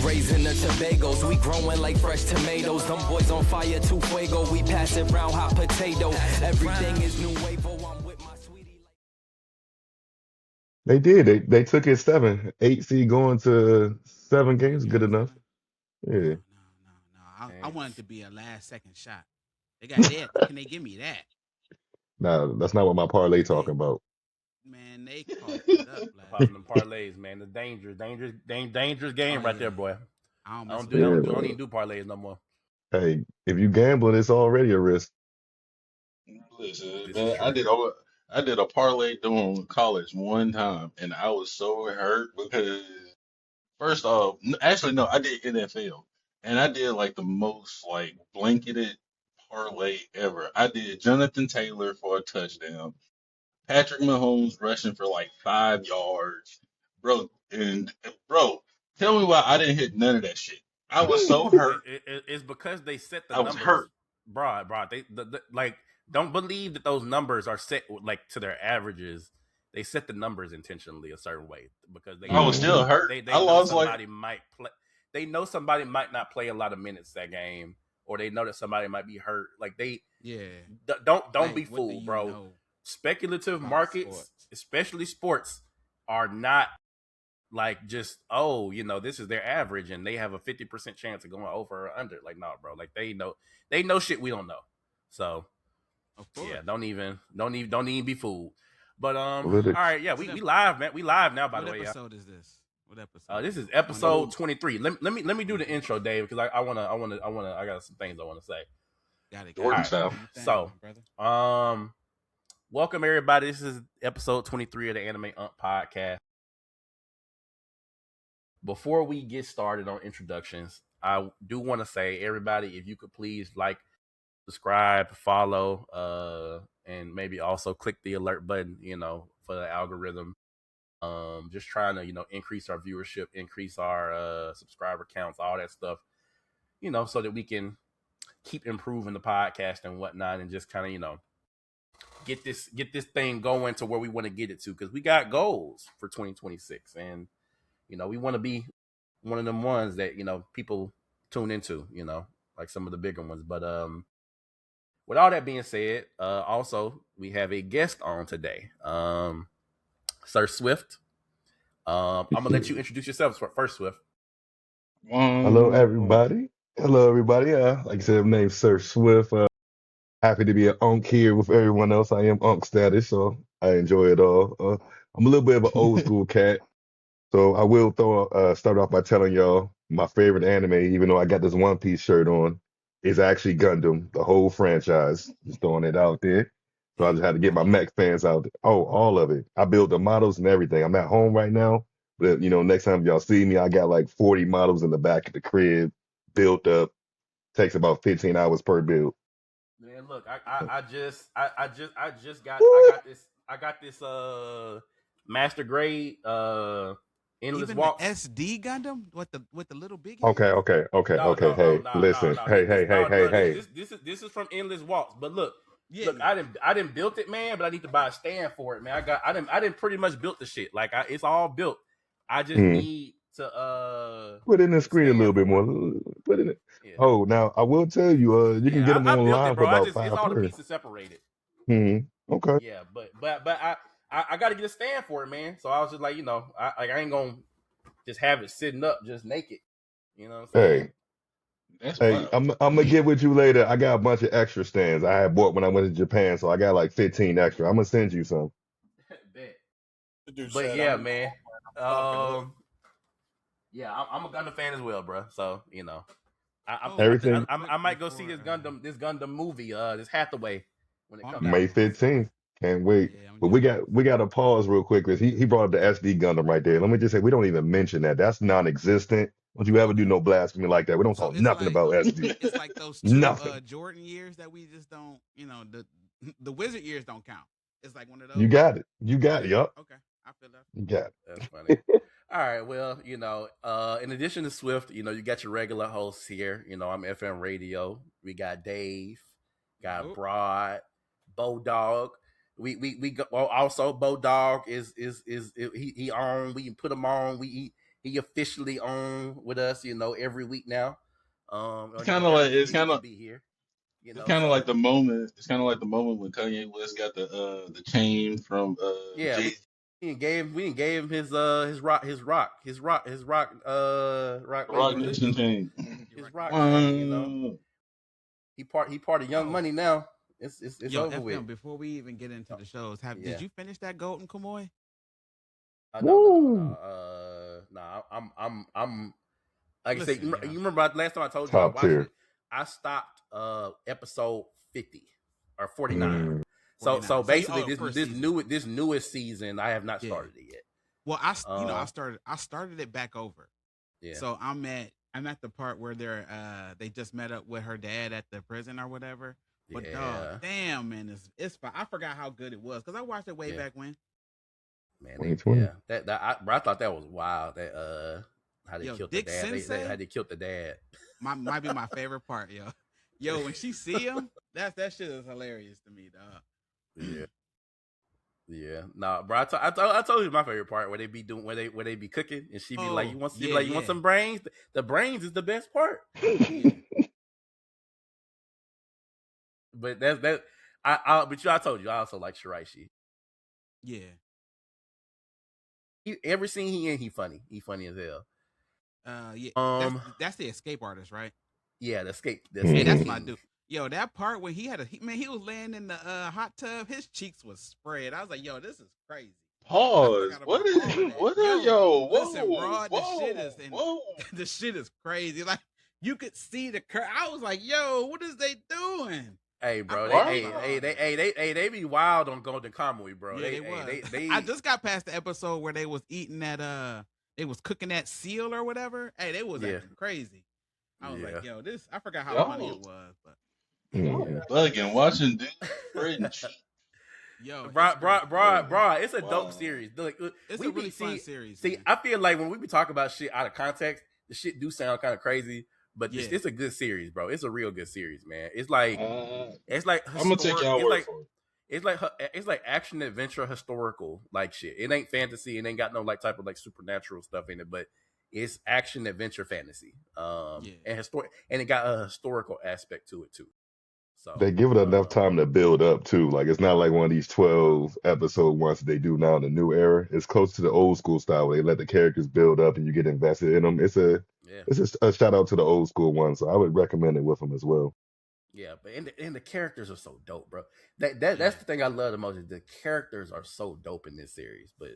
raising the Tobagos. We growing like fresh tomatoes. Them boys on fire, too fuego. We pass it round hot potato. Everything is new wave. I'm with my sweetie. They did. They took it 8 seed going to 7 games. Good enough. Yeah. No. I And want it to be a last second shot. They got that. Can they give me that? Nah, that's not what my parlay Cause they, talking about. man, they coughed it up last popping them week. parlays, man. The dangerous game Oh right there, yeah, boy. I don't I mess don't with do I that. Yeah, don't do I don't man. even do parlays no more. Hey, if you gambling, it's already a risk. Listen, This is man, true. I did a parlay during college one time, and I was so hurt because first off, actually no, I did NFL, and I did like the most like blanketed parlay ever. I did Jonathan Taylor for a touchdown, Patrick Mahomes rushing for like 5 yards, bro, and bro, tell me why I didn't hit none of that shit. I was so hurt. It's because they set the I was numbers hurt. broad. They like don't believe that those numbers are set like to their averages. They set the numbers intentionally a certain way because they I was know still Hmm. hurt. they I know lost like somebody might play. They know somebody might not play a lot of minutes that game, or they know that somebody might be hurt. Like they Yeah, don't like be what do fooled, you bro. know Speculative about markets, sports? especially sports, are not like just this is their average and they have a 50% chance of going over or under. Like, no, bro. Like they know shit we don't know. So Of yeah, course. don't even be fooled. But all Politics. right, yeah, What we ep- live, man. We live now, by what the way, yeah. episode is this? What episode This is is this? episode 28. 23. Let me do the intro, Dave, because I got some things I want to say. Got it. All Jordan right. style. Do your thing, So, my brother. welcome everybody. This is episode 23 of the Anime Ump podcast. Before we get started on introductions, I do want to say, everybody, if you could please like, subscribe, follow, and maybe also click the alert button, for the algorithm. Just trying to, increase our viewership, increase our subscriber counts, all that stuff, so that we can keep improving the podcast and whatnot, and just kind of, get this thing going to where we want to get it to, because we got goals for 2026, and we want to be one of them ones that people tune into, like some of the bigger ones. But with all that being said, also we have a guest on today, Sir Swift. I'm gonna let you introduce yourself first, Swift. Hello, Um, everybody. Hello, everybody. Like I said, my name's Sir Swift. Happy to be an unk here with everyone else. I am unk status, so I enjoy it all. I'm a little bit of an old school cat, so I will start off by telling y'all my favorite anime, even though I got this One Piece shirt on, is actually Gundam, the whole franchise. Just throwing it out there. So I just had to get my All of it. mech fans out there. Oh, all of it. I built the models and everything. I'm at home right now, but next time y'all see me, I got like 40 models in the back of the crib built up. Takes about 15 hours per build. Man, look, I Woo! got this master grade endless Even the walks. SD Gundam with the little big Okay, head. okay, okay, No, okay. no, no, Hey, no, no, listen. no. Hey, This hey, hey, no, hey, bro. hey. This is from endless walks. But look, Yeah, yeah. I didn't build it, man. But I need to buy a stand for it, man. I didn't pretty much built the shit. Like it's all built. I just Mm. need to Put in the the screen a stand little bit for more. it. Put in it. Yeah, Oh, now I will tell you, you can get yeah. them I built it, online for bro. about It's five all the per. pieces separated. Okay. Yeah, but I got to get a stand for it, man. So I was just like, I ain't gonna just have it sitting up just naked. You know what I'm saying? Hey, that's hey, wild. I'm gonna get with you later. I got a bunch of extra stands I had bought when I went to Japan, so I got like 15 extra. I'm gonna send you some. Bet. Do But said yeah, I'm man. fucking hood. Yeah, I'm a Gundam fan as well, bro. So Oh, Everything I might go see before this Gundam movie, this Hathaway when it I'm come out. May getting 15th. Can't wait. yeah, I'm But getting we got to pause real quick because he brought up the SD Gundam right there. Let me just say we don't even mention that. That's non-existent. Don't you ever do okay. no blasphemy like that? We don't So talk nothing about SD. it's like those two Nothing. Jordan years that we just don't, the Wizard years don't count. It's like one of You those. got it. You got it. Okay, Yup. okay. I feel that. You got That's funny. it. All right, well, in addition to Swift, you got your regular hosts here. I'm FM Radio. We got Dave, got Yup. Broad, Bo Dog. We go, well, also Bo Dog is he on? We can put him on. he officially on with us, every week now. It's kind of like he can be here. It's kind of like the moment. It's kind of like the moment when Kanye West got the chain from Jay. We gave him his rock Nation chain. His rock chain, He part of Young Money now. It's over FM, with. Before we even get into the shows, did you finish that Golden Kamuy? No. I'm like I said. You remember last time I told you I watched it? I stopped episode 50 or 49. So basically, this newest season, I have not started it yet. Well, I started it back over. Yeah. So I'm at the part where they just met up with her dad at the prison or whatever. But dog, damn man, it's fine. I forgot how good it was because I watched it way back when. Man, I thought that was wild. That how they killed the dad. How they killed the dad. Might be my favorite part, yo. Yo, when she see him, that shit is hilarious to me, dog. Yeah. Nah, bro. I told you my favorite part where they be doing where they be cooking and she be like, you want some brains? The brains is the best part. But that's I told you I also like Shiraishi. Yeah. Every scene he in, he funny. He funny as hell. Yeah. That's the escape artist, right? Yeah, the escape. That's my dude. Yo, that part when he was laying in the hot tub, his cheeks was spread. I was like, yo, this is crazy. Pause. What is yo? Listen, bro, the shit is crazy. Like you could see the curve. I was like, yo, what is they doing? Hey, bro, they be wild on Golden Kamuy, bro. Yeah, they I just got past the episode where they was eating that they was cooking that seal or whatever. Hey, they was acting crazy. I was like, yo, I forgot how funny it was, but bugging watching dudes spread and cheat. Yo, bro, it's a dope series. Like, it's a really fun series. See, I feel like when we be talking about shit out of context, the shit do sound kind of crazy. But it's a good series, bro. It's a real good series, man. It's like I'm gonna take y'all word for it. It's like action adventure historical like shit. It ain't fantasy. It ain't got no like type of like supernatural stuff in it, but it's action adventure fantasy. And and it got a historical aspect to it too. So they give it enough time to build up too. Like it's not like one of these 12 episode ones that they do now in the new era. It's close to the old school style where they let the characters build up and you get invested in them. It's a shout out to the old school one, so I would recommend it with them as well. Yeah, but and the characters are so dope, bro. That's the thing I love the most is the characters are so dope in this series. But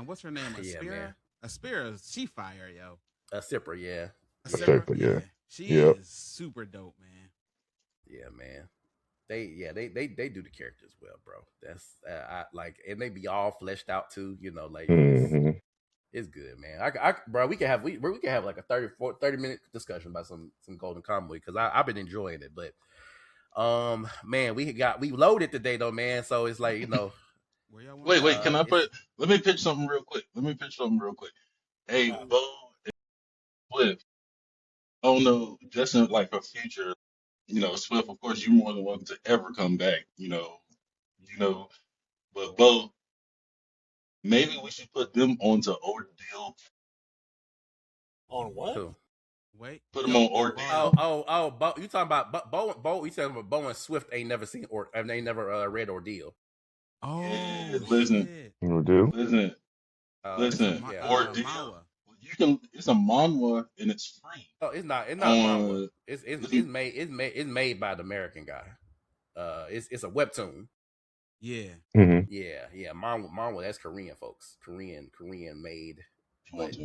what's her name? Aspira? Aspira, she fire, yo. Aspira, yeah. Aspira, yeah. She is super dope, man. Yeah, man. They do the characters well, bro. That's I like, and they be all fleshed out too. Like it's good, man. Bro, we can have like a 30-minute discussion about some Golden Kamuy because I've been enjoying it. But man, we loaded today though, man. So it's like wait, can I let me pitch something real quick. Hey, Bo and Swift. Oh no, just in like a future. Swift, of course, you're more than welcome to ever come back, but Bo, maybe we should put them onto Ordeal. On what? Cool. Wait. Put them on Ordeal. Bo, you talking about Bo? You talking about Bo and Swift ain't never seen they never read Ordeal. Oh, yeah, listen. Ordeal. Listen. Ordeal. It's a manhwa and it's free. Oh, it's not manhwa. It's made by the American guy. It's a webtoon. Yeah. Mm-hmm. Yeah. Manhwa, that's Korean folks. Korean made. But,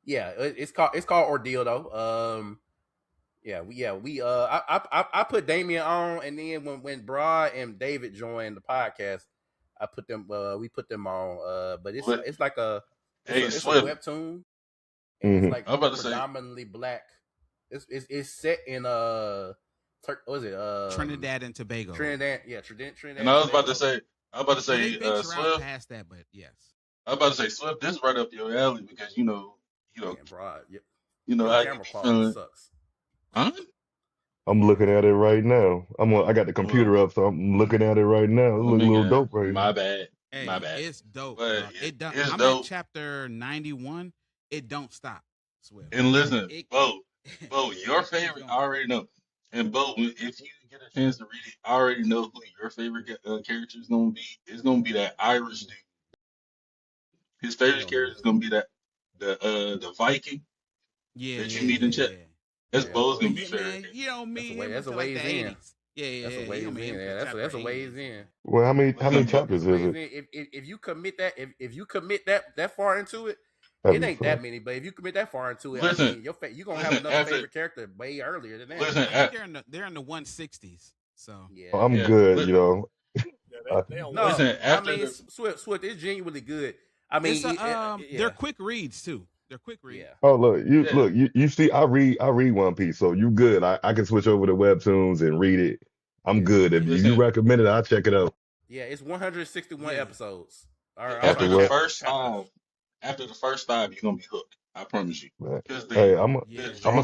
yeah, it's called Ordeal though. I put Damien on, and then when Bra and David joined the podcast, I put them. We put them on. But it's like a webtoon. It's like predominantly black. It's set in what was it? Trinidad and Tobago. Trinidad. And I was about to say, Swift. Past that, but yes. I was about to say, Swift, this is right up your alley because man, bro, how camera quality sucks. Huh? I'm looking at it right now. I got the computer up, so I'm looking at it right now. It looks a little dope right now. My bad. Hey, My bad. It's dope. But I'm at chapter 91. it don't stop, Swift. And listen, It Bo, your it keeps favorite, going. I already know. And Bo, if you get a chance to read it, I already know who your favorite character is gonna be. It's gonna be that Irish dude. His You favorite don't know character is gonna be that the Viking Yeah, that yeah, you meet in yeah, chat. yeah. That's Yeah. Bo's Well, gonna be Yeah, favorite man, character. you don't meet him That's a until like ways the in. 80s. Yeah, That's a you don't ways meet in. him Yeah, till chapter that's a 80 or ways in. something. Well, how many Listen, Bo, chapters That's a is ways it? in. If you commit that if you commit that far into it, it Heavy ain't for that many. But if you commit that far into it, I listen, mean, you gonna have listen. another After favorite character way earlier than that. listen, I think they're in the 160s. So Yeah. I'm yeah, good, you know. yeah, I, they on No, listen. 160. I After mean the Swift is genuinely good. I it's mean, they're yeah, quick reads too. They're quick reads. yeah, oh yeah, you see, I read One Piece, so you good. I can switch over to Webtoons and read it. I'm yeah, good. If you listen. recommend it, I'll check it out. yeah. It's 161 Yeah. episodes. Or I'm After After sorry, the what? first chapters. five, after the first five, you're gonna be hooked. I promise you. Man. Because Hey, Yeah. I'm gonna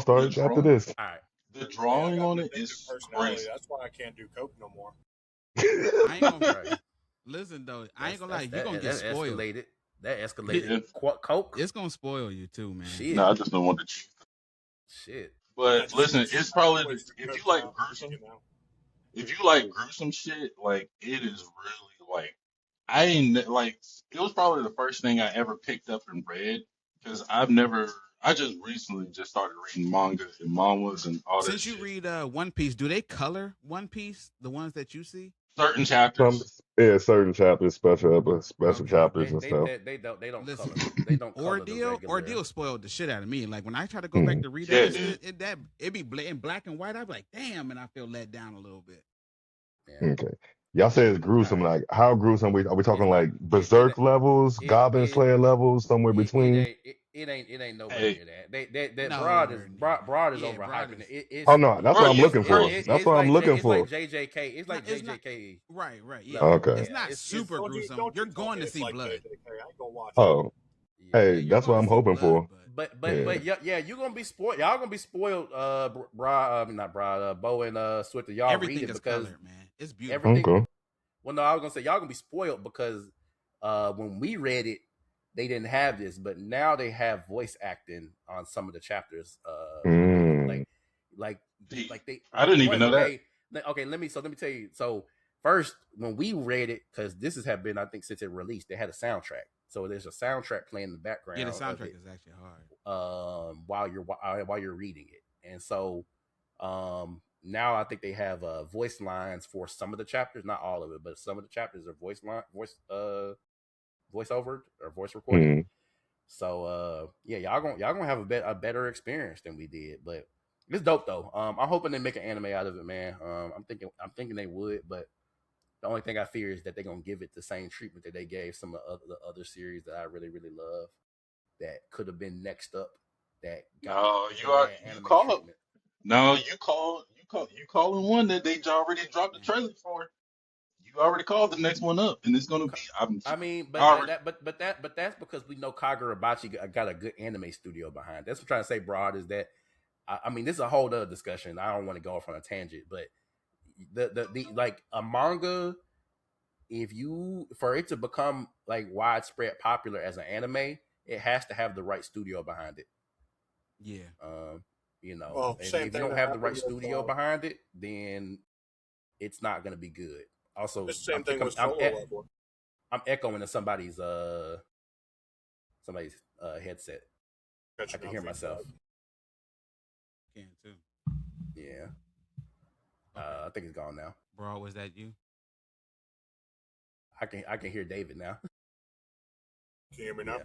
the start after drawing, this. All right. the Hey, I drawing got on an it addictive is personality. crazy. That's why I can't do coke no more. I ain't gonna Right. listen though. I ain't That's gonna lie, you're gonna get that spoiled. escalated. That escalated. Yeah. Coke. It's gonna spoil you too, man. No, Shit. I just don't want to cheat. Shit. I But just listen, switched, it's probably switched to if you coke like now. gruesome, You know, if you like gruesome shit, like it is really like I ain't like it was probably the first thing I ever picked up and read because I just recently just started reading manga and manhwas and all that Since you shit. read One Piece, do they color One Piece? The ones that you see? Certain Some chapters. yeah, certain chapters, special Okay. chapters and stuff. They don't Listen, color. They don't color the regular. Ordeal spoiled the shit out of me. Like when I try to go back Hmm. to read Yeah, that, it did. it be in black and white. I be like, damn, and I feel let down a little bit. Yeah. Okay. Y'all say it's All gruesome. right. Like how gruesome are we It's talking not. like Berserk levels, Goblin It Slayer levels, somewhere between? it ain't nowhere Hey, near that. That Nowhere near that. broad is Yeah, Broad overhyping is it. Oh no, that's bro, what I'm you looking bro, for. That's what I'm looking It's like for. JJK. It's like it's not JJK right. Yeah, level. Okay. Yeah, it's not it's super gruesome. don't You're you tell going me to it's see like blood. JJK. I ain't gonna watch it. Oh, Yeah, hey, you're that's going what to I'm see hoping blood, for. but Yeah. yeah, you're gonna be spoiled. Y'all gonna be spoiled. Not Bra, Bo and Swifter. Y'all read everything it is because colored, man. It's beautiful. everything. Okay. Well, no, I was gonna say y'all gonna be spoiled because when we read it, they didn't have this, but now they have voice acting on some of the chapters. Mm. Like see, like they I didn't even one know that. okay. Let me tell you. So first, when we read it, because this has been I think since it released, they had a soundtrack. So there's a soundtrack playing in the Yeah, the background of it soundtrack is actually hard. while you're reading it, and so now I think they have voice lines for some of the chapters, not all of it, but some of the chapters are voiceover or voice recorded. Mm. So yeah, y'all gonna have a better experience than we did, but it's dope though. I'm hoping they make an anime out of it, man. I'm thinking they would, but the only thing I fear is that they're gonna give it the same treatment that they gave some of the other series that I really really love that could have been next up that got No, the bad you anime call. treatment. No, you calling one that they already dropped the trailer for. You already called the next one up, and it's gonna be. I mean, I already. but that's because we know Kagurabachi got a good anime studio behind. That's what I'm trying to say, Broad, is that I mean this is a whole other discussion. I don't want to go off on a tangent, but the like a manga, if you for it to become like widespread popular as an anime, it has to have the right studio behind it. Yeah. You know, Well, and same if you thing don't that have the happened right with studio behind it, then it's not going to be good. Also, it's the same thing with Solo Level. I'm echoing to somebody's headset. I can hear myself. Can too. Yeah. Okay. I think it's gone now. Bro, was that you? I can hear David now. Can you hear me now? Yeah.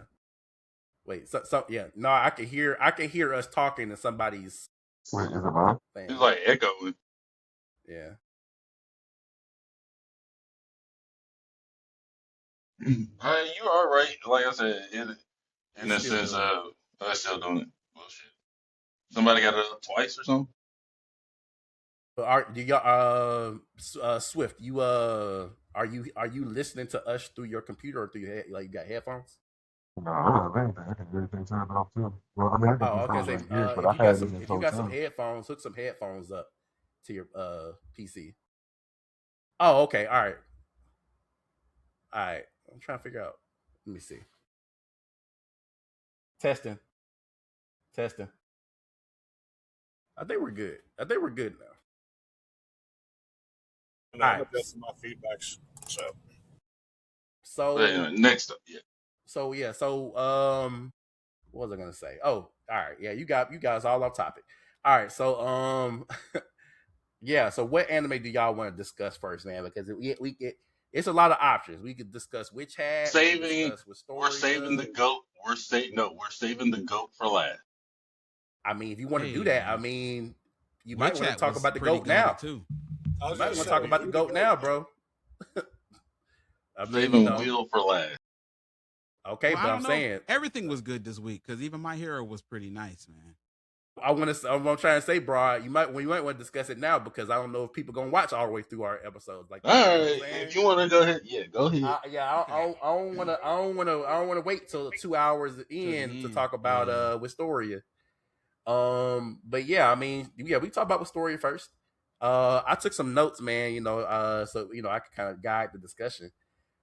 Wait, so yeah. No, I can hear us talking to somebody's Wait, is it mine? thing. It's like echoing. Yeah. You are right. Like I said, in It's a still sense doing it. of us still doing it. Bullshit. Somebody got it up twice or something. But do y'all Swift, you are you listening to us through your computer or through your like you got headphones? No, I don't have anything. I can do everything turned off too. Well, I mean, I can Oh, okay. control So my ears, but I had it this if you whole got some time. headphones, hook some headphones up to your PC. Oh, okay. All right. All right. I'm trying to figure out. Let me see. Testing. Testing. I think we're good. I think we're good now. And I'm adjusting my feedbacks. So anyway, next up, yeah. So what was I gonna say? Oh, all right, yeah, you guys all off topic. All right, so yeah, so what anime do y'all want to discuss first, man? Because we get it's a lot of options. We could discuss Witch Hat. We're saving the goat. We're saving the goat for last. I mean, if you want to do that, I mean, you might want to talk about the goat now too. You might want to talk about the goat now, bro. I mean, saving Will for last. Okay, well, but I'm saying everything was good this week because even My Hero was pretty nice, man. I'm trying to say, bro, you might want to discuss it now because I don't know if people gonna watch all the way through our episodes. Like, all right, if you want to go ahead, go ahead. I don't want to wait till 2 hours in to talk about Wistoria. But yeah, I mean, yeah, we talk about Wistoria first. I took some notes, man. So I could kind of guide the discussion.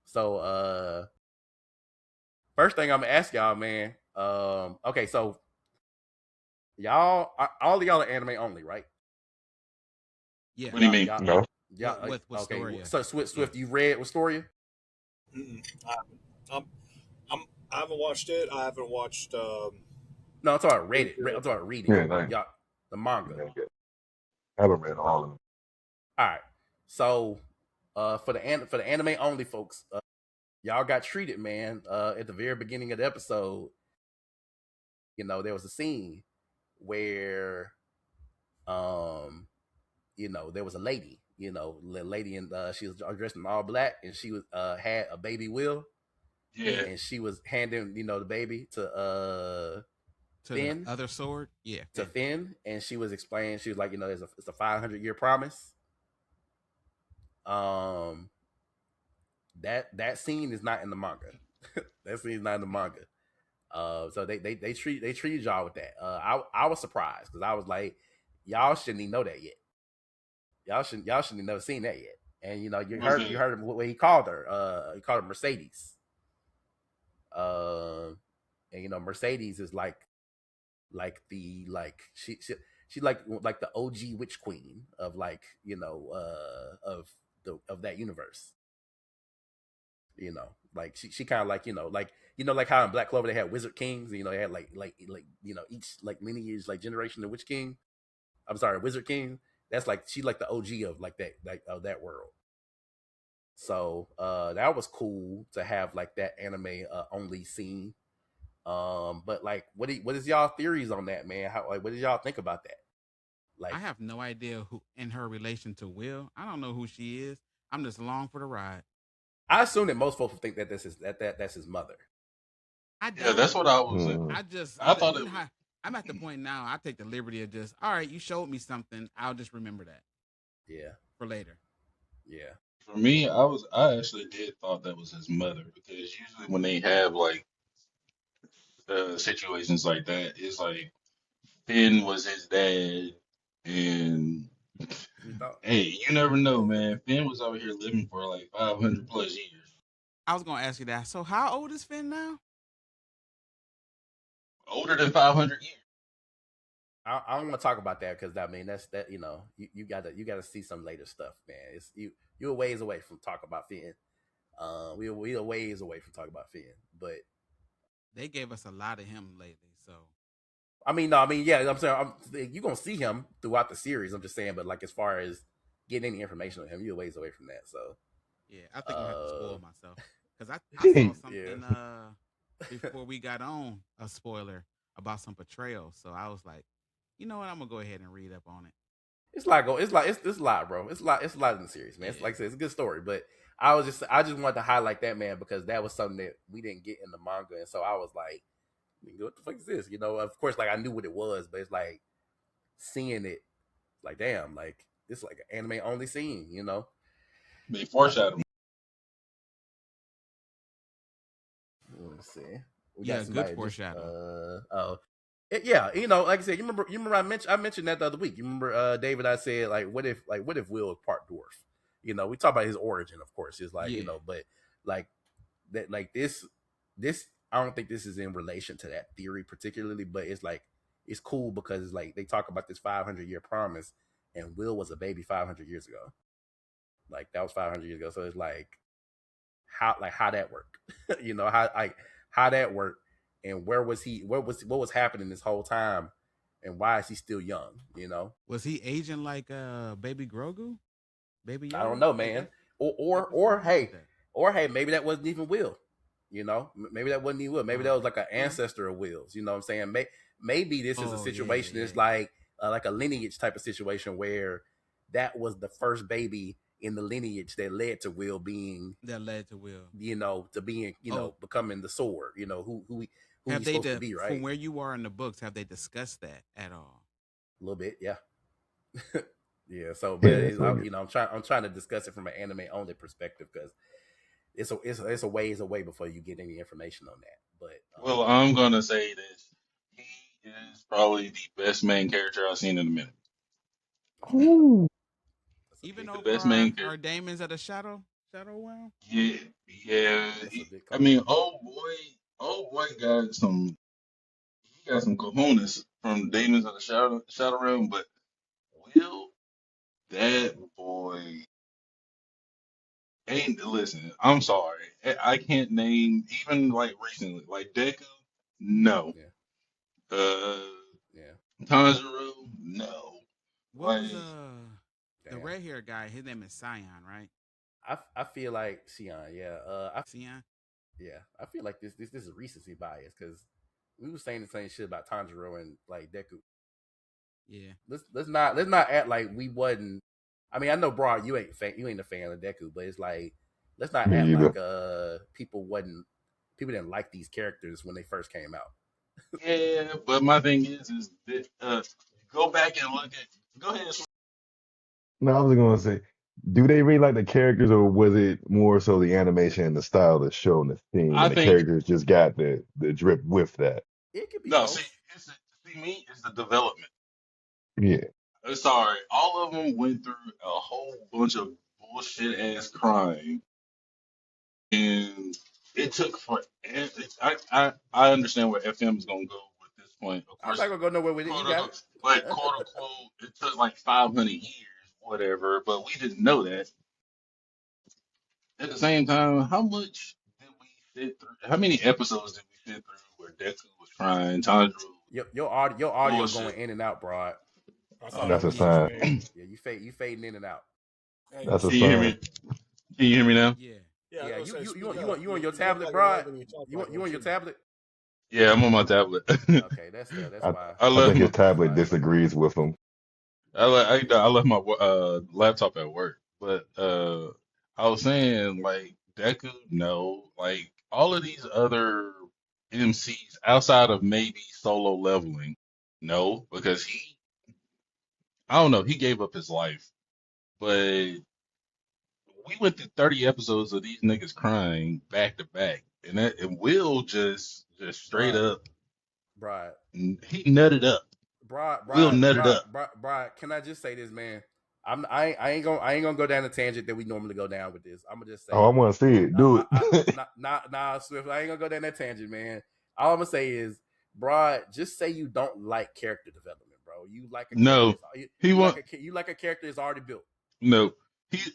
So first thing I'm gonna ask y'all, man. Okay, so y'all, all of y'all are anime only, right? Yeah. What do you mean? No. Yeah. With okay. So Swift, you read Wistoria? I haven't watched it. I haven't watched. No, I'm talking about read it. I'm talking about reading. Yeah, the manga. I haven't read all of them. All right. So, for the anime only folks, y'all got treated, man. At the very beginning of the episode, there was a scene where, there was a lady, lady, and she was dressed in all black, and she was had a baby Will, and she was handing, the baby to Finn, the other sword, to Finn, and she was explaining, she was like, it's a 500-year promise. That scene is not in the manga. That scene is not in the manga. So they treated y'all with that. I was surprised because I was like, y'all shouldn't even know that yet. Y'all shouldn't have never seen that yet. And you heard him what he called her. He called her Mercedes. And Mercedes is like the she like the OG witch queen of of that universe. Like she kind of like how in Black Clover they had wizard kings. They had each lineage generation of witch king. I'm sorry, wizard king. That's she like the OG of that of that world. So that was cool to have that anime only scene. But what is y'all theories on that, man? What did y'all think about that? I have no idea who in her relation to Will. I don't know who she is. I'm just along for the ride. I assume that most folks would think that that's his mother. Yeah, that's what I was. I thought I'm at the point now. I take the liberty of just, all right, you showed me something. I'll just remember that. Yeah. For later. Yeah. For me, I actually did thought that was his mother because usually when they have situations like that, it's like Finn was his dad, and hey, you never know, man. Finn was out here living for 500 plus years. I was gonna ask you that. So how old is Finn now? Older than 500 years. I don't want to talk about that because that's you gotta see some later stuff, man. It's you're a ways away from talking about Finn. We're a ways away from talking about Finn, but they gave us a lot of him lately. So yeah, I'm saying you're gonna see him throughout the series. I'm just saying, but as far as getting any information on him, you're a ways away from that. So yeah, I think I have to spoil myself because I saw something before we got on, a spoiler about some betrayal. So I was like, you know what? I'm gonna go ahead and read up on it. It's a lot, bro. It's a lot in the series, man. It's like I said, it's a good story, but I just wanted to highlight that, man, because that was something that we didn't get in the manga, and so I was like, what the fuck is this? Of course, I knew what it was, but it's seeing it, damn, it's an anime only scene, They foreshadowed. Let me see. Good foreshadow. Yeah, like I said, you remember I mentioned that the other week. You remember David? I said what if Will is part dwarf? We talk about his origin, of course. It's but that this I don't think this is in relation to that theory particularly, but it's it's cool because it's like they talk about this 500-year promise, and Will was a baby 500 years ago. Like that was 500 years ago. So it's like how that worked, how that worked, and where was he? What was happening this whole time, and why is he still young? Was he aging like Baby Grogu? Baby Yoda? I don't know, man. Or hey, maybe that wasn't even Will. Maybe that wasn't even Will. Maybe that was like an ancestor of Will's. You know what I'm saying? Maybe this is a situation. It's like a lineage type of situation where that was the first baby in the lineage that led to Will being to being becoming the sword. Who he's supposed to be, right? From where you are in the books, have they discussed that at all? A little bit, yeah. Yeah, so but I'm trying to discuss it from an anime only perspective because it's a ways away before you get any information on that. But well, I'm gonna say this: he is probably the best main character I've seen in a minute. Ooh. Even the over best main our Daemons of the Shadow Realm. Yeah. I mean, old boy got some cojones from Demons of the Shadow Realm, but Will, that boy ain't. Listen, I'm sorry, I can't name even like recently, like Deku, no. Tanjiro, no. What was the red hair guy? His name is Sion, right? I feel like Sion, yeah. Sion? Yeah, I feel like this is recency bias because we were saying the same shit about Tanjiro and like Deku. Yeah. Let's not act like we wasn't. I mean, I know, bro, you ain't a fan of Deku, but it's like let's not act like people didn't like these characters when they first came out. Yeah, but my thing is that go back and look at. Go ahead. No, I was gonna say, do they really like the characters, or was it more so the animation and the style that's shown the theme, I and the think characters just got the drip with that? It could be no. both. See, me, it's the development. Yeah. Sorry, all of them went through a whole bunch of bullshit ass crime, and it took for. I understand where FM is gonna go with this point. Of I'm course, not gonna go nowhere with it. You got it. like quote unquote, it took like 500 years, whatever. But we didn't know that. At the same time, how much did we fit through? How many episodes did we fit through where Deku was crying, Tanjiro? Your audio Bullshit. going in and out, bro. That's a sign. Yeah, you fading in and out. That's a Can you hear sign. me? Can you hear me now? Yeah. Yeah, you on your tablet, bro? You on your tablet? Yeah, I'm on my tablet. Okay, that's why. I think his tablet disagrees with him. I left my laptop at work, but I was saying like Deku, no, like all of these other MCs outside of maybe Solo Leveling, no, because I don't know, he gave up his life, but we went through 30 episodes of these niggas crying back to back, and Will just straight up, he nutted up. Will nutted up. Can I just say this, man? I ain't gonna go down the tangent that we normally go down with this. I'm gonna just say. Oh, I want to see it. Do it. Nah, Swift. I ain't gonna go down that tangent, man. All I'm gonna say is, bro, just say you don't like character development, bro. You like a you like a character that's already built. No,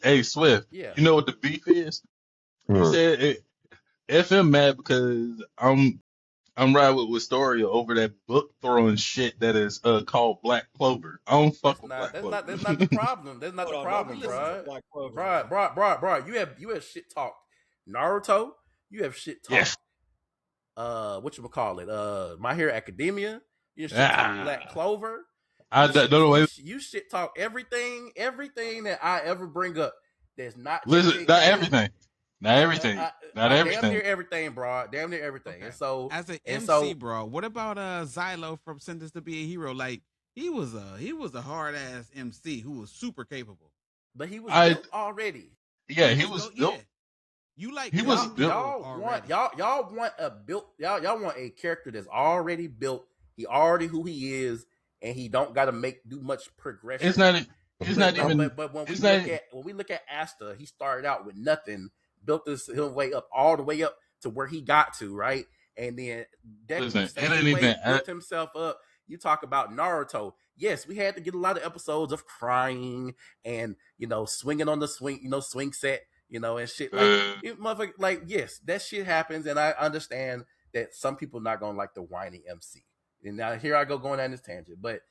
hey Swift. Yeah. You know what the beef is? He said FM mad because I'm riding with Wistoria over that book throwing shit that is called Black Clover. I don't fuck with Black Clover. That's not the problem. That's not the problem, bro. You have shit talked Naruto. You have shit talked. What you call it? My Hero Academia. You shit talk Black Clover. You shit talk everything that I ever bring up. There's not. Listen, not everything. Not everything. Not everything. Damn near everything, bro. Damn near everything. Okay. And so, as an MC, bro, what about Xylo from Sentenced to Be a Hero? Like he was a hard ass MC who was super capable, but he was built already. Yeah, he was built. Yeah. You like he was built. Y'all want a built. Y'all want a character that's already built. He already who he is, and he don't got to do much progression. It's not even. But when we look at Asta, he started out with nothing. Built his way up all the way up to where he got to, right? And then built himself up. You talk about Naruto. Yes, we had to get a lot of episodes of crying and swinging on the swing set, and shit like it, motherfucker. Like, yes, that shit happens, and I understand that some people not gonna like the whiny MC. And now here I go going on this tangent, but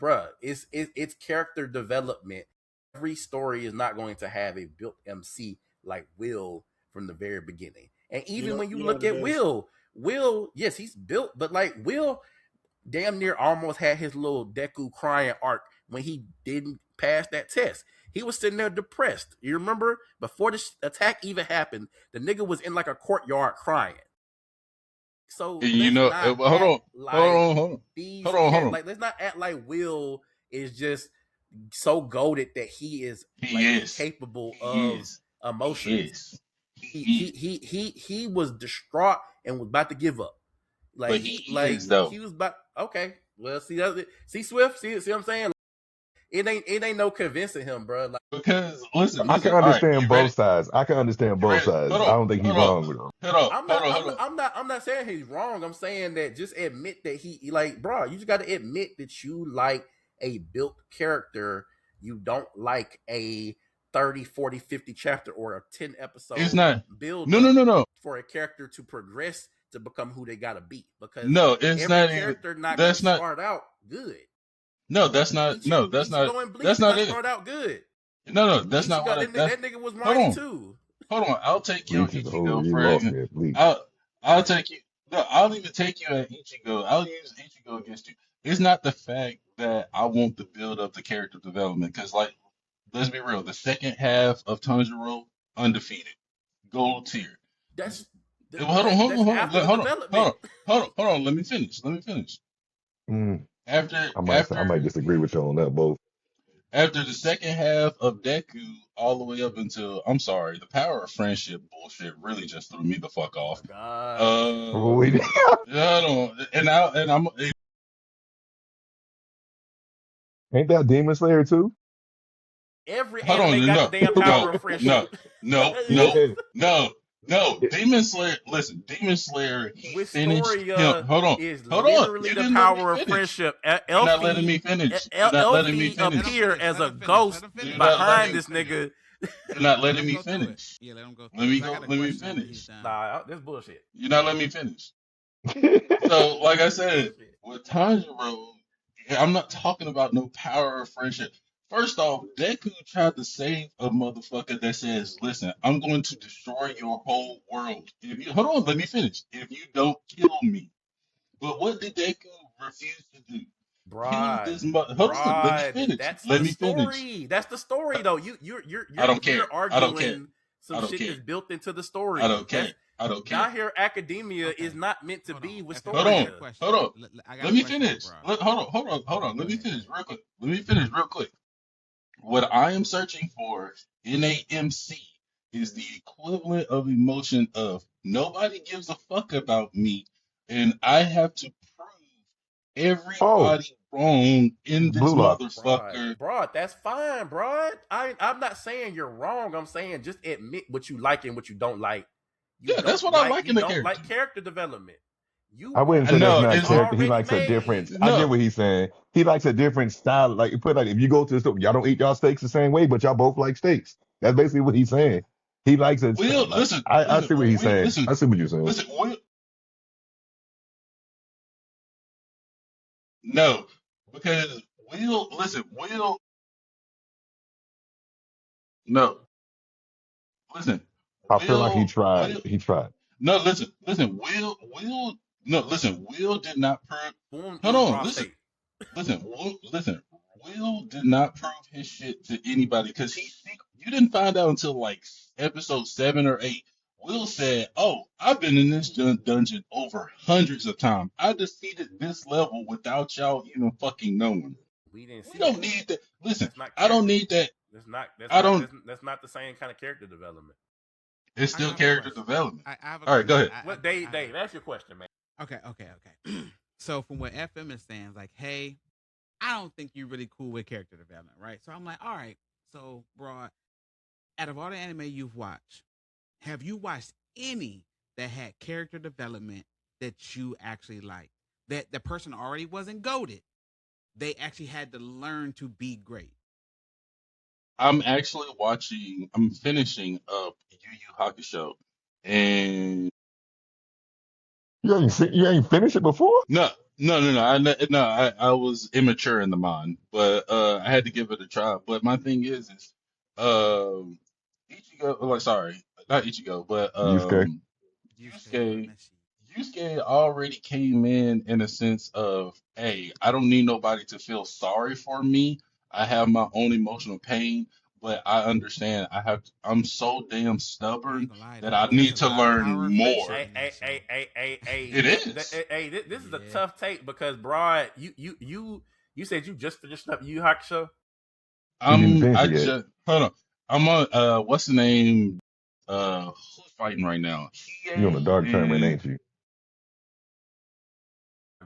bruh, it's character development. Every story is not going to have a built MC like Will from the very beginning. And even when you look at Will, yes, he's built, but like Will damn near almost had his little Deku crying arc when he didn't pass that test. He was sitting there depressed. You remember? Before the attack even happened, the nigga was in like a courtyard crying. So hold on. Like, let's not act like Will is just so goated that he is incapable of emotions. He was distraught and was about to give up. Like he was about Well, see Swift, see what I'm saying? It ain't no convincing him, bro. Like, because listen, I can understand right, both sides. I can understand both sides. I don't think he's wrong with him. I'm not saying he's wrong. I'm saying that just admit that he like, bro, you just got to admit that you like a built character. You don't like a 30, 40, 50 chapter or a 10 episode build no for a character to progress to become who they gotta be. Because it's every character not gonna start out good. No, that's not. That's not it. Start out good. No, that's not what. That nigga was whiny too. Hold on, I'll take you on Ichigo for example. I'll take you. No, I'll even take you at Ichigo. I'll use Ichigo against you. It's not the fact that I want to build up the character development, because, like, let's be real. The second half of Tanjiro, undefeated, gold tier. Hold on. Let me finish. I might disagree with you on that both. After the second half of Deku, all the way up until, I'm sorry, the power of friendship bullshit really just threw me the fuck off. Ain't that Demon Slayer too? Every anime got the damn power of friendship. No. Demon Slayer. Listen, Demon Slayer. He finished him. Hold on. Literally the power of friendship. You're not letting me finish. Elfie appear as a ghost behind this nigga. You're not letting me finish. Yeah, let him go. Let me finish. Nah, that's bullshit. You're not letting me finish. So, like I said, with Tanjiro, I'm not talking about no power of friendship. First off, Deku tried to save a motherfucker that says, "Listen, I'm going to destroy your whole world. If you hold on, let me finish. If you don't kill me." But what did Deku refuse to do? Hold on, let me finish. That's the story. That's the story, though. You're I don't care. arguing some shit that's built into the story. I don't care. My Hero Academia is not meant to be with story. Hold on. Let me finish. Hold on. Let me finish real quick. What I am searching for in a MC is the equivalent of emotion of nobody gives a fuck about me, and I have to prove everybody wrong in this motherfucker. Bro, that's fine, bro. I'm not saying you're wrong. I'm saying just admit what you like and what you don't like. That's what I like in the character. Like character development. I wouldn't say that's not character. He likes a different. I get what he's saying. He likes a different style. Like if you go to the store, y'all don't eat y'all steaks the same way, but y'all both like steaks. That's basically what he's saying. He likes it. I see what he's saying. I see what you're saying. No, because Will. No. Listen. I feel like he tried. No, listen. Will did not prove. Hold on, listen. Will did not prove his shit to anybody, because you didn't find out until like episode 7 or 8. Will said, "Oh, I've been in this dungeon over hundreds of times. I defeated this level without y'all even fucking knowing." We don't need that. Listen, I don't need that. That's not the same kind of character development. It's still character development. All right, go ahead. What Dave, ask your question, man. Okay. So from what FM is saying, like, hey, I don't think you're really cool with character development, right? So I'm like, all right. So, bro, out of all the anime you've watched, have you watched any that had character development that you actually liked? that the person already wasn't goated. They actually had to learn to be great. I'm actually watching. I'm finishing up Yu Yu Hakusho, and You ain't finished it before? no. I was immature in the mind, but I had to give it a try. But my thing is um, Ichigo. Like, sorry, not Ichigo, but Yusuke. Yusuke Yusuke. Urameshi. Yusuke already came in a sense of, hey, I don't need nobody to feel sorry for me. I have my own emotional pain, but I understand I'm so damn I ain't stubborn gonna lie, that I that's need a to lot of learn power of more. friendship in that show. It is. This is a Yeah. tough take because Broad, you said you just finished up Yu Yu Hakusho. He didn't finish I it yet. just hold on. I'm on what's the name? Who's fighting right now? You on the Hiei dark tournament, and ain't you?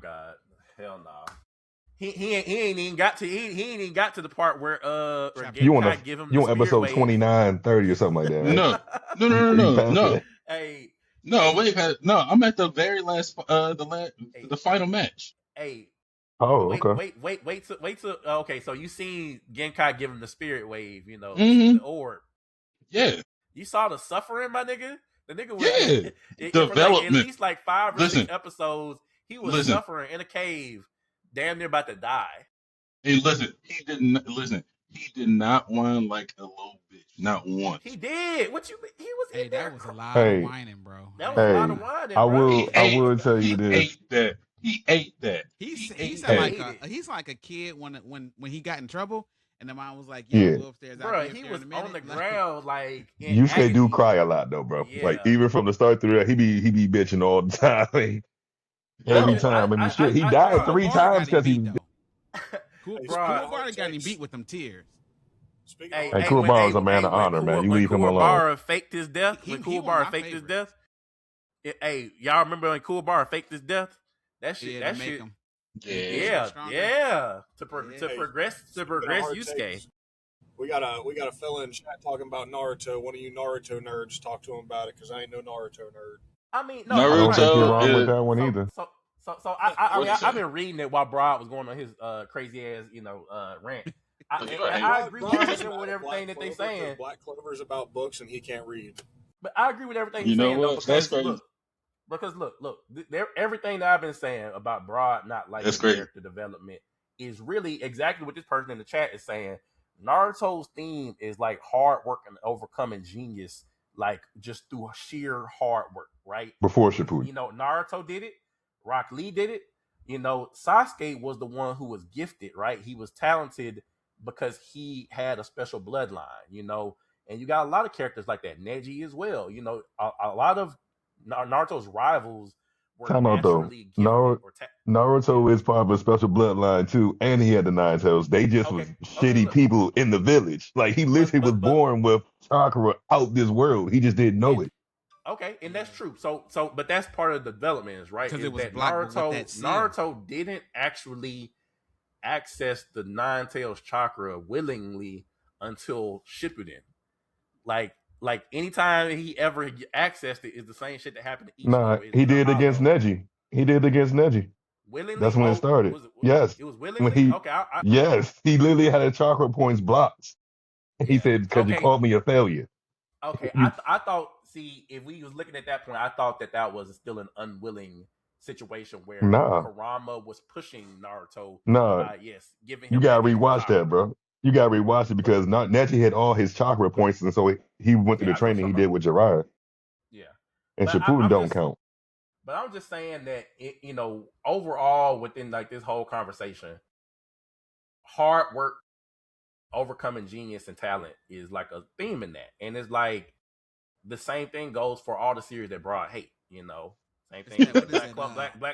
God, hell no. He ain't even got to he ain't even got to the part where Chapter You on Genkai the give him the you on spirit episode wave. 29, 30 or something like that, right? no, no, no, no, You no, passed no. that? Hey, No, hey, wait, no, I'm at the very last, hey, the final match. hey. Oh, okay. Wait till. Okay, so you seen Genkai give him the spirit wave, Hmm. the orb. Yeah, You saw the suffering, my nigga. The nigga was yeah. for like at Development. least like 5 or 6 Listen, episodes. He was listen, suffering in a cave, damn near about to die. and listen. He did not listen. He did not whine like a little bitch, not He once. did. What you? He was in Hey, there. that was a lot of Hey, whining, bro. I That ain't was a gonna lot hey, of lie. whining, bro. I will tell you He this. ate that. He ate that. He's He he ate sound Hey, like Ate a it, he's like a kid when he got in trouble and the mom was like, "Yo, yeah. go upstairs. I'll bro. be up He there was in a on minute." the Like, ground like in Yusuke do agony. cry a lot though, bro. Like Yeah. even from the start through that, he be bitching all the time. I Every Yo, just time. I mean shit, he I died bro, Cool three Bar times got him because beat he though. Hey, Cool bro. speaking of Bar hard got him beat takes, with them tears. speaking of Hey, hard Hey, hey, takes, Kuwabara is a man of honor, man. You When leave him alone. Kuwabara faked his death, He one of my favorites. hey, y'all remember when Kuwabara faked his death? Yeah, to That make shit, him yeah. himself yeah, stronger. yeah. Yeah. hey, To speaking of progress hard Yusuke. takes, we got a fella in chat talking about Naruto. One of you Naruto nerds, talk to him about it because I ain't no Naruto nerd. I mean, no, I don't right. think you're Naruto wrong with that one So, either. so, I What'd mean, he I've say? been reading it while Broad was going on his crazy ass, rant. Oh, you a And I hater. agree Broad just 100% mad with at Black everything that they Clover because saying. Black Clover's about books and he can't read. But I agree with everything You he's know saying though, what? That's because crazy. look, everything that I've been saying about Broad not That's liking crazy. character development is really exactly what this person in the chat is saying. Naruto's theme is like hard work and overcoming genius, like just through sheer hard work, right? Before Shippuden. Naruto did it, Rock Lee did it. Sasuke was the one who was gifted, right? He was talented because he had a special bloodline, and you got a lot of characters like that. Neji as well. A lot of Naruto's rivals were Time out though. naturally gifted yeah. Naruto is part of a special bloodline too, and he had the nine tails. They just was Okay, shitty look, people in the village. Like he literally was but born with chakra out this world. He just didn't know and it. okay, and Yeah. that's true. But that's part of the development, right? Because Is it was that blocked with that seal. Naruto didn't actually access the nine tails chakra willingly until Shippuden. Like anytime he ever accessed it is the same shit that happened to Nah, Ichigo. he In a did against hollow. Neji. He did against Neji. Willingly? That's when it Oh, started. Yes. it was When willingly? he Okay, yes, he literally had a chakra points blocked. He Yeah. said, because you okay, called me a failure. okay. You I thought. See, if we was looking at that point, I thought that was still an unwilling situation where nah, Kurama was pushing Naruto nah. by giving You him that gotta extra rewatch that, chakra. bro. You gotta rewatch it But because not Neji had all his chakra points, and so he went through yeah, the I know what training you're he talking did about. with Jiraiya. Yeah, And but Shippuden I'm don't just count. saying that overall within like this whole conversation, hard work, overcoming genius and talent is like a theme in that, and it's like the same thing goes for all the series that brought hate. Same It's thing that with what is Black it?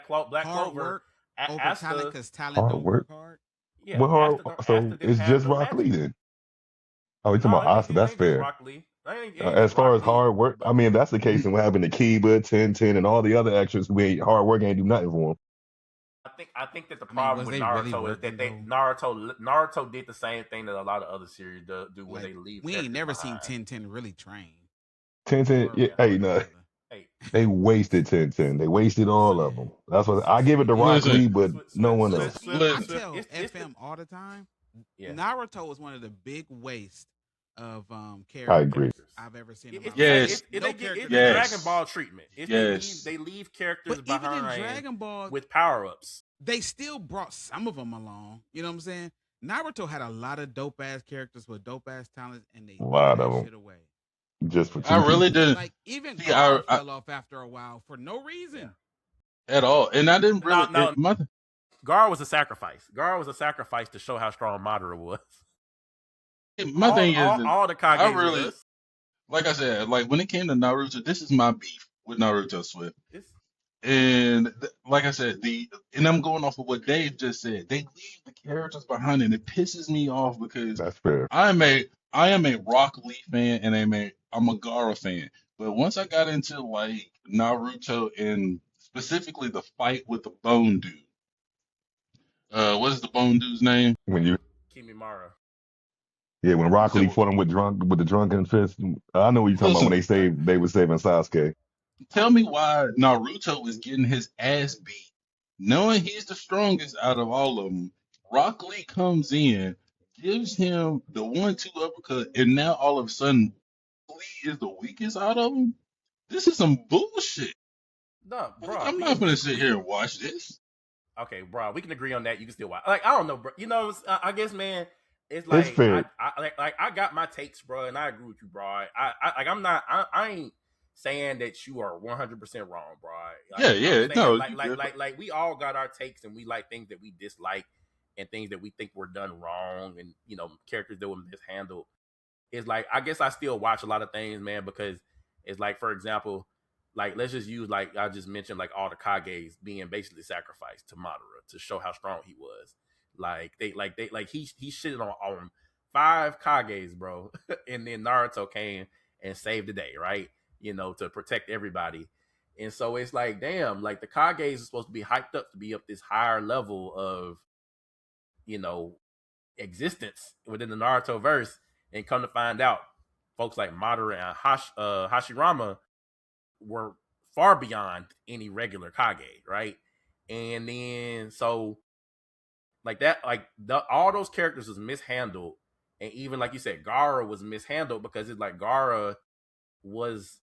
Clo- Black Hard Clover. work over talent Asta, because talent Hard don't work work. hard. yeah, Well, hard. Asta So didn't it's have just the Rock Lee magic. then. Oh, you talking No, about Asta? it That's ain't just fair. Rock Lee. It ain't just As far Rock as Lee. hard work, I But mean, if that's the case, and we're having the Kiba, Ten, and all the other extras who ain't hard work ain't do nothing for him. I think that the I mean, problem was with they really Naruto is working that though? Naruto did the same thing that a lot of other series do where Like they leave we ain't characters never seen behind. 10 really train Ten, or yeah, work hey, for the no, brother. Hey, They wasted 10-10. They wasted all of them. That's what I give it to Rock Listen, Lee, but no one else. I listen. tell FM all the time. Yeah. Naruto was one of the big wastes of I characters agree. I've ever seen. It's In my life. Yes. the Yes. Dragon Ball treatment. Yes. They leave characters But behind even in Dragon Ball, with power ups. they still brought some of them along. You know what I'm saying? Naruto had a lot of dope ass characters with dope ass talents, and they A lot threw of that them. shit away. Just for I two really people. didn't Like even see. Gar fell off after a while for no reason. At all, and I didn't really. No. Gar was a sacrifice. Gar was a sacrifice to show how strong Madara was. My thing is, all the Kage I really, was. like I said, like when it came to Naruto, this is my beef with Naruto Swift. It's, And like I said, and I'm going off of what Dave just said. They leave the characters behind, and it pisses me off because That's fair. I am a Rock Lee fan, and I'm a Gaara fan. But once I got into like Naruto and specifically the fight with the Bone Dude, what is the Bone Dude's name? Kimimaro. When Rock So, Lee fought him with the drunken fist. I know what you're talking about when they were saving Sasuke. tell me why Naruto is getting his ass beat, knowing he's the strongest out of all of them. Rock Lee comes in, gives him the 1-2 uppercut, and now all of a sudden, Lee is the weakest out of them. This is some bullshit. No, bro. I'm not gonna sit here and watch this. Okay, bro. We can agree on that. You can still watch. Like I don't know, bro. You know, I guess, man. It's It's like fair. I got my takes, bro, and I agree with you, bro. I ain't saying that you are 100% wrong, bro. Like we all got our takes, and we like things that we dislike, and things that we think were done wrong, and characters that were mishandled. It's like I guess I still watch a lot of things, man, because it's like, for example, like let's just use, like I just mentioned, like all the Kages being basically sacrificed to Madara to show how strong he was. He shitted on 5 Kages, bro, and then Naruto came and saved the day, right? To protect everybody. And so it's like, damn, like the Kages is supposed to be hyped up to be up this higher level of, existence within the Naruto verse, and come to find out, folks like Madara and Hashirama were far beyond any regular Kage, right? And then so like that, all those characters was mishandled, and even like you said, Gaara was mishandled because it's like Gaara was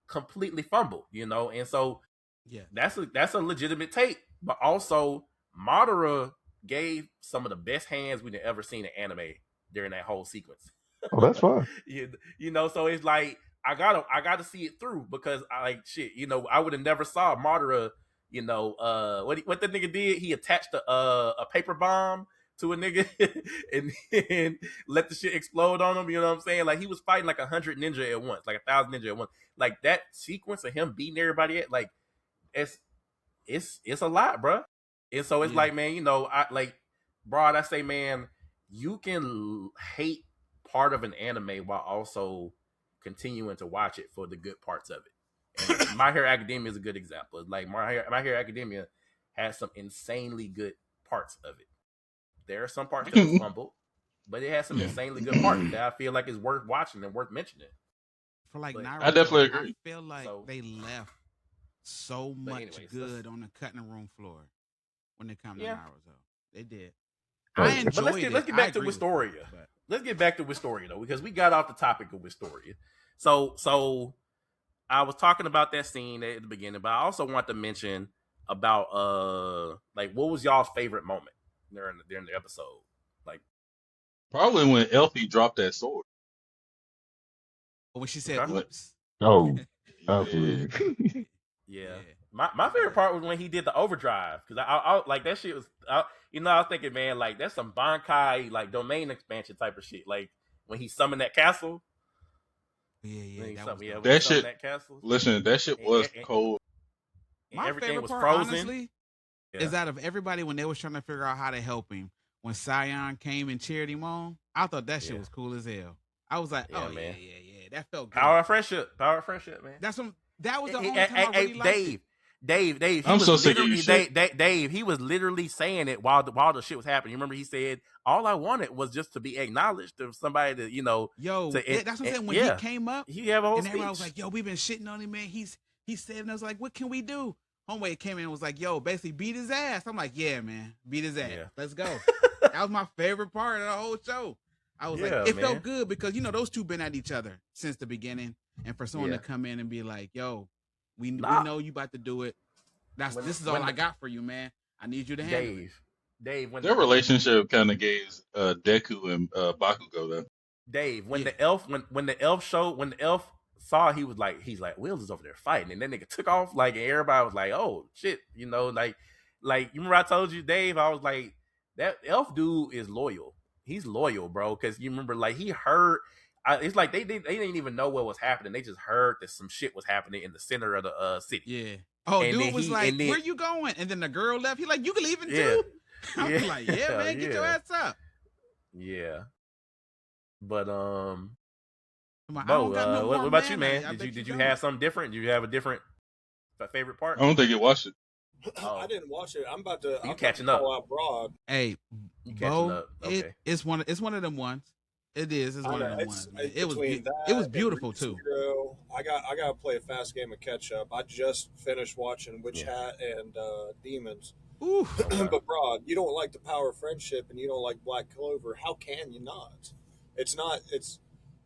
completely fumbled, and so yeah, that's a legitimate take, but also Madara gave some of the best hands we've ever seen in anime during that whole sequence. Oh, that's fine. So it's like I gotta see it through, because I would have never saw Madara. What the nigga did? He attached a paper bomb to a nigga and let the shit explode on him. You know what I'm saying? Like he was fighting like 100 ninja at once, like 1,000 ninja at once. Like that sequence of him beating everybody at, like it's a lot, bro. And so it's like, man, I say, man, you can hate part of an anime while also continuing to watch it for the good parts of it. And My Hero Academia is a good example. Like My Hero Academia has some insanely good parts of it. There are some parts that was fumbled, but it has some insanely good parts that I feel like is worth watching and worth mentioning. For like Naruto, I definitely agree. I feel like they left so much good on the cutting room floor when it comes to Naruto. They did. I enjoyed but let's get back to Wistoria. Let's get back to Wistoria, though, because we got off the topic of Wistoria. So I was talking about that scene at the beginning, but I also want to mention about like what was y'all's favorite moment during the episode? Like Probably when Elfie dropped that sword. When she said, "Oops." Oh, Yeah. absolutely. Yeah. My favorite part was when he did the overdrive, because I like that shit was I was thinking, man, like that's some Bankai like domain expansion type of shit. Like when he summoned that castle. That shit. That castle. Listen, that shit was cold. My everything favorite was part, frozen. honestly, is out of everybody when they was trying to figure out how to help him. When Sion came and cheered him on, I thought that shit was cool as hell. I was like, man. Yeah, that felt good. Power of friendship, man. That was the only time I really liked it. Dave. I'm so sick of you, shit. Dave, he was literally saying it while the shit was happening. You remember he said, "All I wanted was just to be acknowledged of somebody to, that's what I'm saying. When he came up, he have a whole and speech. everyone was like, "Yo, we've been shitting on him, man. He's saving us. Like, what can we do? Homeboy came in and was like, yo, basically beat his ass. I'm like, yeah, man, beat his ass. Yeah. Let's go. That was my favorite part of the whole show. I was like, it felt good because, those two been at each other since the beginning. And for someone to come in and be like, yo, we know you about to do it. This is all I got for you, man. I need you to handle it. Dave, when their relationship kind of gave Deku and Bakugo though. Dave, when the elf saw, he's like, Wheels is over there fighting, and that nigga took off, like, and everybody was like, oh shit, like you remember I told you, Dave, I was like, that elf dude is loyal. He's loyal, bro, because you remember, like, he heard. It's like they didn't even know what was happening. They just heard that some shit was happening in the center of the city. Yeah. Oh, and dude was like, where you going? And then the girl left. He like, you can leave it too? I was like, yeah, man, get your ass up. Yeah. But Bo, what about you, man? Did you have something different? Did you have a different favorite part? I don't think you watched it. I didn't watch it. I'm about to. You catching up? Broad. Hey, you catching up? Okay. It's one of them ones. It is. It's one of them ones. Man. It was beautiful too. I got to play a fast game of catch up. I just finished watching Witch Hat and Demons. Ooh. But Broad, you don't like the Power of Friendship and you don't like Black Clover. How can you not? It's not. It's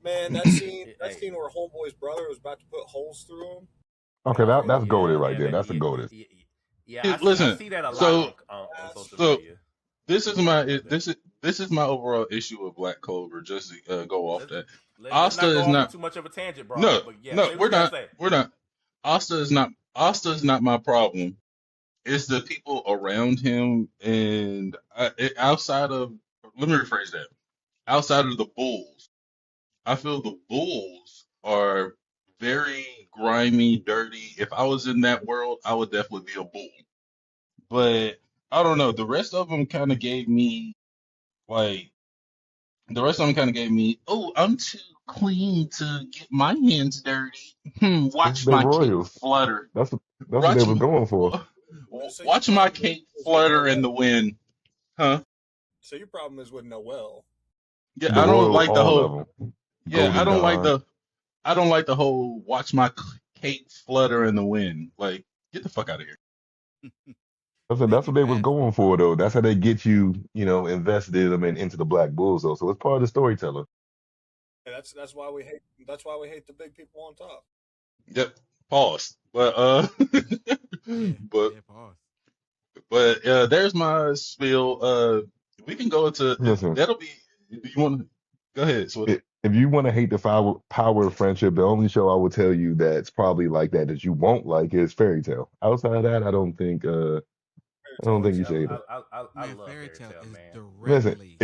man. That scene. Scene where Homeboy's brother was about to put holes through him. Okay, that's goated right there. That's a goated. Yeah, listen. I see that a lot on social media. This is my overall issue with Black Clover. Just to go off that. Asta is not too much of a tangent, bro. No, we're not. Asta is not my problem. It's the people around him, and outside of. Let me rephrase that. Outside of the Bulls, I feel the Bulls are very grimy, dirty. If I was in that world, I would definitely be a Bull. But I don't know. The rest of them kind of gave me, oh, I'm too clean to get my hands dirty. Watch my cape flutter. That's what they were going for. Watch my cape flutter in the wind. Huh? So your problem is with Noel. Yeah, I don't like the whole. Yeah, I don't like the whole watch my cape flutter in the wind. Like, get the fuck out of here. That's what they was going for, though. That's how they get you, invested in them and into the Black Bulls, though. So it's part of the storyteller. Yeah, that's why we hate. That's why we hate the big people on top. Yep. Pause. But there's my spiel. We can go into. Listen, that'll be. If you want to go ahead. So if you want to hate the power of friendship, the only show I would tell you that's probably like that you won't like is Fairy Tail. Outside of that, I don't think you should hate it. I love Fairy Tail is man. directly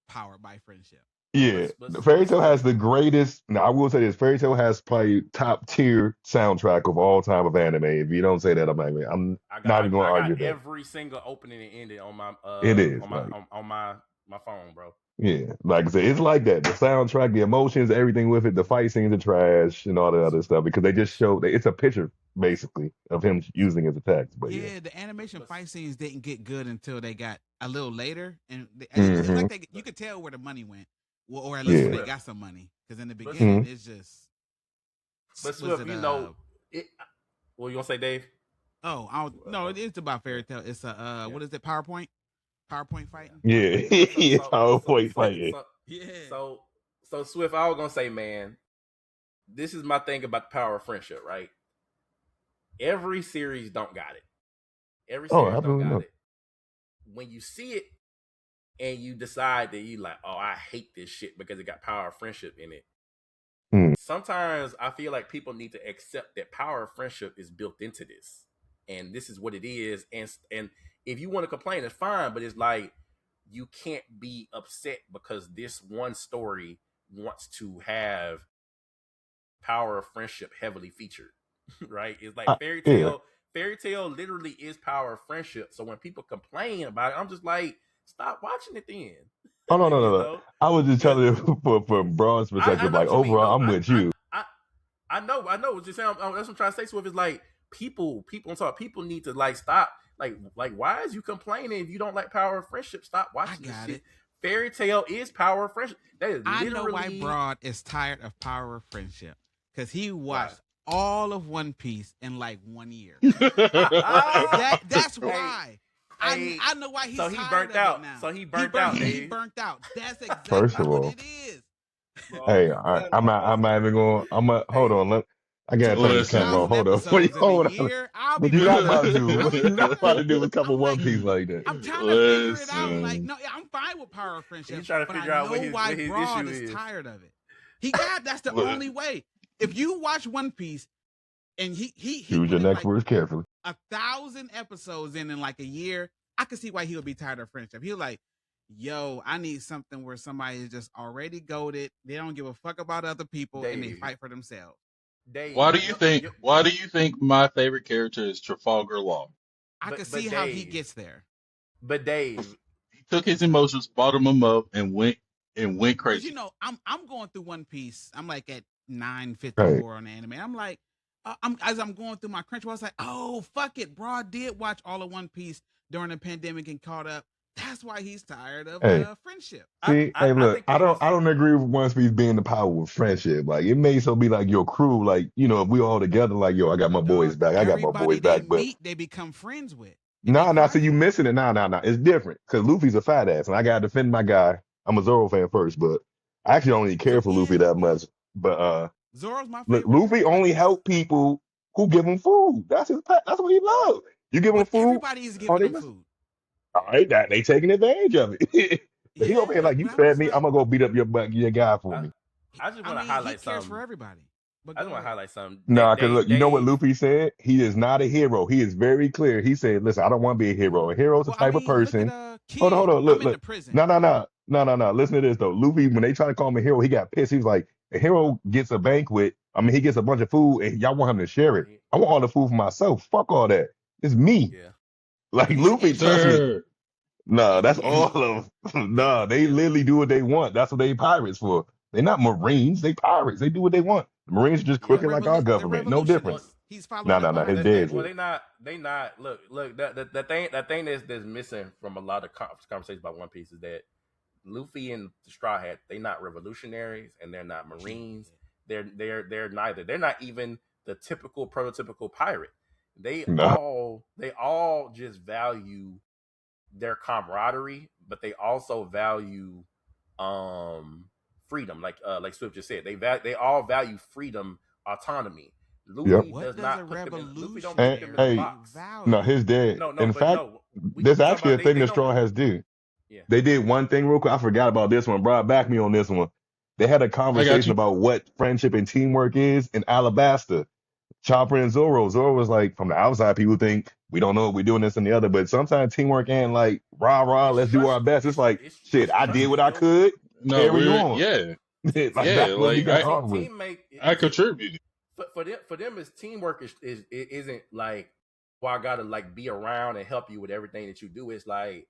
powered by friendship. Yeah, Fairy Tail has the greatest. Now, I will say this: Fairy Tail has probably top tier soundtrack of all time of anime. If you don't say that, I'm not even going to argue that. Every single opening and ending on my. It is on my phone, bro. Yeah, like I said, it's like that. The soundtrack, the emotions, everything with it, the fight scenes are trash and all the other stuff because they just show that it's a picture basically of him using his attacks. But yeah, the animation fight scenes didn't get good until they got a little later, and it's like you could tell where the money went, or at least where they got some money. Because in the beginning, it's just. But Swift, what you gonna say, Dave? Oh, no, it's about Fairy Tail. It's what is it? PowerPoint fighting. Yeah, PowerPoint fighting. So Swift, I was gonna say, man, this is my thing about the power of friendship, right? Every series don't got it. Every series don't got it. When you see it and you decide that you like, oh, I hate this shit because it got power of friendship in it. Sometimes I feel like people need to accept that power of friendship is built into this, and this is what it is. And if you want to complain, it's fine, but it's like you can't be upset because this one story wants to have power of friendship heavily featured, right? It's like Fairy Tail. Fairy Tail literally is power of friendship. So when people complain about it, I'm just like, stop watching it then. Oh no. I was just telling you from Broad's perspective. Like overall, I'm with you. I know. Just saying, that's what I'm trying to say. So if it's like people on top, people need to like stop. Like why is you complaining if you don't like power of friendship? Stop watching this shit. Fairy Tail is power of friendship. That is literally. I know why Broad is tired of power of friendship because he watched all of One Piece in like 1 year. That's why. I know why he's so he tired burnt of out. it now. So he burnt out. He burnt out. That's exactly First of what all, it is. hey, I'm not even going. Hold on. I gotta turn this camera off. 2,000 Hold on. episodes in Hold a on. year. I'll What be you not proud about of to it. do? What you not about to do with a couple One Piece like that? I'm trying to figure it out. Like, no, yeah, I'm fine with Power of Friendship. He's trying to figure out why his Broad issue is is. tired of it. That's the only way. If you watch One Piece and he choose your next words carefully. 1,000 episodes in like a year, I could see why he would be tired of friendship. He was like, yo, I need something where somebody is just already goated. They don't give a fuck about other people and they fight for themselves. Why do you think my favorite character is Trafalgar Law? I could see how he gets there. But Dave, he took his emotions, bottomed them up, and went crazy. You know, I'm going through One Piece. I'm like at 954 on the anime. I'm like, as I'm going through my Crunchyroll, I was like, oh fuck it, Broad did watch all of One Piece during the pandemic and caught up. That's why he's tired of friendship. See, look, I don't agree with One Piece being the power of friendship. Like, it may so be like your crew, like, you know, if we all together, like, yo, I got my boys back. I got my boys back. But they become friends with. So you missing it. Nah. It's different. Because Luffy's a fat ass, and I gotta defend my guy. I'm a Zoro fan first, but I actually don't even care for Luffy that much. But Zoro's my favorite. Look, Luffy only help people who give him food. That's what he loves. You give him food. Everybody is giving him food. All right, they taking advantage of it. He over here like, you fed me, I'm gonna go beat up your guy for me. I just want to highlight something. He cares for everybody. I just want to highlight something. No, because look, you know what Luffy said? He is not a hero. He is very clear. He said, listen, I don't want to be a hero. A hero's the type of person. Hold on. Look. No. Listen to this, though. Luffy, when they try to call him a hero, he got pissed. He was like, a hero gets a banquet. I mean, he gets a bunch of food, and y'all want him to share it. I want all the food for myself. Fuck all that. It's me. Yeah. Like, Luffy, trust me. No, that's all of them. No, they literally do what they want. That's what they pirates for. They're not Marines. They pirates. They do what they want. The Marines are just crooked like our government. No difference. He's following. No. His dead. Well, they not. Look. The thing that's missing from a lot of conversations about One Piece is that Luffy and the Straw Hat, they're not revolutionaries and they're not Marines. They're neither. They're not even the typical prototypical pirate. They all just value their camaraderie, but they also value freedom, like Swift just said. They all value freedom, autonomy. Luffy does not put them in. Luffy don't put them in the box. No, his dad. In fact, there's actually a thing the Straw Hats do. Yeah. They did one thing real quick. I forgot about this one. Bro, back me on this one. They had a conversation about what friendship and teamwork is in Alabasta. Chopper and Zoro. Zoro was like, from the outside, people think we don't know, we're doing this and the other, but sometimes teamwork ain't like rah, let's do our best. It's like, shit, I did what I could. Carry on. Yeah. I contributed. For them, is teamwork isn't like, well, I gotta like be around and help you with everything that you do. It's like,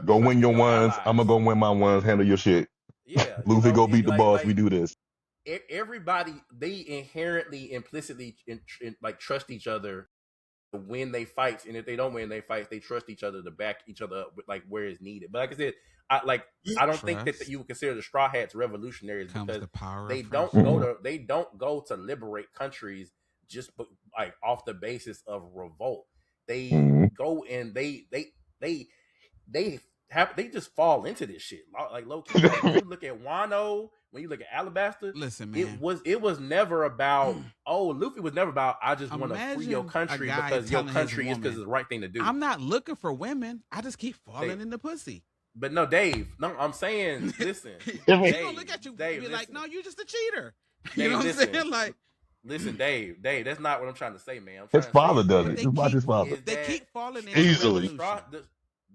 go win your ones. I'm gonna go win my ones. Handle your shit. Yeah, Luffy, go beat the boss. We do this. Everybody, they inherently, implicitly, like trust each other when they fight, and if they don't win they fight, they trust each other to back each other up with, like, where it's needed. But like I said, I don't think that you would consider the Straw Hats revolutionaries because they don't go to liberate countries just like off the basis of revolt. They go and they just fall into this shit like low key. Like, when you look at Wano, when you look at Alabasta, listen, man, it was never about Luffy was never about I just want to free your country because your country is because it's the right thing to do. I'm not looking for women. I just keep falling in the pussy. But no, Dave. No, I'm saying, listen. Dave, gonna look at you Dave, be like, no, you're just a cheater. Dave, you know what I'm saying? Like, listen, Dave, that's not what I'm trying to say, man. His father does it. Just watch his father. They keep falling in easily.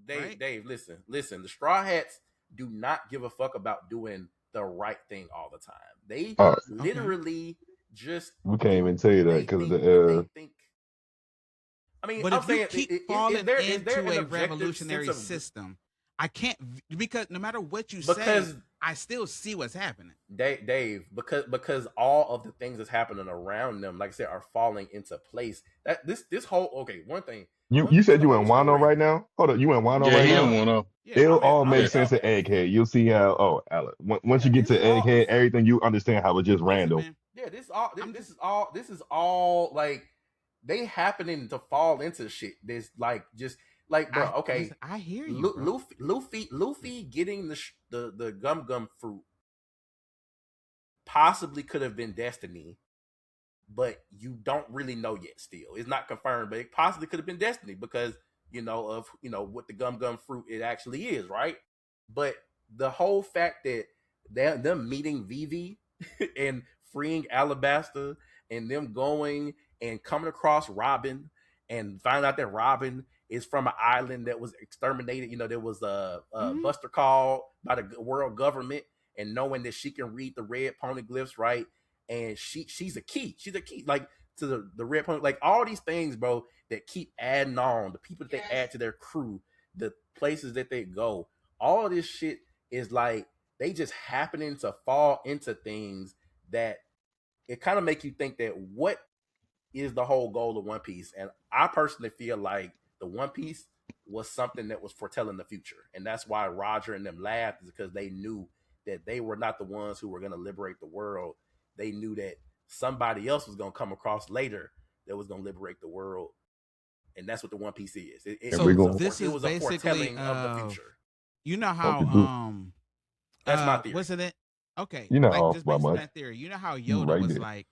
Dave, listen. The Straw Hats do not give a fuck about doing the right thing all the time. They literally just. We can't even tell you that because they think. I mean, but I'm if saying, you keep falling into a revolutionary system, I can't, because no matter what you say, I still see what's happening. Dave, because all of the things that's happening around them, like I said, are falling into place. That this whole one thing. You said you in Wano right now? Hold up, you in Wano right now? Wano. It'll all make sense to Egghead. You'll see how. Once you get to Egghead, everything you understand how it's just random. Yeah, this is all like they happening to fall into shit. This like just like bro. Okay, I hear you, bro. Luffy getting the gum fruit possibly could have been destiny, but you don't really know yet. Still, it's not confirmed, but it possibly could have been destiny because of what the gum fruit it actually is, right? But the whole fact that them meeting Vivi and freeing Alabasta and them going and coming across Robin and find out that Robin is from an island that was exterminated. There was a Buster called by the world government, and knowing that she can read the red poneglyphs, right? And she's a key. She's a key, like to the red pony, like all these things, bro, that keep adding on the people that they add to their crew, the places that they go. All of this shit is like they just happening to fall into things that it kind of make you think that what is the whole goal of One Piece. And I personally feel like the One Piece was something that was foretelling the future, and that's why Roger and them laughed, is because they knew that they were not the ones who were going to liberate the world. They knew that somebody else was going to come across later that was going to liberate the world, and that's what the One Piece is. It was a foretelling of the future. You know how that's my theory. Wasn't it? Okay, like just based on that theory. You know how Yoda was like,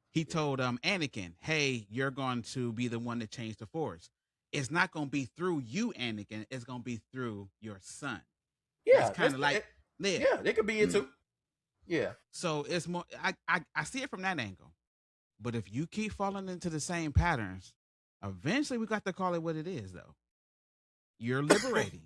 he told Anakin, "Hey, you're going to be the one to change the Force. It's not going to be through you, Anakin. It's going to be through your son." Yeah, it's kind of like it could be it too. Yeah. So it's more. I see it from that angle, but if you keep falling into the same patterns, eventually we got to call it what it is. Though you're liberating.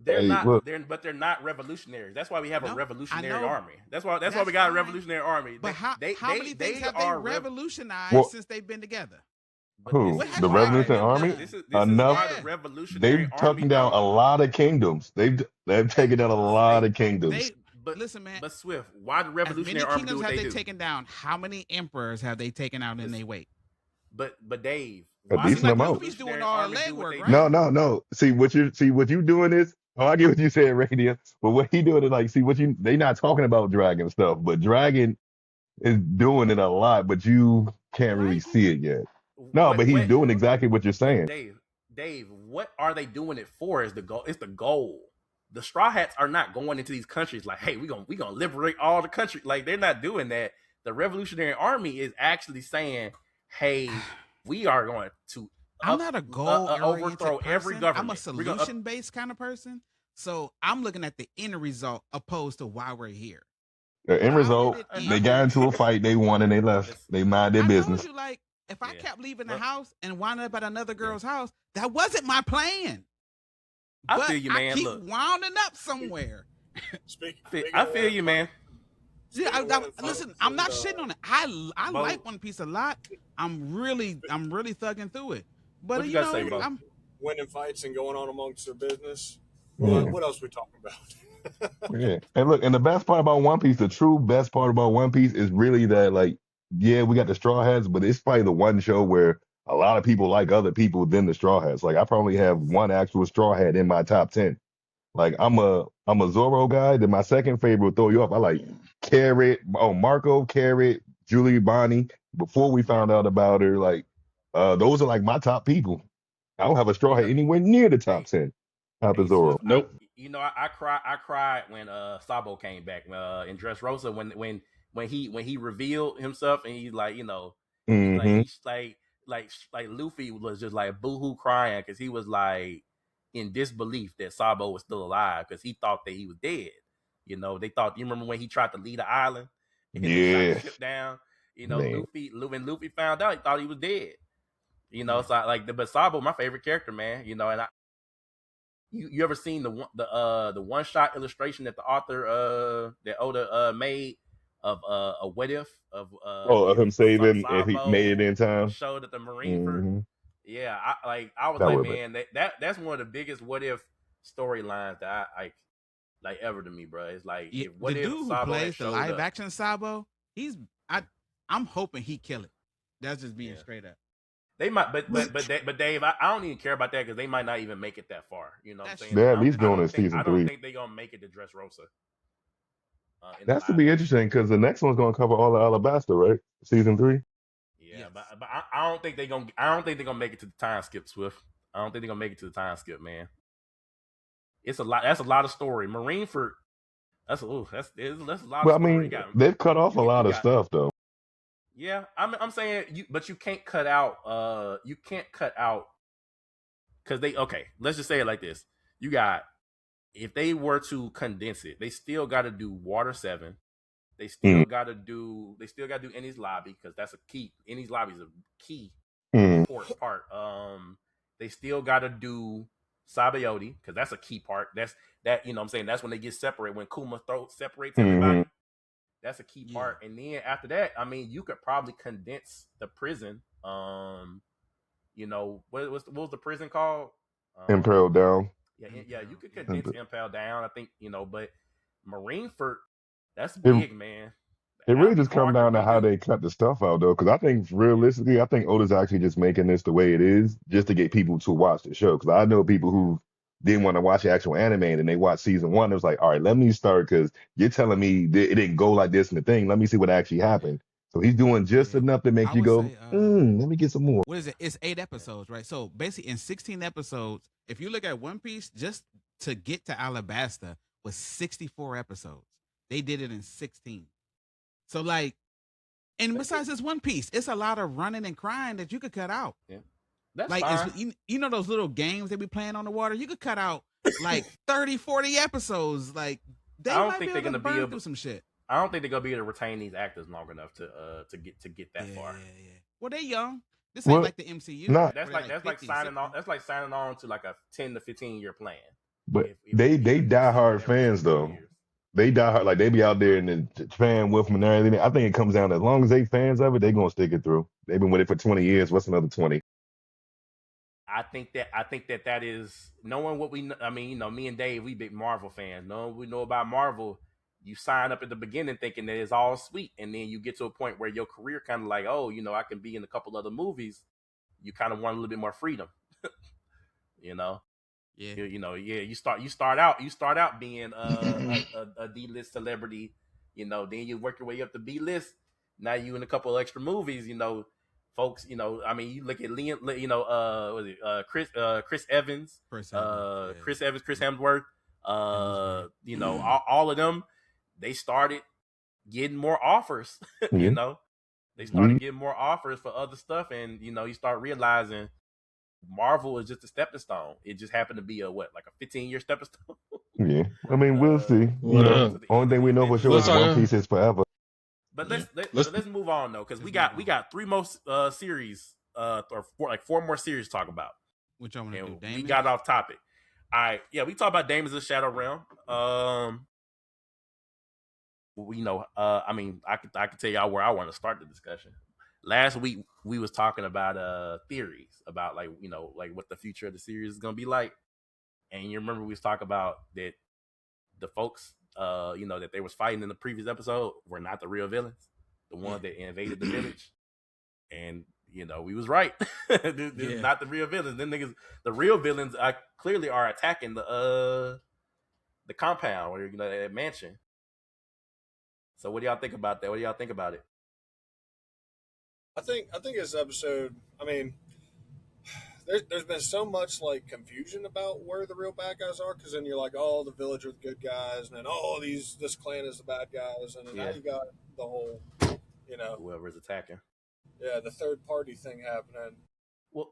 They're not revolutionaries. That's why we have a revolutionary army. That's why we got a revolutionary army. But how many things have they revolutionized since they've been together? Who? The Revolutionary Army? This is enough. The Revolutionary They've taken down a lot of kingdoms. They've taken down a lot of kingdoms. But listen, man. But Swift, why the Revolutionary Army do what they do? Have they taken down? How many emperors have they taken out in their wake? But Dave, a decent amount. He's doing all the legwork, right? No. See what you doing is. Oh, I get what you said, Radio. But what he doing is like, they not talking about Dragon stuff, but Dragon is doing it a lot, but you can't really see it yet. No, but he's doing exactly what you're saying. Dave, what are they doing it for? Is the goal? It's the goal. The Straw Hats are not going into these countries like, hey, we gonna liberate all the country. Like, they're not doing that. The Revolutionary Army is actually saying, hey, we are going to. I'm not a goal-oriented overthrow person. Every government. I'm a solution-based kind of person. So I'm looking at the end result opposed to why we're here. The end result, they got into a fight, they won, and they left. They mind their business. I told you, like, if I kept leaving the house and wound up at another girl's house, that wasn't my plan. I feel you, man. I keep wounding up somewhere. I feel you, man. Yeah, listen, I'm not shitting on it. I like One Piece a lot. I'm really thugging through it. But you know, I'm winning fights and going on amongst their business. What else are we talking about? Yeah. And look, and the best part about One Piece, the true best part about One Piece is really that, like, yeah, we got the Straw Hats, but it's probably the one show where a lot of people like other people than the Straw Hats. Like, I probably have one actual Straw Hat in my top 10. Like, I'm a Zoro guy. Then my second favorite will throw you off. I like Marco, Carrot, Julie Bonnie. Before we found out about her, like, those are like my top people. I don't have a Straw Hat anywhere near the top 10 after Zoro. Nope. I cried when Sabo came back in Dressrosa when he revealed himself, and he's like, like Luffy was just like boohoo crying because he was like in disbelief that Sabo was still alive because he thought that he was dead. They thought. You remember when he tried to leave the island and he shot the ship down? When Luffy found out, he thought he was dead. So but Sabo, my favorite character, man. And you ever seen the one shot illustration that the author that Oda made of a what if of him saving if he made it in time? Showed at the Marineford. Yeah, I was man, that's one of the biggest what if storylines that I like ever to me, bro. It's like what the if dude who Sabo plays the live up? action Sabo, I'm hoping he kill it. That's just being straight up. They might, but Dave, I don't even care about that because they might not even make it that far. You know what I'm saying? They're at least doing it season 3. I don't think they're gonna make it to Dressrosa. In the That's to live be action. interesting because the next one's gonna cover all of Alabasta, right? Season 3. Yeah, Yes. but I don't think they're gonna make it to the time skip, Swift. I don't think they're gonna make it to the time skip, man. It's a lot. That's a lot of story. Marineford. That's a lot of Well, I story. mean, they've cut off a lot You of got. stuff though. Yeah, I'm saying but you can't cut out. You can't cut out because they. Okay, let's just say it like this. You got if they were to condense it, they still got to do Water 7. They Mm, still got to do. They still got to do Ennie's Lobby because that's a key. Ennie's Lobby is a key mm, important part. They still got to do Sabaody because that's a key part. That's that you know what I'm saying that's when they get separated when Kuma separates mm-hmm. everybody. That's a key part. And then after that, I mean, you could probably condense the prison. You know what was the prison called? Impel Down. Yeah, you could condense Impel Down. I think but Marineford, that's It, big, man. it That'll really be just come hard to down to how redo. they cut the stuff out though, because I think realistically, I think Oda's actually just making this the way it is just to get people to watch the show. Because I know people who didn't want to watch the actual anime and they watched season 1. It was like, all right, let me start because you're telling me it didn't go like this in the thing. Let me see what actually happened. So he's doing just enough to make I you would go, say, let me get some more. what is it? It's 8 episodes, right? So basically, in 16 episodes, if you look at One Piece, just to get to Alabasta was 64 episodes. They did it in 16. So like, and besides this One Piece, it's a lot of running and crying that you could cut out. Yeah, that's Like, fine. you know those little games they be playing on the water? You could cut out like 30, 40 episodes. Like, they I don't might think be they're able to gonna be burn able. through some shit. I don't think they're gonna be able to retain these actors long enough to get that far. Yeah. Well, they young. This ain't Well, like the MCU. not, That's Where like they that's like 50 and signing 60. on. That's like signing on to like a 10 to 15 year plan. but If they you get a die season hard every fans 2 or 3 though. years. They die hard, like they be out there and the fan with them and everything. I think it comes down to as long as they fans of it, they gonna stick it through. They've been with it for 20 years. What's another 20? I think that is knowing what we. I mean, me and Dave, we big Marvel fans. Knowing what we know about Marvel, you sign up at the beginning thinking that it's all sweet, and then you get to a point where your career kind of like, oh, I can be in a couple other movies. You kind of want a little bit more freedom, you know. Yeah. You start out being a D-list celebrity, then you work your way up to B-list. Now you in a couple of extra movies, folks, I mean, you look at Liam, was it Chris Evans, Chris Evans, Chris Hemsworth, all of them, they started getting more offers, Yeah. they started getting more offers for other stuff, and you start realizing Marvel is just a stepping stone. It just happened to be like a 15-year stepping stone. Yeah. I mean, we'll see. Well, Only thing we know for sure let's is One talk. Piece is forever. But Yeah. let's move on though, because we got 3 more series, or 4 more series to talk about. Which I want to do. We Damon? got off topic. All right, yeah, we talked about Damon's of the Shadow Realm. I mean, I could tell y'all where I want to start the discussion. Last week we was talking about theories about like what the future of the series is gonna be like, and you remember we was talking about that the folks that they was fighting in the previous episode were not the real villains, the ones that invaded the village, and we was right. This is not the real villains. Them niggas, the real villains clearly are attacking the compound or that mansion. So what do y'all think about that? What do y'all think about it? I think this episode. I mean, there's been so much like confusion about where the real bad guys are, because then you're like, oh, the village are the good guys, and then this clan is the bad guys, and then now you got the whole, whoever's attacking. Yeah, the third party thing happening. Well,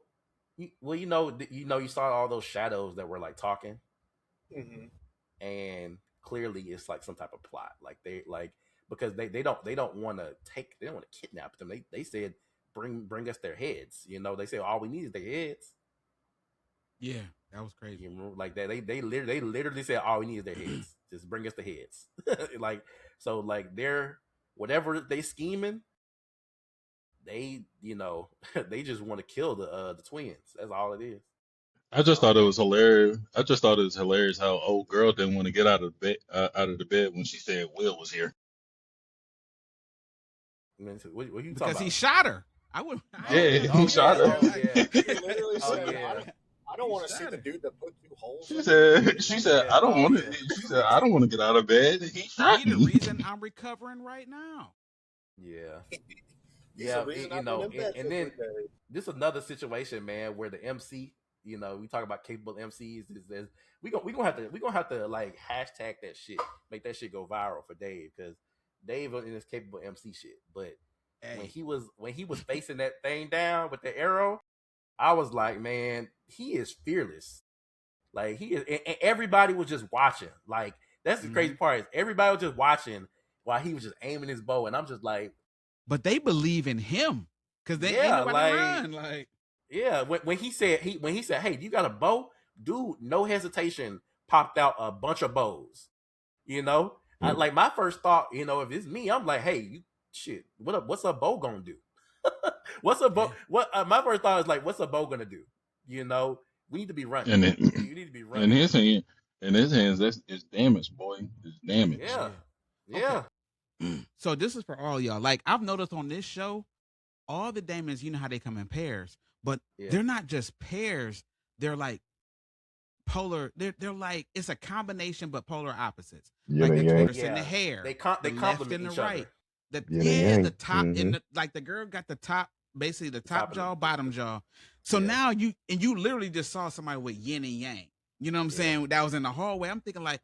you saw all those shadows that were like talking, and clearly it's like some type of plot. Like because they don't want to kidnap them. They said bring us their heads. They say all we need is their heads. Yeah, that was crazy. Like that they literally said all we need is their heads. Just bring us the heads. They're whatever they scheming. They they just want to kill the twins. That's all it is. I just thought it was hilarious. I just thought it was hilarious how old girl didn't want to get out of the bed when she said Will was here. What you talking about? Because he shot her. I would. Yeah, he shot her. He literally said, I don't want to see the dude that put 2 holes. She said, I don't want to. She said, I don't want to get out of bed. He shot He the me. reason I'm recovering right now. Yeah. He's the reason I've been in bed and then this is another situation, man, where the MC, we talk about capable MCs. Is we gonna have to like hashtag that shit, make that shit go viral for Dave, because Dave is capable MC shit. But when he was facing that thing down with the arrow, I was like, man, he is fearless. Like he is, and everybody was just watching. Like that's the crazy part, is everybody was just watching while he was just aiming his bow, and I'm just like, but they believe in him because they ain't nobody run. Like, yeah, when he said, hey, you got a bow, dude? No hesitation, popped out a bunch of bows. Like my first thought, if it's me, I'm like, hey, what's a bow gonna do? What's a bow? My first thought is like, what's a bow gonna do? We need to be running. And You need to be running. in his hands, it's damage, boy. It's damage. Yeah. Okay. So this is for all y'all. Like, I've noticed on this show, all the demons, you know how they come in pairs, but they're not just pairs. They're like polar. They're like, it's a combination, but polar opposites. Like the tortoise and the hare. They the left and the right. Other. The top and like the girl got the top, basically the top jaw, bottom jaw. So now you literally just saw somebody with yin and yang. You know what I'm saying? That was in the hallway. I'm thinking like,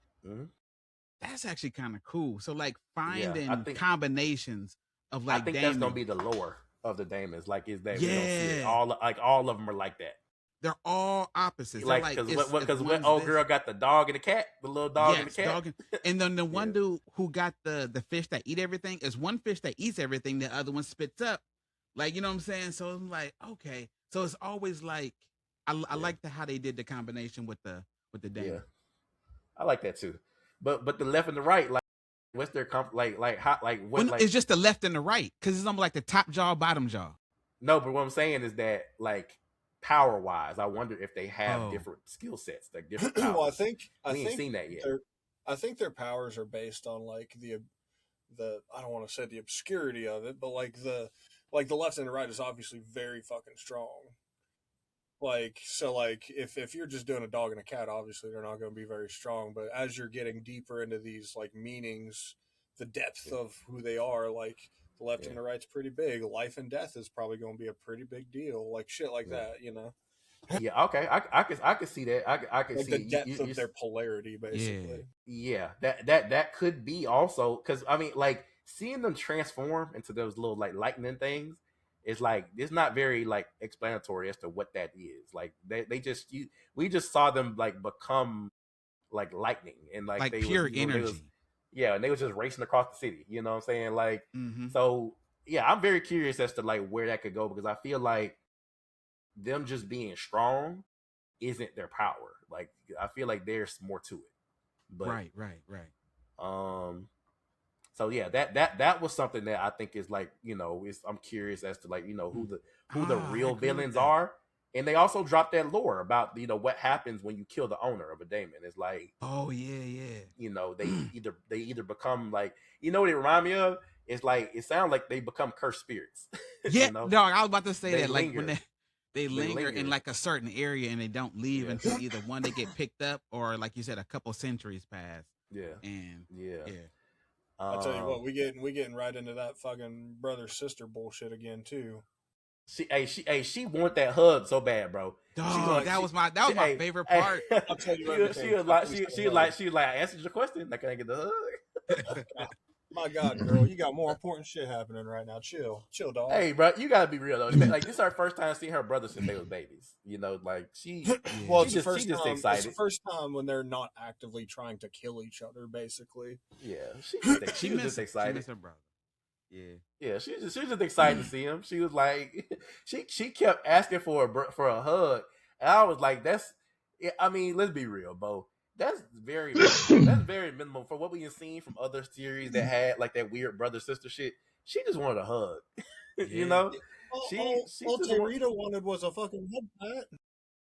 that's actually kind of cool. So like finding combinations of like, I think that's gonna be the lore of the Damons. Like, is that we don't see it. All of them are like that. They're all opposites. Like, because when old girl got the dog and the cat, the little dog and the cat, and then the one dude who got the fish that eat everything is one fish that eats everything. The other one spits up. Like, you know what I'm saying? So I'm like, okay. So it's always like, I like how they did the combination with the Damon. Yeah, I like that too. But the left and the right, like, what's their it's just the left and the right, because it's almost like the top jaw, bottom jaw. No, but what I'm saying is that, like, power wise, I wonder if they have different skill sets, like different powers. Well, I ain't think seen that yet. I think their powers are based on like the I don't want to say the obscurity of it, but like the left and the right is obviously very fucking strong. Like, so like if you're just doing a dog and a cat, obviously they're not going to be very strong. But as you're getting deeper into these like meanings, the depth of who they are, like the left and the right's pretty big. Life and death is probably going to be a pretty big deal. Like shit like that, Yeah, okay, I could see that. I could like see the depth of their polarity, basically. Yeah, that could be also, because I mean, like, seeing them transform into those little like lightning things is like, it's not very like explanatory as to what that is. Like we just saw them like become like lightning, and like they pure energy. And they was just racing across the city. You know what I'm saying? Like, so yeah, I'm very curious as to like where that could go, because I feel like them just being strong isn't their power. Like, I feel like there's more to it. But, right. So yeah, that was something that I think is like, I'm curious as to like, who the real villains are. And they also dropped that lore about, what happens when you kill the owner of a daemon. It's like, they either become like, what it remind me of? It's like, it sounds like they become cursed spirits. Yeah, dog, I was about to say that, linger. like when they linger in like a certain area and they don't leave until either one, they get picked up, or like you said, a couple centuries pass. I'll tell you what, we getting right into that fucking brother sister bullshit again too. She wanted that hug so bad, bro. Dog, that was my favorite part. I'll tell you everything. She was like, I answered your question. Like, can I get the hug? My God, girl, you got more important shit happening right now. Chill, dog. Hey, bro, you gotta be real though. Like, this is our first time seeing her brother since they was babies. Like she. Well, she's just excited. It's the first time when they're not actively trying to kill each other, basically. Yeah, she was just excited. She missed her brother. Yeah, she was just excited to see him. She was like, she kept asking for a hug, and I was like, I mean, let's be real, Bo. That's very minimal for what we have seen from other series that had like that weird brother sister shit. She just wanted a hug, All Terita wanted was a fucking head pat.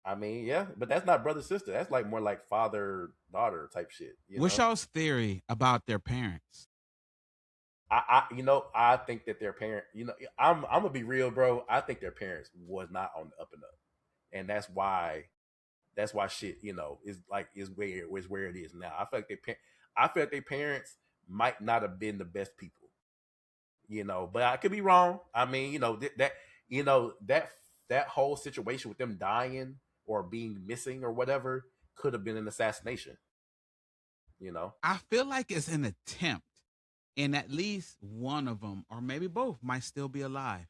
I mean, yeah, but that's not brother sister. That's like more like father daughter type shit. What's y'all's theory about their parents? I think that their parent, I'm gonna be real, bro. I think their parents was not on the up and up, and that's why that's why shit, is where it is now. I feel like their parents might not have been the best people, but I could be wrong. I mean, that whole situation with them dying or being missing or whatever could have been an assassination. I feel like it's an attempt, and at least one of them, or maybe both, might still be alive.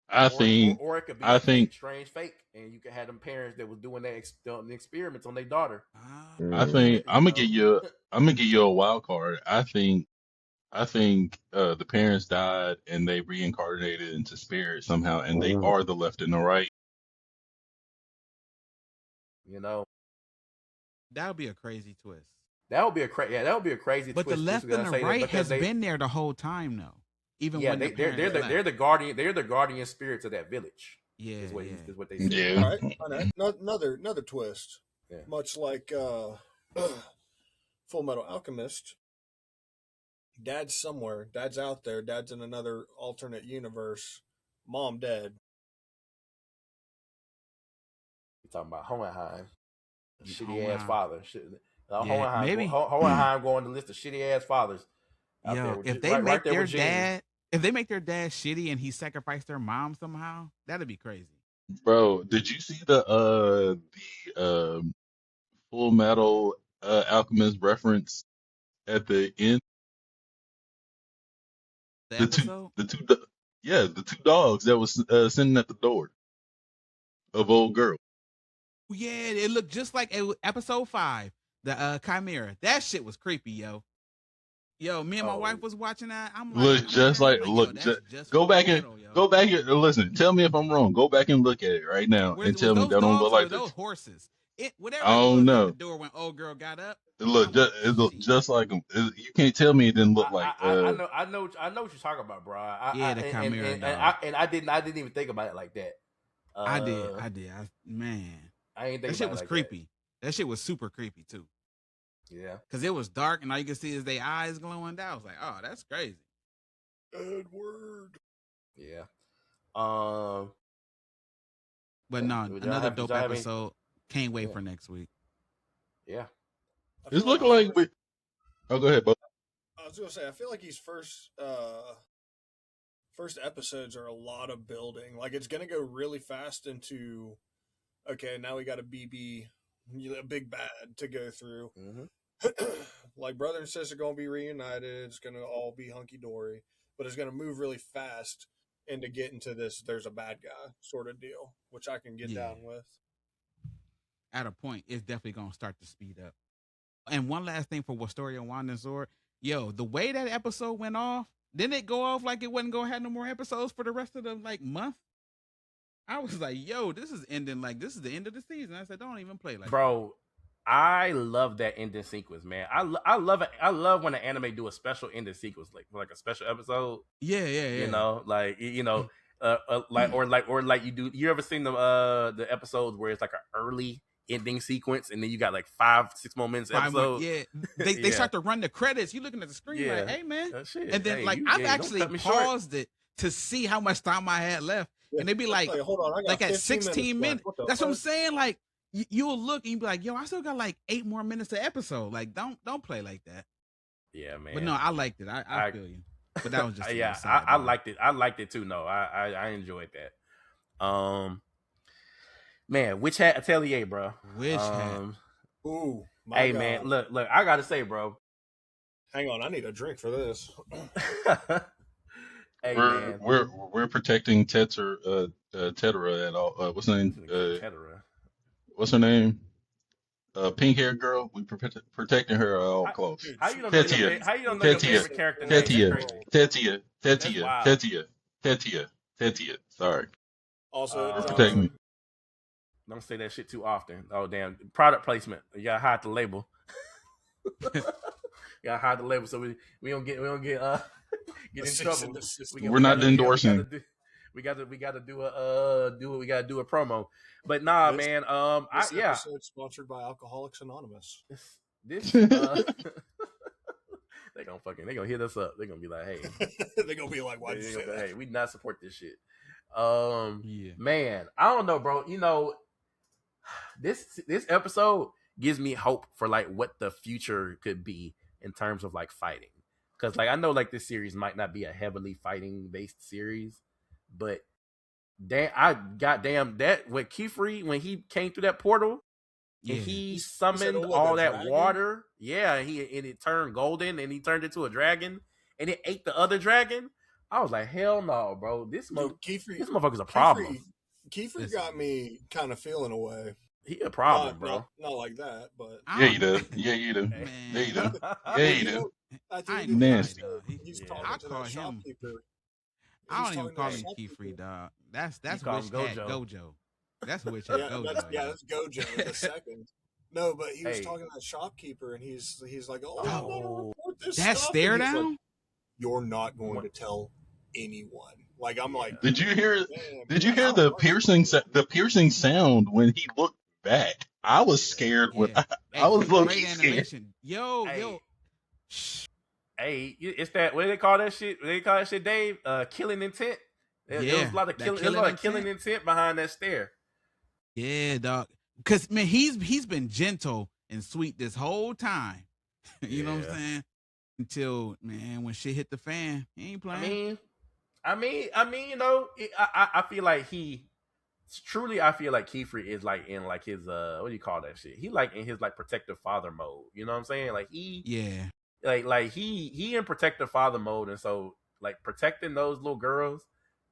I think, or it could be I a think, strange fake, and you could have them parents that was doing the experiments on their daughter. I think I'm gonna give you, a wild card. I think the parents died and they reincarnated into spirit somehow, and they are the left and the right. That would be a crazy twist. That would be a crazy but twist. But the left and the right has been there the whole time, though. Even when they're the guardian. They're the guardian spirits of that village. Yeah, is what they say. Yeah. All right. Another twist. Yeah. Much like Full Metal Alchemist. Dad's somewhere. Dad's out there. Dad's in another alternate universe. Mom dead. You talking about Hohenheim? Shitty ass father. Maybe Hohenheim going to list of shitty ass fathers. Yo, if they make their dad, if they make their dad shitty and he sacrificed their mom somehow, that'd be crazy. Bro, did you see the Full Metal Alchemist reference at the end? The two dogs that was sitting at the door of old girl. Yeah, it looked just like episode 5, the Chimera. That shit was creepy, yo. Yo, me and my wife was watching that. I'm like, go back and listen. Tell me if I'm wrong. Go back and look at it right now and tell me that don't look like those horses. Whatever. I don't know. The door when old girl got up. It looked just like them. You can't tell me it didn't look like. I know what you're talking about, bro. The Chimera. And I didn't even think about it like that. I did. Man, I ain't think that shit was like creepy. That shit was super creepy too. Yeah, because it was dark and all you could see is their eyes glowing down. I was like, oh, that's crazy. Edward. Yeah. But no, another dope episode. Can't wait for next week. Yeah. It's looking like we. Oh, go ahead, bud. I was gonna say, I feel like these first episodes are a lot of building. Like it's gonna go really fast into, okay, now we got a big bad to go through. Mm-hmm. Like brother and sister gonna be reunited. It's gonna all be hunky dory, but it's gonna move really fast into getting to this. There's a bad guy sort of deal, which I can get down with. At a point, it's definitely gonna start to speed up. And one last thing for Wisteria, Wand and Sword. Yo, the way that episode went off, didn't it go off like it wasn't gonna have no more episodes for the rest of the month? I was like, yo, this is ending like this is the end of the season. I said, don't even play like bro. I love that ending sequence, man. I love it. I love when an anime do a special ending sequence, like a special episode. Yeah. You know, like like you do. You ever seen the episodes where it's like an early ending sequence, and then you got like 5-6 more minutes episode. They start to run the credits. You looking at the screen like, hey man, and then I've actually paused it to see how much time I had left, and they'd be like, hold on, like at 16 minutes. That's what I'm saying. Like you'll look and you'll be like, yo, I still got like 8 more minutes of episode. Like don't play like that. Yeah, man. But no, I liked it. I feel you. But that was just I liked it. I liked it too. No, I enjoyed that. Man, Witch Hat Atelier, bro. Witch Hat. Ooh, hey, God. Man, look, I gotta say, bro. Hang on, I need a drink for this. Hey, man. We're protecting Tetra at all. What's her name? Tetra. What's her name? Pink hair girl. We protecting her at all costs. How you don't know your favorite character name? Tetia. Sorry. Also, protect me. Don't say that shit too often. Oh damn! Product placement. You gotta hide the label. You gotta hide the label so we don't get in trouble. We're not endorsing. We got to do a promo. But nah, man. This episode sponsored by Alcoholics Anonymous. This they gonna hit us up. They're gonna be like, hey. They're gonna be like, why'd you say that? Hey, we not support this shit. Man, I don't know, bro. You know, this episode gives me hope for like what the future could be in terms of like fighting. Because like I know like this series might not be a heavily fighting based series, but goddamn that when Kiefer when he came through that portal and he summoned all that water, and it turned golden and he turned into a dragon and it ate the other dragon. I was like, hell no, bro. This motherfucker's a problem. Kiefer got me kind of feeling away. He a problem, bro. Not like that, but yeah, you do. Yeah, you do. Yeah, you do. Yeah, you do. Nasty. He's talking to that shopkeeper. I don't even call him Kiefer, dog. That's Witch Hat Gojo. That's Witch Hat Gojo. That's Gojo the second. No, but he was talking to that shopkeeper, and he's like, "Oh, I'm gonna report this That's stuff." stare down. Like, you're not going to tell anyone. Like I'm like, did you hear the piercing sound when he looked back? I was scared. I was low-key scared. Yo. Hey, it's that. What do they call that shit? What do they call that shit, Dave? Killing intent. There was a lot of killing intent behind that stare. Yeah, dog. Because man, he's been gentle and sweet this whole time. You know what I'm saying? Until when shit hit the fan, he ain't playing. I mean, you know, I feel like I feel like Kiefer is like in like his what do you call that shit? He like in his like protective father mode. You know what I'm saying? Like he in protective father mode, and so like protecting those little girls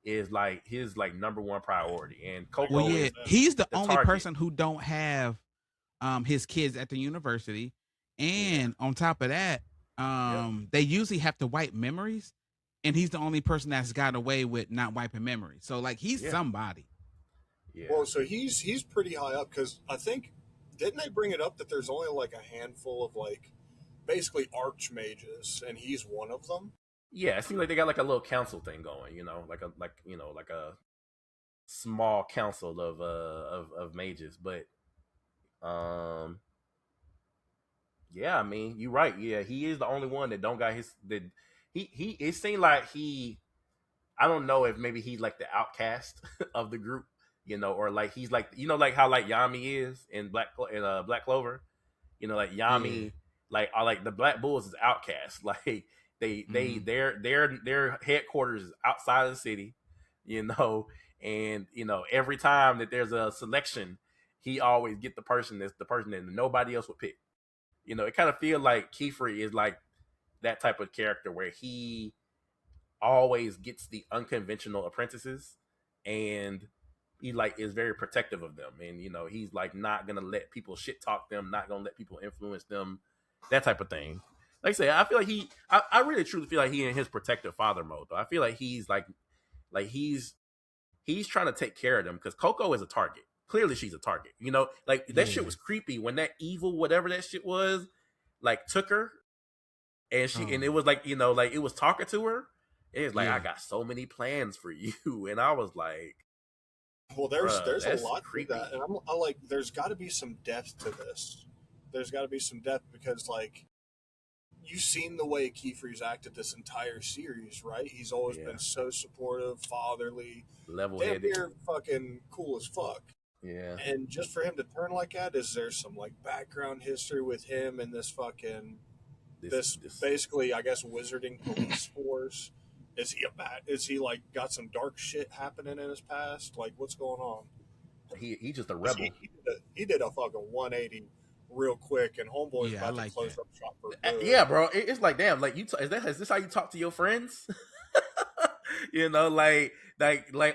is like his like number one priority. And Coco he's the only person who don't have his kids at the university, and on top of that, they usually have to wipe memories, and he's the only person that's got away with not wiping memories. So like he's somebody. Yeah. Well, so he's pretty high up because I think didn't they bring it up that there's only like a handful of like basically archmages, and he's one of them. Yeah, it seems like they got like a little council thing going, you know, like a small council of mages. But yeah, I mean, you're right. Yeah, he is the only one that don't got his he it seemed like I don't know if maybe he's like the outcast of the group, you know, or like he's like, you know, like how like Yami is in Black Clover, you know, like Yami, like the Black Bulls is outcast. Like their headquarters is outside of the city, you know, and you know every time that there's a selection, he always get the person that nobody else would pick. You know, it kind of feel like Kiefer is like that type of character where he always gets the unconventional apprentices, and he like is very protective of them, and you know he's like not gonna let people shit talk them, not gonna let people influence them, that type of thing. Like I say, I feel like I really truly feel like he in his protective father mode though. I feel like he's like he's trying to take care of them because Coco is a target. Clearly she's a target, you know, like that shit was creepy when that evil whatever that shit was like took her, and and it was like, you know, like it was talking to her. It was like, I got so many plans for you, and I was like, well, there's a lot to that, and I'm like, there's got to be some depth to this. There's got to be some depth because like you've seen the way Kiefer's acted this entire series, right? He's always been so supportive, fatherly, level-headed, damn near fucking cool as fuck. Yeah. And just for him to turn like that, is there some like background history with him and this fucking this basically, I guess, wizarding police force? Is he like got some dark shit happening in his past? Like what's going on? He just a rebel. He did a fucking 180 real quick, and homeboy's about to close up shop for good. Yeah, bro. It's like, damn, like is this how you talk to your friends? You know, like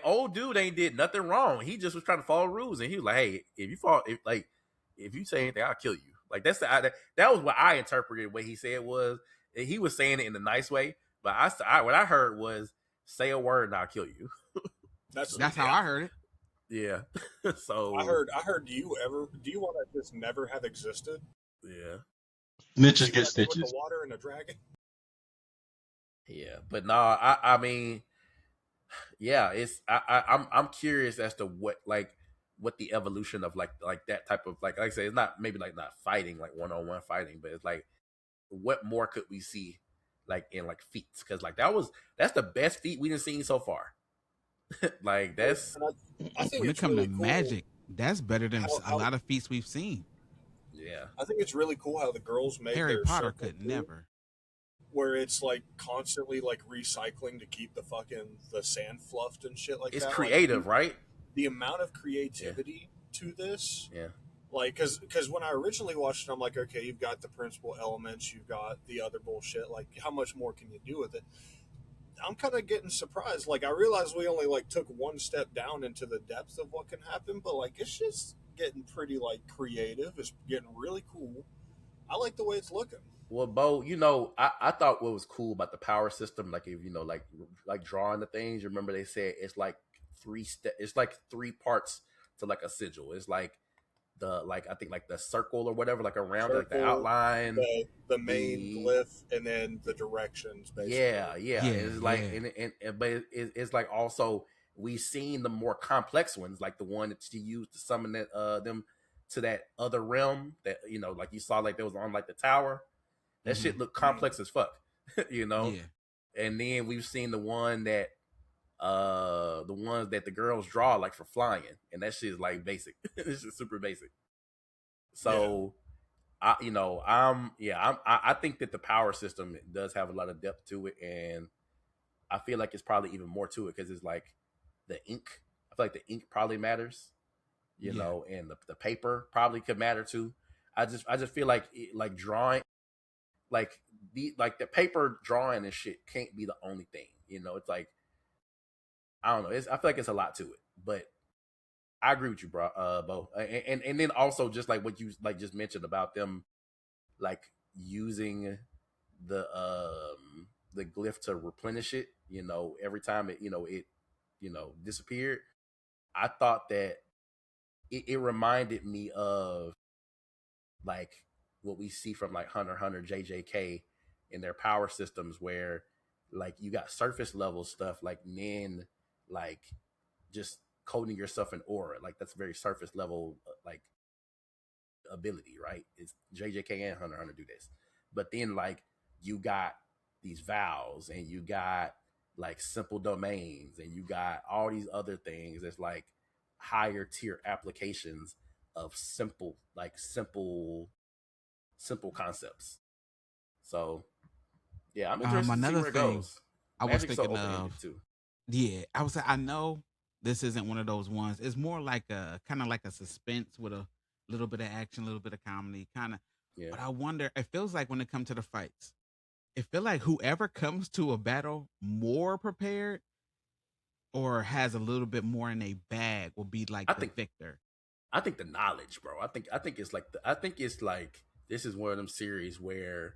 old dude ain't did nothing wrong. He just was trying to follow rules, and he was like, hey, if you say anything, I'll kill you. Like that was what I interpreted. What he said was he was saying it in a nice way, but what I heard was say a word and I'll kill you. That's how I heard it. Yeah. So I heard. Do you want to just never have existed? Yeah. Snitches get stitches. With the water and a dragon. Yeah, but no, I mean, yeah, it's I'm curious as to what the evolution of like that type of like I say, it's not maybe like not fighting like 1-on-1 fighting, but it's like what more could we see like in like feats, because like that's the best feat we've seen so far. Like that's I think when it comes to magic. That's better than a lot of feats we've seen. Yeah, I think it's really cool how the girls made Harry their Potter circle could too, never. where it's like constantly like recycling to keep the sand fluffed and shit like it's that. creative, right? The amount of creativity to this, Yeah. like because when I originally watched it, I'm like, okay, you've got the principal elements, you've got the other bullshit. Like, how much more can you do with it? I'm kind of getting surprised. Like, I realized we only like took one step down into the depth of what can happen, but like it's just getting pretty like creative. It's getting really cool. I like the way it's looking. Well, Bo, I thought what was cool about the power system, like if like drawing the things. You remember they said it's like it's like three parts to like a sigil. It's like the like I think like the circle or whatever, like around it, like the Circle, outline, the main glyph, and then the directions. Basically, yeah. It's like but it's like also we've seen the more complex ones, like the one that you used to summon them to that other realm that like you saw like that was on like the tower. That shit looked complex as fuck, Yeah. And then we've seen the one that the ones that the girls draw like for flying, and that shit is like basic. It's just super basic. So I think that the power system does have a lot of depth to it, and I feel like it's probably even more to it because it's like the ink. I feel like the ink probably matters, and the paper probably could matter too. I just feel like like drawing, like the paper drawing and shit can't be the only thing. It's like I don't know. I feel like it's a lot to it, but I agree with you, bro, Bo. And then also just like what you like just mentioned about them like using the glyph to replenish it, every time it disappeared. I thought that it reminded me of like what we see from like Hunter x Hunter, JJK in their power systems where like you got surface level stuff like Nin, like just coding yourself in aura, like that's very surface level like ability, right? It's JJK and Hunter x Hunter do this. But then like you got these vows and you got like simple domains and you got all these other things that's like higher tier applications of simple concepts. So yeah, I'm interested to see Another where it thing goes. I was Magic's so thinking open ended of, too. yeah, I know this isn't one of those ones. It's more like a kind of like a suspense with a little bit of action, a little bit of comedy, kind of. Yeah. But I wonder, it feels like when it comes to the fights, it feel like whoever comes to a battle more prepared or has a little bit more in a bag will be like the victor. I think the knowledge, bro. I think it's like this is one of them series where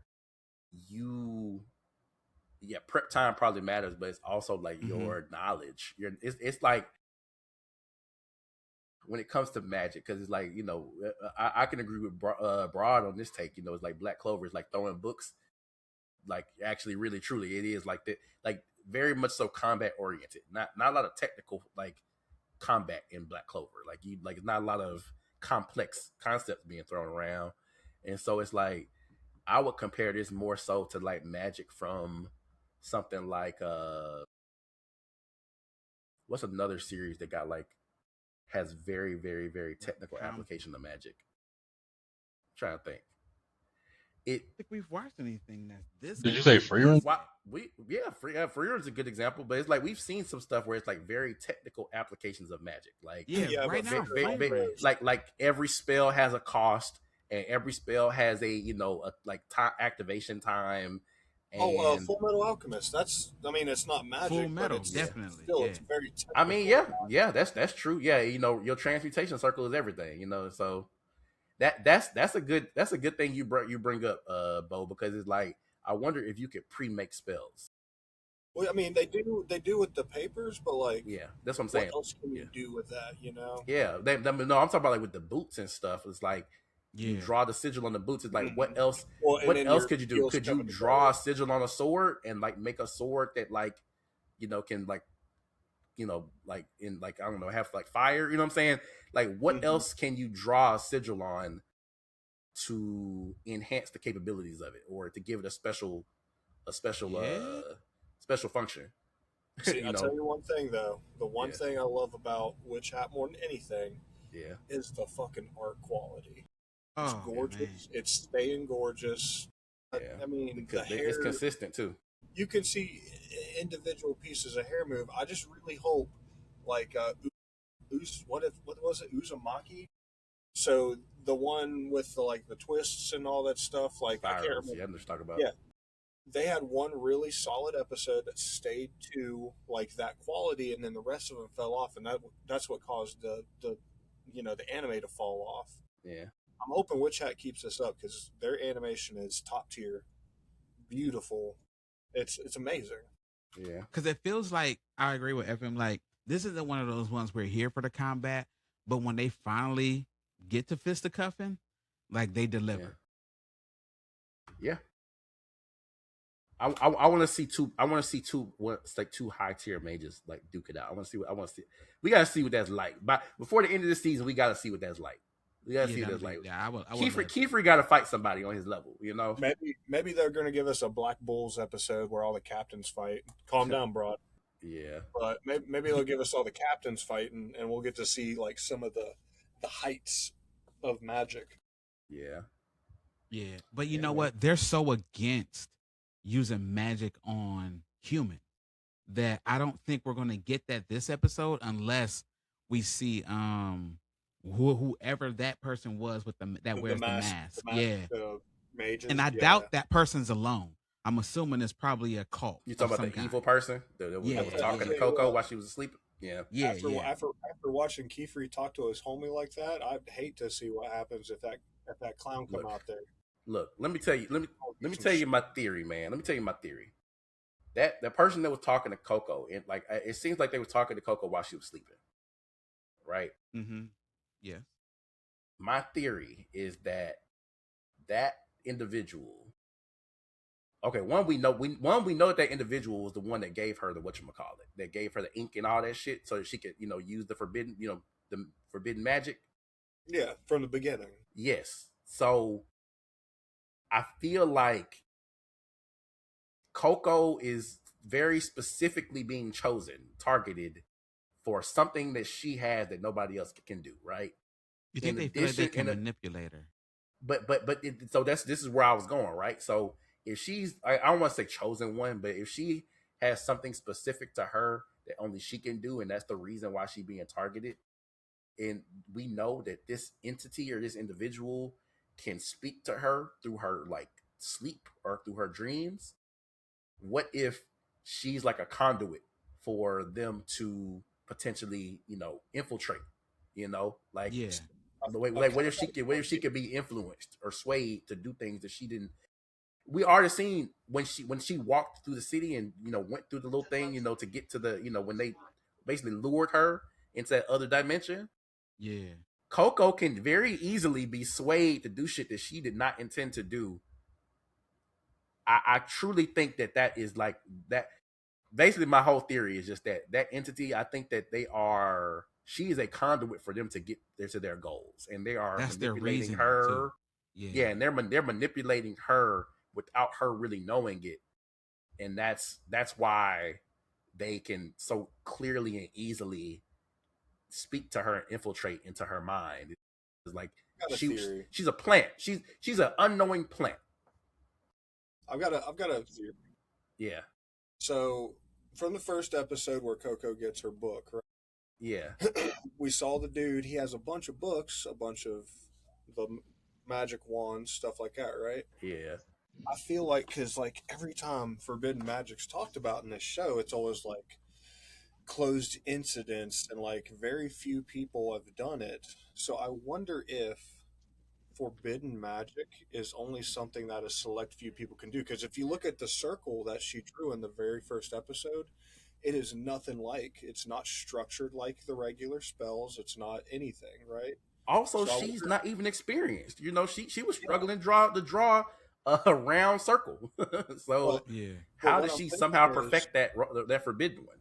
prep time probably matters, but it's also like your knowledge. It's like when it comes to Magic, because it's like I can agree with Broad on this take. It's like Black Clover is like throwing books, like actually, really, truly, it is like that, like very much so combat oriented. Not a lot of technical like combat in Black Clover. Like not a lot of complex concepts being thrown around, and so it's like I would compare this more so to like Magic from something like what's another series that got like has very very very technical application of Magic. I'm trying to think. I think we've watched anything that's this. Did you say Freerun? Freerun is a good example, but it's like we've seen some stuff where it's like very technical applications of Magic. Like right now, like every spell has a cost, and every spell has a like activation time. And Full Metal Alchemist. It's not Magic. Full Metal, but definitely. Still, it's very technical. I mean, yeah, that's true. Yeah, your transmutation circle is everything. So that's a good thing you bring up, Bo, because it's like I wonder if you could pre-make spells. Well, I mean, they do with the papers, but like, yeah, that's what I'm saying. What else can you do with that? Yeah, no, I'm talking about like with the boots and stuff. It's like you draw the sigil on the boots. It's like what else? What else could you do? Could you draw a sigil on a sword and like make a sword that like can like like in like I don't know have like fire? You know what I'm saying? Like what else can you draw a sigil on to enhance the capabilities of it or to give it a special function? See, I'll tell you one thing though. The one thing I love about Witch Hat more than anything Yeah. is the fucking art quality. It's Oh gorgeous. man. It's staying gorgeous. Yeah. I mean, the It's hair, consistent too. you can see individual pieces of hair move. I just really hope, like, what was it, Uzumaki? So the one with the like the twists and all that stuff, like I can't Spirals. remember. Yeah, I'm just talking about. Yeah, they had one really solid episode that stayed to like that quality, and then the rest of them fell off, and that's what caused the the anime to fall off. Yeah. I'm hoping Witch Hat keeps this up because their animation is top tier, beautiful. It's amazing. Yeah. Because it feels like I agree with FM. Like this isn't one of those ones we're here for the combat, but when they finally get to fisticuffing, like they deliver. Yeah. I want to see two. I want to see two. It's like two high tier mages like duke it out. I want to see. I want to see. We gotta see what that's like. But before the end of the season, we gotta see what that's like. We gotta see what that's like. Yeah, Kiefer got to fight somebody on his level. You know. Maybe they're gonna give us a Black Bulls episode where all the captains fight. Calm down, Broad. Yeah. But maybe they'll give us all the captains fighting, and we'll get to see like some of the heights of magic. Yeah. Yeah, but you know what? They're so against using magic on human that I don't think we're gonna get that this episode unless we see whoever that person was with that wears the mask. Yeah, mages. And I doubt that person's alone. I'm assuming it's probably a cult. You talking about the evil person that was talking to Coco while she was asleep? Yeah. After watching Kiefer talk to his homie like that, I'd hate to see what happens if that clown come out there. Look, let me tell you my theory, man. Let me tell you my theory. That person that was talking to Coco, it seems like they were talking to Coco while she was sleeping, right? Mm-hmm. Yeah. My theory is that individual. Okay, we know that individual was the one that gave her the whatchamacallit, that gave her the ink and all that shit, so that she could use the forbidden magic. Yeah, from the beginning. Yes. So I feel like Coco is very specifically being targeted for something that she has that nobody else can do, right? You think they feel like they can manipulate her? So this is where I was going, right? So if she's, I don't want to say chosen one, but if she has something specific to her that only she can do, and that's the reason why she's being targeted, and we know that this entity or this individual can speak to her through her like sleep or through her dreams, what if she's like a conduit for them to potentially infiltrate, what if she could be influenced or swayed to do things that she didn't. We already seen when she walked through the city and went through the little thing to get to the when they basically lured her into that other dimension. Yeah, Coco can very easily be swayed to do shit that she did not intend to do. I truly think that is like that. Basically, my whole theory is just that entity. I think that she is a conduit for them to get to their goals, and they are manipulating her. Yeah, and they're manipulating her without her really knowing it, and that's why they can so clearly and easily speak to her and infiltrate into her mind. It's like she's a plant. She's an unknowing plant. I've got a theory. Yeah. So from the first episode where Coco gets her book, right? Yeah. We saw the dude. He has a bunch of books, a bunch of the magic wands, stuff like that, right? Yeah. I feel like because like every time forbidden magic's talked about in this show, it's always like closed incidents and like very few people have done it. So I wonder if forbidden magic is only something that a select few people can do. Because if you look at the circle that she drew in the very first episode, it is nothing like. It's not structured like the regular spells. It's not anything, right? Also, so she's not even experienced. She was struggling to draw a round circle. So how did she somehow perfect that forbidden one?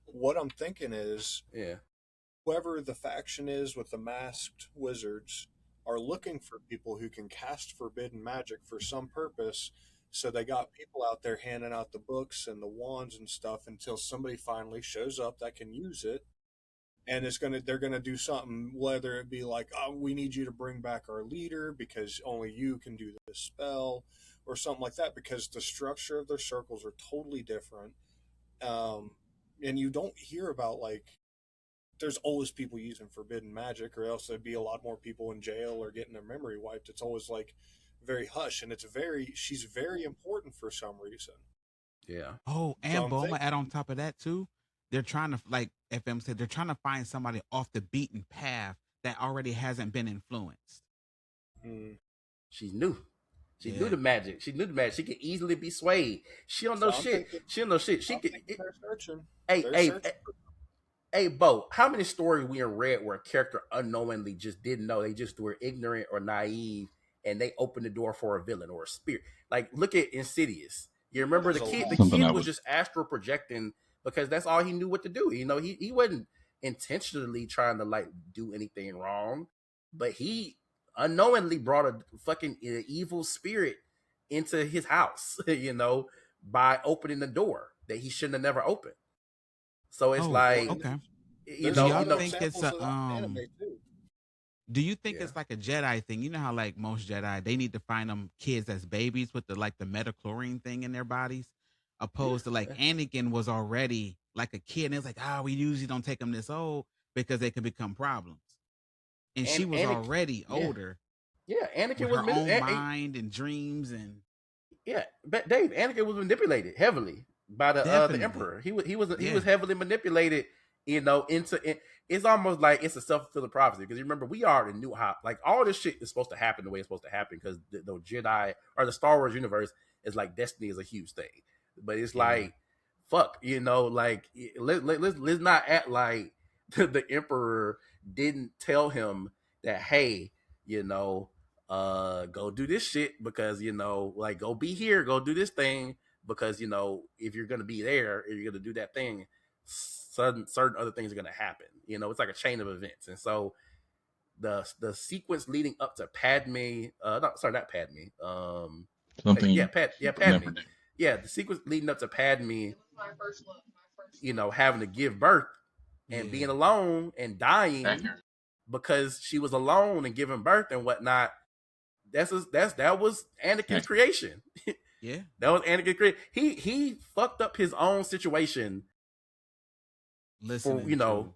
What I'm thinking is, whoever the faction is with the masked wizards are looking for people who can cast forbidden magic for some purpose. So they got people out there handing out the books and the wands and stuff until somebody finally shows up that can use it. and they're gonna do something, whether it be like, oh, we need you to bring back our leader because only you can do this spell, or something like that, because the structure of their circles are totally different. And you don't hear about, like, there's always people using forbidden magic, or else there'd be a lot more people in jail or getting their memory wiped. It's always like very hush, and she's very important for some reason. Yeah. Oh, and Bo, I'm gonna add on top of that too. They're trying to, like FM said, they're trying to find somebody off the beaten path that already hasn't been influenced. She's new. She knew the magic. She knew the magic. She could easily be swayed. She don't know shit. She don't know shit. She could. Hey, Bo, how many stories we read where a character unknowingly just didn't know? They just were ignorant or naive, and they opened the door for a villain or a spirit. Like, look at Insidious. You remember the kid? The kid was just astral projecting because that's all he knew what to do. You know, he wasn't intentionally trying to, like, do anything wrong, but he unknowingly brought a fucking evil spirit into his house, you know, by opening the door that he shouldn't have never opened. So it's you know, think it's do you think it's like a Jedi thing? You know how, like, most Jedi, they need to find them kids as babies with the metachlorine thing in their bodies, opposed to, like, Anakin was already like a kid, and it's like, we usually don't take them this old because they can become problems. And she was already older. Yeah, Anakin was her own mind and dreams, and but Dave, Anakin was manipulated heavily by the Emperor. He was heavily manipulated, you know, into it. It's almost like it's a self-fulfilling prophecy, because you remember, we already knew how, like, all this shit is supposed to happen the way it's supposed to happen, because the Jedi or the Star Wars universe is like, destiny is a huge thing, but it's like, fuck, you know, like, let's not act like the Emperor didn't tell him that, hey, you know, go do this shit, because, you know, like, go be here, go do this thing, because, you know, if you're gonna be there, if you're gonna do that thing, certain other things are gonna happen. You know, it's like a chain of events. And so the sequence leading up to Padme, not Padme. Padme. Yeah, the sequence leading up to Padme, you know, having to give birth and being alone and dying because she was alone and giving birth and whatnot. That was Anakin's creation. Yeah, that was Anakin's creation. He fucked up his own situation. Listening to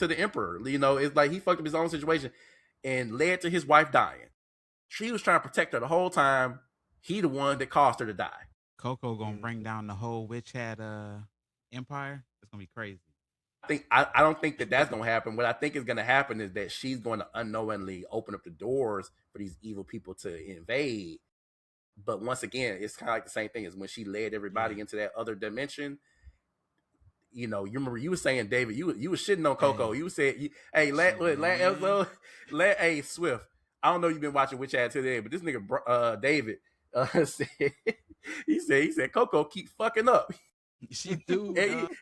the Emperor. You know, it's like he fucked up his own situation and led to his wife dying. She was trying to protect her the whole time. He the one that caused her to die. Coco gonna bring down the whole witch hat empire. It's gonna be crazy. I don't think that's gonna happen. What I think is gonna happen is that she's going to unknowingly open up the doors for these evil people to invade. But once again, it's kind of like the same thing as when she led everybody into that other dimension. You know, you remember you were saying, David, you was shitting on Coco. You said, hey, hey, Swift. I don't know you've been watching Witch Hat today, but this nigga David said he said Coco keep fucking up. She do.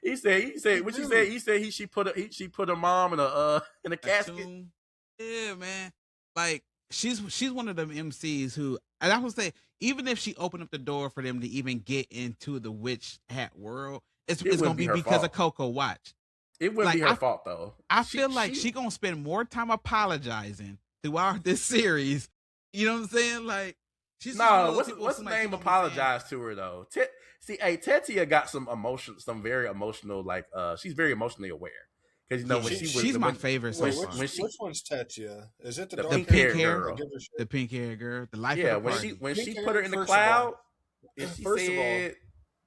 He said what she said. He said she put her mom in a casket. Yeah, man. Like, she's one of them MCs who, and I would say, even if she opened up the door for them to even get into the witch hat world, it's gonna be because of Coco Watch. It wouldn't be her fault though. I feel like she gonna spend more time apologizing throughout this series. You know what I'm saying? Like, she's what's the name apologize to her though? Tetia got some emotion, some very emotional, like she's very emotionally aware. Because, you know, she's my favorite so far. Which one's Tetia? Is it the pink hair girl? The pink hair girl. The life of the party. when she put her in the cloud, and she said,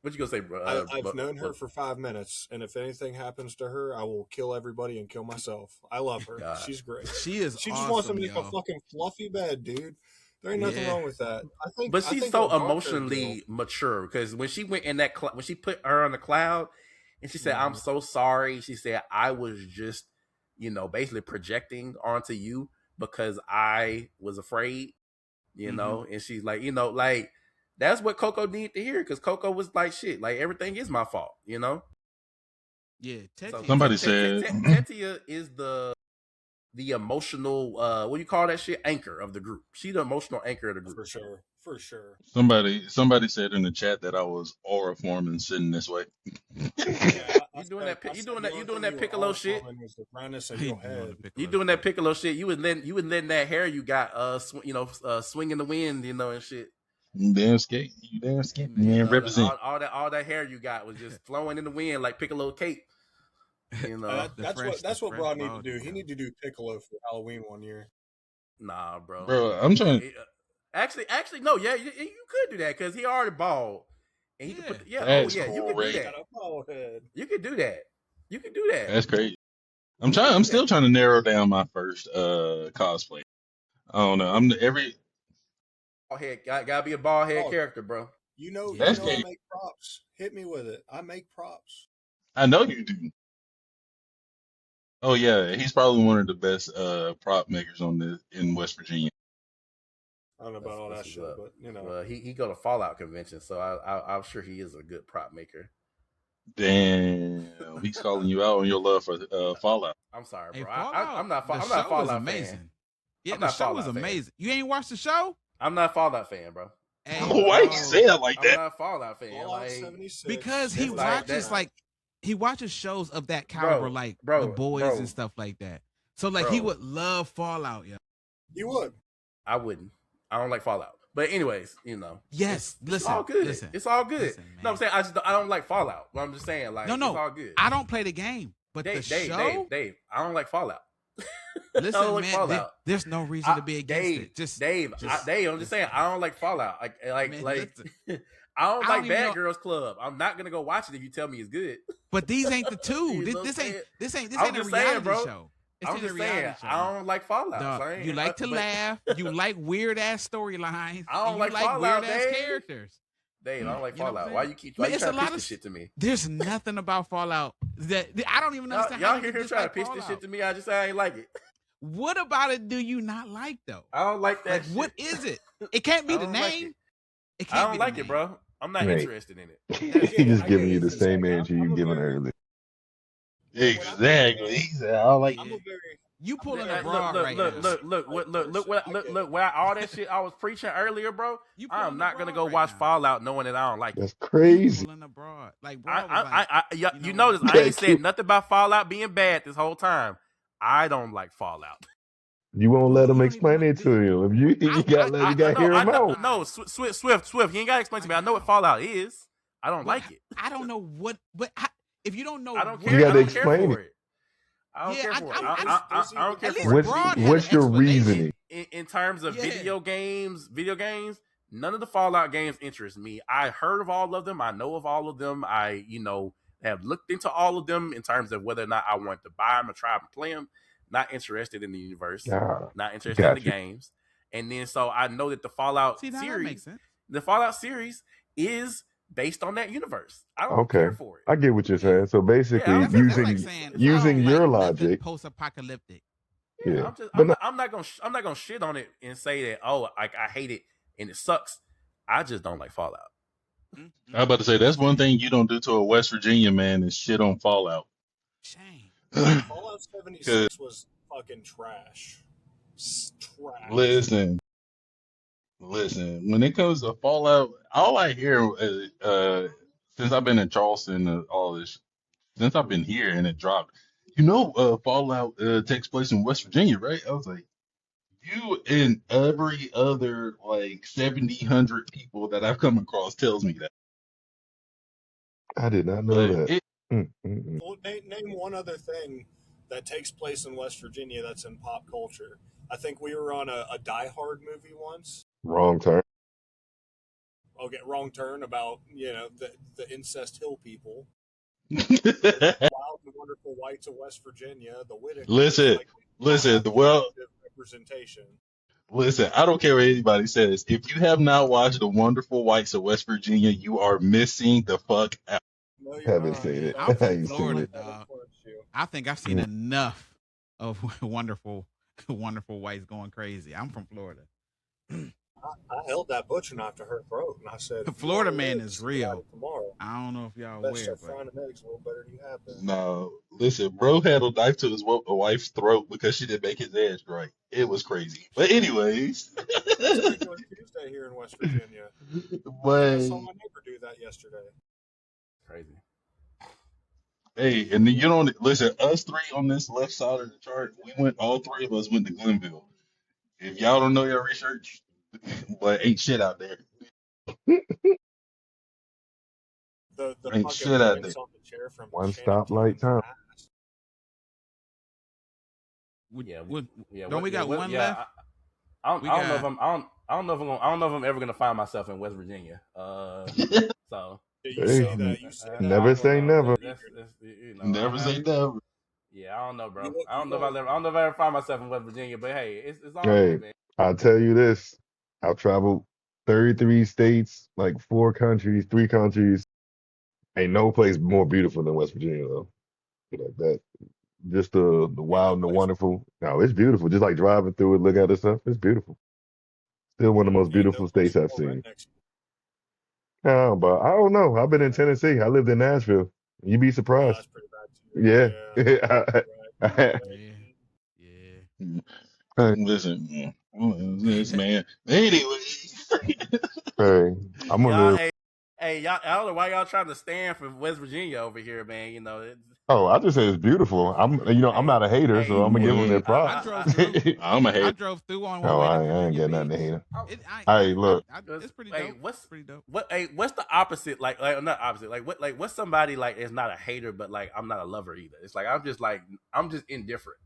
what you gonna say, bro? I've known her for 5 minutes, and if anything happens to her, I will kill everybody and kill myself. I love her. God. She's great. She is. She just wants to make a fucking fluffy bed, dude. There ain't nothing wrong with that. But she's so emotionally mature, because when she went in that when she put her on the cloud, and she said, "I'm so sorry." She said, "I was just, you know, basically projecting onto you because I was afraid," you know. And she's like, you know, like, that's what Coco needed to hear, because Coco was like, "Shit, like, everything is my fault," you know. Yeah. Somebody said Tetia is the emotional, what do you call that shit? Anchor of the group. She's the emotional anchor of the group. For sure. Somebody said in the chat that I was aura forming sitting this way. that Piccolo shit. The brightness of your head. You doing that Piccolo shit. You was letting that hair you got swing in the wind, and shit. You damn skate, man. Represent. All that hair you got was just flowing in the wind like Piccolo cape. That's what Broad need to do. He need to do Piccolo for Halloween one year. Nah, bro. I'm trying. Actually, no. Yeah, you could do that because he already bald, and he could put. You could do that. You could do that. You could do that. That's crazy. I'm still trying to narrow down my first cosplay. I don't know. Bald head. Gotta be a bald head character, bro. I make props. Hit me with it. I make props. I know you do. Oh yeah, he's probably one of the best prop makers in West Virginia. I don't know about all that shit, but Well, he go to Fallout convention, so I'm sure he is a good prop maker. Damn, he's calling you out on your love for Fallout. I'm sorry, bro. Hey, I'm not Fallout Fallout fan. Yeah, I'm the not show was Fallout fan. amazing. You ain't watched the show? I'm not a Fallout fan, bro. Hey, Why you say it like I'm that? not a Fallout fan. Fallout Like 76. because he watches shows of that caliber, like The Boys and stuff like that. So he would love Fallout, yeah. You would. I wouldn't. I don't like Fallout. But anyways, Yes, it's all good. It's all good. Listen, no, I'm saying I don't like Fallout. But I'm just saying, like, no, it's all good. I don't play the game, but the show. Dave, I don't like Fallout. Listen, I don't like man, Fallout. there's no reason to be against it. Dave, I'm just saying, I don't like Fallout. Man, I don't like Bad Girls Club. I'm not gonna go watch it if you tell me it's good. But these ain't the two. This ain't a reality show. I'm just saying, I don't like Fallout. Dog, you like to laugh. You like weird ass storylines. I don't like weird Fallout, ass characters. Dave, I don't like Fallout. Why you trying to pitch this shit to me? There's nothing about Fallout that I don't even understand. Y'all hear him trying to pitch this shit to me? I just say I ain't like it. What about it do you not like though? I don't like that. Like, what is it? It can't be the name. I don't like it, bro. I'm not interested in it. He's just giving you the same answer you given earlier. Exactly. He said, I don't like it. You pulling a broad right now. Look, where all that shit I was preaching earlier, bro. I'm not gonna go watch Fallout knowing that I don't like it. That's crazy. Pulling a broad. You notice I ain't said nothing about Fallout being bad this whole time. I don't like Fallout. You won't let him explain it to you. If you gotta hear him out. No, Swift. You ain't gotta explain to me. I know what Fallout is. I don't like it. I don't know what, but if you don't know, I don't care. You gotta I don't care explain for it. I don't care for it. I don't care for it. What's your reasoning? In terms of video games, none of the Fallout games interest me. I heard of all of them. I know of all of them. I, have looked into all of them in terms of whether or not I want to buy them or try them and play them. Not interested in the universe. Not interested in the games. And then so I know that the Fallout series is based on that universe. I don't care for it. I get what you're saying. So basically, using your logic, post-apocalyptic. Yeah, I'm not gonna shit on it and say that I hate it and it sucks. I just don't like Fallout. I was about to say that's one thing you don't do to a West Virginia man is shit on Fallout. Shame. Fallout 76 was fucking trash. Trash. Listen. When it comes to Fallout, all I hear is, since I've been in Charleston, all this, since I've been here and it dropped, Fallout takes place in West Virginia, right? I was like, you and every other 100 people that I've come across tells me that. I did not know that. Well, name one other thing that takes place in West Virginia that's in pop culture. I think we were on a Die Hard movie once. Wrong turn. Okay, Wrong Turn about the incest hill people. Wild and Wonderful Whites of West Virginia. The Whittaker. Listen. Representation. Listen, I don't care what anybody says. If you have not watched The Wonderful Whites of West Virginia, you are missing the fuck out. No, Haven't seen it. I'm I from ain't Florida, seen it. dog. I think I've seen enough of wonderful whites going crazy. I'm from Florida. I held that butcher knife to her throat, and I said, The Florida man is real. Tomorrow. I don't know if y'all Best aware, start frying the eggs a little better than you have been. No, listen, bro had a knife to his wife's throat because she didn't make his ass right. It was crazy. But anyways. It's Tuesday here in West Virginia. I saw my neighbor do that yesterday. Crazy. Hey, and then you don't listen. Us three on this left side of the chart, we went. All three of us went to Glenville. If y'all don't know your research, but ain't shit out there. The Ain't fucking shit out there. voice on the chair from One Channing stoplight Tatum's time. ass. Don't we got one left? I don't know if I'm. I don't know if I'm. I don't know if I'm ever gonna find myself in West Virginia. So You Hey, say that. You say that. never I don't say know. never. That's you know. Never say never. Yeah, I don't know, bro. You I don't know if won't. I don't know if I ever find myself in West Virginia. But hey, it's all Hey, good, man. I'll tell you this. I've traveled 33 states, like 4 countries, 3 countries. Ain't no place more beautiful than West Virginia, though. Like that. Just the Ain't no wild and the place. wonderful. No, it's beautiful. Just like driving through it, look at the stuff. It's beautiful. Still one of the most Ain't no beautiful place states I've more seen. rednecks. Yeah, but I don't know. I've been in Tennessee. I lived in Nashville. You'd be Oh, surprised. that's pretty bad too. Yeah. Yeah. Yeah. Yeah. Hey, Listen, this man. Anyway, hey, I'm gonna Y'all, live. hey, y'all. I don't know why y'all trying to stand for West Virginia over here, man. You know, Oh, I just say it's beautiful. I'm hey, not a hater, so hey, I'm gonna give them their I props. drove through. I'm a I hater. drove through on one Oh, way to I ain't Virginia getting nothing to Beach. hate. It, Hey, look. it's pretty hey, dope. Pretty dope. what's the opposite? Like not opposite. Like what's somebody like is not a hater, but like I'm not a lover either. It's like I'm just indifferent.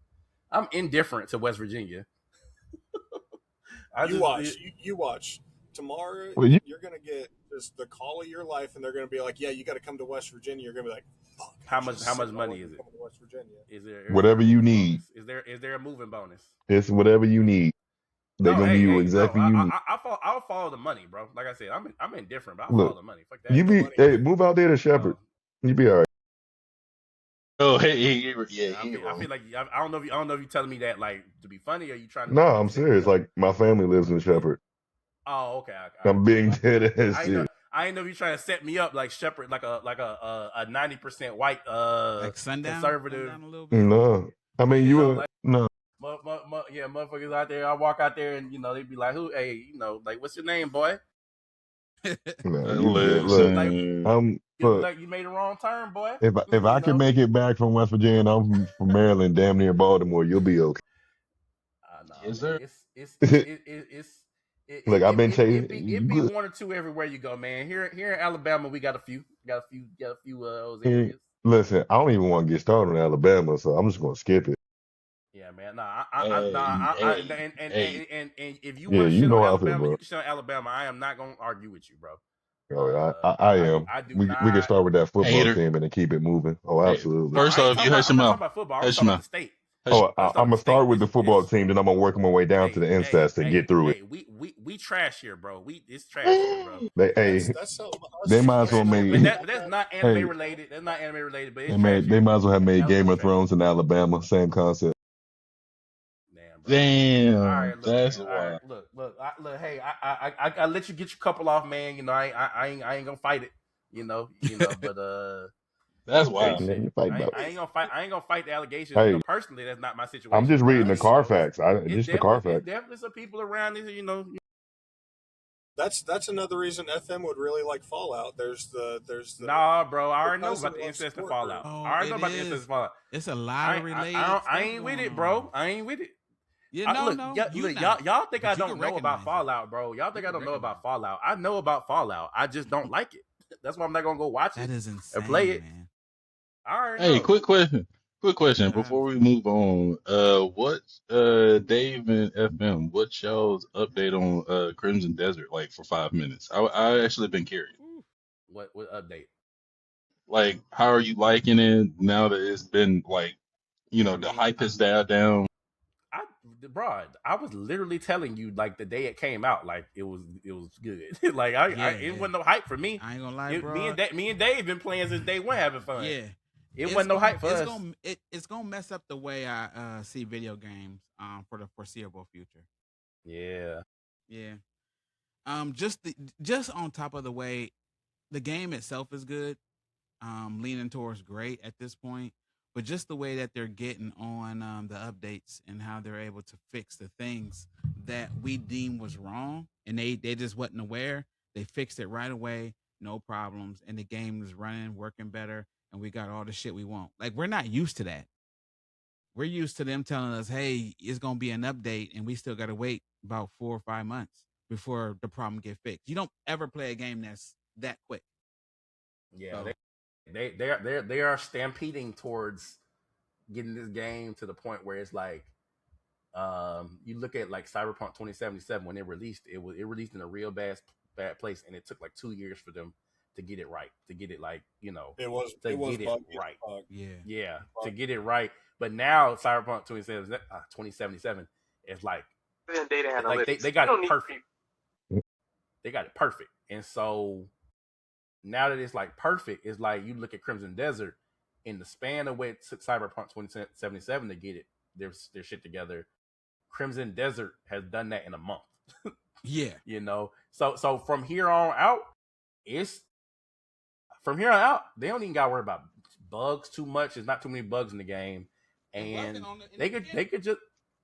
I'm indifferent to West Virginia. You watch. You watch. Tomorrow, Well, you you're gonna get just the call of your life, and they're gonna be like, "Yeah, you got to come to West Virginia." You're gonna be like, "Fuck, how I much just how much saved my money life is it? coming to West Virginia." Is there whatever a you moving need. bonus? Is there a moving bonus? It's whatever you need. They're No, gonna give you no. exactly you need. I'll follow the money, bro. Like I said, I'm indifferent, but I'll follow Look, the money. Fuck you that. The be money. hey, move out there to Shepherd. So You be all right. Oh, hey, yeah, yeah, he ain't I wrong. feel like I don't know if you telling me that like to be funny or you trying to No, like I'm set me serious. up. Like my family lives in Shepherd. Oh, okay, all right, I'm cool. being dead as I ain't know shit. I ain't know if you trying to set me up like Shepherd, like a 90% white Like conservative. sundown a little bit. No, I mean You you know, were like no, yeah, motherfuckers out there. I walk out there and they be like, "Who? Hey, like, what's your name, boy? no. You good? You look Look, like Listen, you look look. like you made a wrong turn, boy." If I can make it back from West Virginia, and I'm from Maryland, damn near Baltimore, you'll be okay. Nah, yes, man. sir. Look, I've been It chasing. be You one or two everywhere you go, man. Here in Alabama, we got a few those good? areas. Listen, I don't even want to get started on Alabama, so I'm just gonna skip it. Yeah, man. Nah, Hey, hey, hey. and if you Yeah, want to you shit on know how I feel, Alabama, bro. you can shit on Alabama. I am not gonna argue with you, bro. Oh, I am. I do We can not. start with that football Hater. team and then keep it moving. Oh, Hey, absolutely. No, first I ain't off, talking you about. hush I'm your not mouth. talking about football. I'm just Hush your talking about mouth. the state. Hush. Oh, Let's talk I'm about gonna the start state. with the football team, then I'm gonna work my way down to the NSAS to get through it. We trash here, bro. It's trash here, bro. That's something us They might as us well Trash. nerds But made. about that's that. not anime Hey, related. That's not anime related. But it's trash they here, might bro. as well have made Game Alabama's of trash. Thrones in Alabama. Same concept. Damn, bro. All Damn, right, look, that's man. All right, why. look. Hey, I let you get your couple off, man. I ain't gonna fight it. But That's Ain't why. nothing to fight about. I ain't gonna fight. I ain't gonna fight the allegations. Hey, Personally, that's not my I'm situation. just But reading the Carfax. Just the it's Carfax. definitely some people around this. That's another reason FM would really like Fallout. Nah, bro. I The already know President about the Love incest and support group. Fallout. I Oh, already know it about the incest is. and Fallout. It's a lot of related I stuff ain't with going it, on. bro. I ain't with it. Yeah, no, you not. Y'all think I But you can don't know about recognize it. Fallout, bro? Y'all think You I can don't know recognize about it. Fallout? I know about Fallout. I just don't like it. That's why I'm not gonna go watch it That is or play insane, it. man. I already Hey, know. quick question. Quick question I before we understand. move on. What Dave and FM, what's y'all's update on Crimson Desert like for 5 minutes? I actually been curious. What update? Like, how are you liking it now that it's been like, I the mean, hype has dialed down? I bro, I was literally telling you like the day it came out, like it was good. Like Yeah, it yeah. wasn't no hype for me. I ain't gonna lie, bro. Me and Dave been playing since day one, having fun. Yeah, It wasn't no hype for us. it's gonna mess up the way I see video games for the foreseeable future. Yeah. Yeah. Just on top of the way the game itself is good, leaning towards great at this point, but just the way that they're getting on the updates and how they're able to fix the things that we deem was wrong, and they just wasn't aware. They fixed it right away, no problems, and the game is running, working better. and we got all the shit we want. Like, we're not used to that. We're used to them telling us, hey, it's going to be an update, and we still got to wait about 4 or 5 months before the problem get fixed. You don't ever play a game that's that quick. Yeah, so they are stampeding towards getting this game to the point where it's like, you look at like Cyberpunk 2077 when it released, it released in a real bad place, and it took like 2 years for them to get it right, to get it like, you know, it was right. Yeah, to get it right. But now Cyberpunk 2077 is like data analytics. Like they got it perfect. They got it perfect, and so now that it's like perfect, it's like you look at Crimson Desert in the span of what it took Cyberpunk 2077 to get it their shit together. Crimson Desert has done that in a month. Yeah, you know. So from here on out, they don't even got to worry about bugs too much. There's not too many bugs in the game, and they could just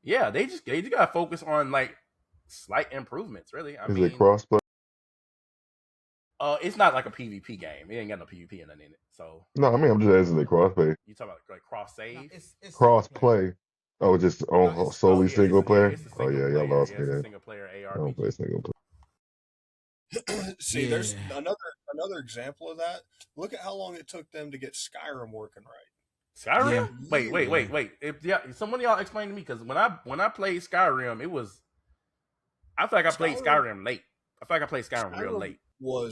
gotta focus on like slight improvements. Really, Is it crossplay? It's not like a PvP game. It ain't got no PvP in it. So no, I mean I'm just asking the crossplay. You talking about like cross save? No, it's crossplay. Oh, just solely single player. Y'all lost me there. Single player ARPG. I don't play single player. See, there's another example of that. Look at how long it took them to get Skyrim working right. Skyrim? Yeah. Wait. Some of y'all explain to me, because when I played Skyrim, I feel like I played Skyrim late. I feel like I played Skyrim real late.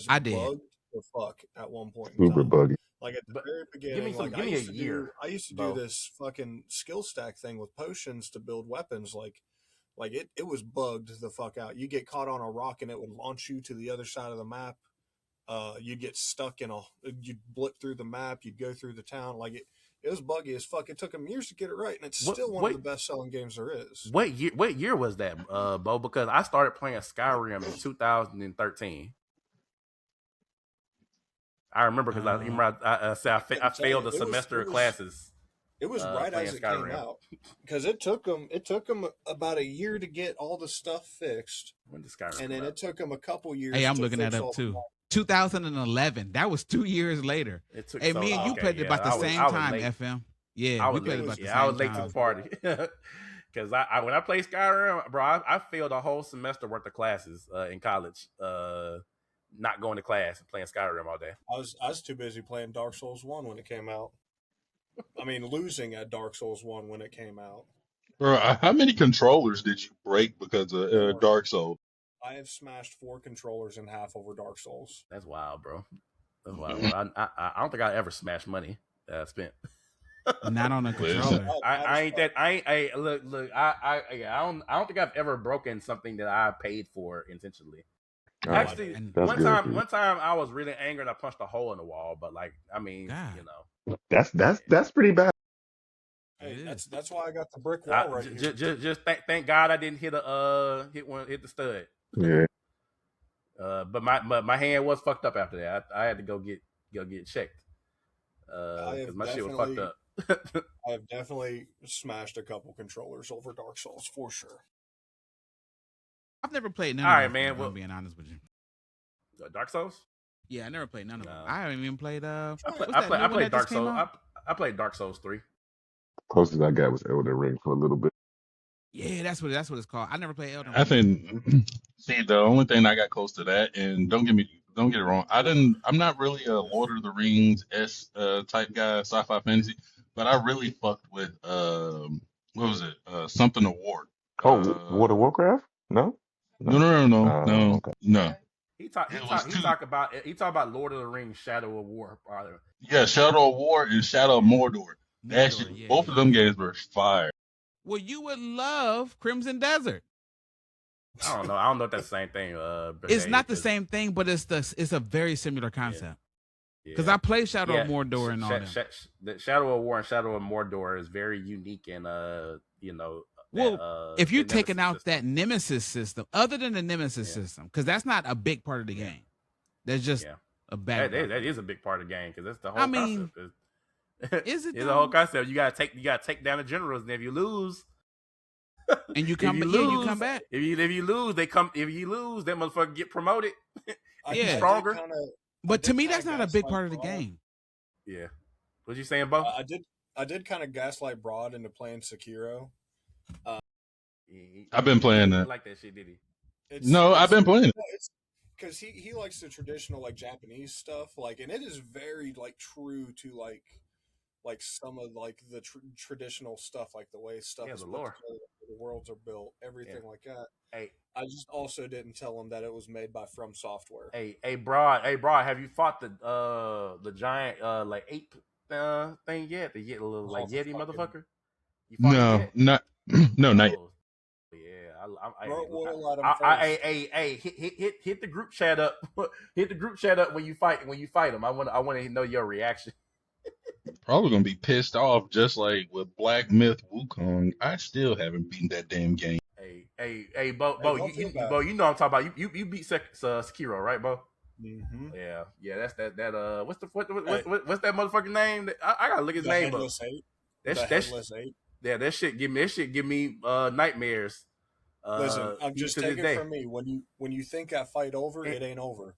I did. Bugged the fuck at one point. Super buggy. Like at the very beginning, give me a year. I used to do this fucking skill stack thing with potions to build weapons. Like it was bugged the fuck out. You get caught on a rock and it would launch you to the other side of the map. You'd get stuck you'd blip through the map. You'd go through the town. Like it was buggy as fuck. It took them years to get it right, and it's still one of the best selling games there is. What year was that, Bo? Because I started playing Skyrim in 2013. I remember because I failed a semester of classes. It was right as it came out, because it took them about a year to get all the stuff fixed. When the Skyrim and then it took them a couple years. Hey, I'm looking that up too. 2011. That was 2 years later. Hey, me and you played it about the same time, FM. Yeah, we played about the same time. I was late to the party. Because when I played Skyrim, bro, I failed a whole semester worth of classes in college. Not going to class and playing Skyrim all day. I was too busy playing Dark Souls 1 when it came out. I mean, losing at Dark Souls 1 when it came out. Bro, how many controllers did you break because of Dark Souls? I have smashed 4 controllers in half over Dark Souls. That's wild, bro. That's wild. Bro. I don't think I ever smashed money that I spent. Not on a controller. I don't think I've ever broken something that I paid for intentionally. Actually, one time I was really angry and I punched a hole in the wall. But like, I mean, you know, that's pretty bad. Hey, that's why I got the brick wall right here. Just thank God I didn't hit the stud. Yeah. But my hand was fucked up after that. I had to go get checked. Because my shit was fucked up. I have definitely smashed a couple controllers over Dark Souls for sure. I've never played none of them. All right, man. Well, I'm being honest with you. Dark Souls? Yeah, I never played none of them. I haven't even played. I played Dark Souls. I played Dark Souls 3. Closest I got was Elden Ring for a little bit. Yeah, that's what it's called. I never played Elden Ring. I think. See, the only thing I got close to that, and don't get it wrong. I'm not really a Lord of the Rings type guy, sci-fi fantasy, but I really fucked with what was it? Something of War. World of Warcraft? No. Okay. No. He talk about Lord of the Rings, Shadow of War. Yeah, Shadow of War and Shadow of Mordor. Both of them games were fire. Well, you would love Crimson Desert. I don't know. I don't know if that's the same thing. It's not the same thing, but it's a very similar concept. Because I play Shadow of Mordor and all that. The Shadow of War and Shadow of Mordor is very unique and Well, if you're taking out that Nemesis system, other than the Nemesis system, because that's not a big part of the game. That's just a bad. That is a big part of the game because that's the whole concept. Is it? It's the whole concept. You gotta take down the generals, and if you lose, and you come back. If you lose, they come. If you lose, that motherfucker get promoted. Yeah, stronger. But to me, that's not a big part of the game. Yeah. What you saying, Bo? I did kind of gaslight Broad into playing Sekiro. I've been He playing didn't that. like that shit, did he? No, I've been playing it. It's because he likes the traditional like Japanese stuff, like, and it is very like true to like some of like the traditional stuff, like the way stuff is the put lore. together, the worlds are built, everything like that. Hey, I just also didn't tell him that it was made by From Software. hey, Broad, have you fought the giant like ape thing yet? The little like Yeti motherfucker. You fought him No, yet? not no, not yet. Oh, yeah, Roll at him I, first. hit the group chat up. Hit the group chat up when you fight him. I want to know your reaction. Probably gonna be pissed off, just like with Black Myth Wukong. I still haven't beaten that damn game. Hey, Bo, don't feel bad. Bo, you know what I'm talking about. You beat Sekiro, right, Bo? Mm-hmm. Yeah. That's that. What's that motherfucking name? I gotta look his name up. Headless Eight. Yeah, that shit give me nightmares. Listen, I'm just taking it from me. me. When you think that fight over, it ain't over.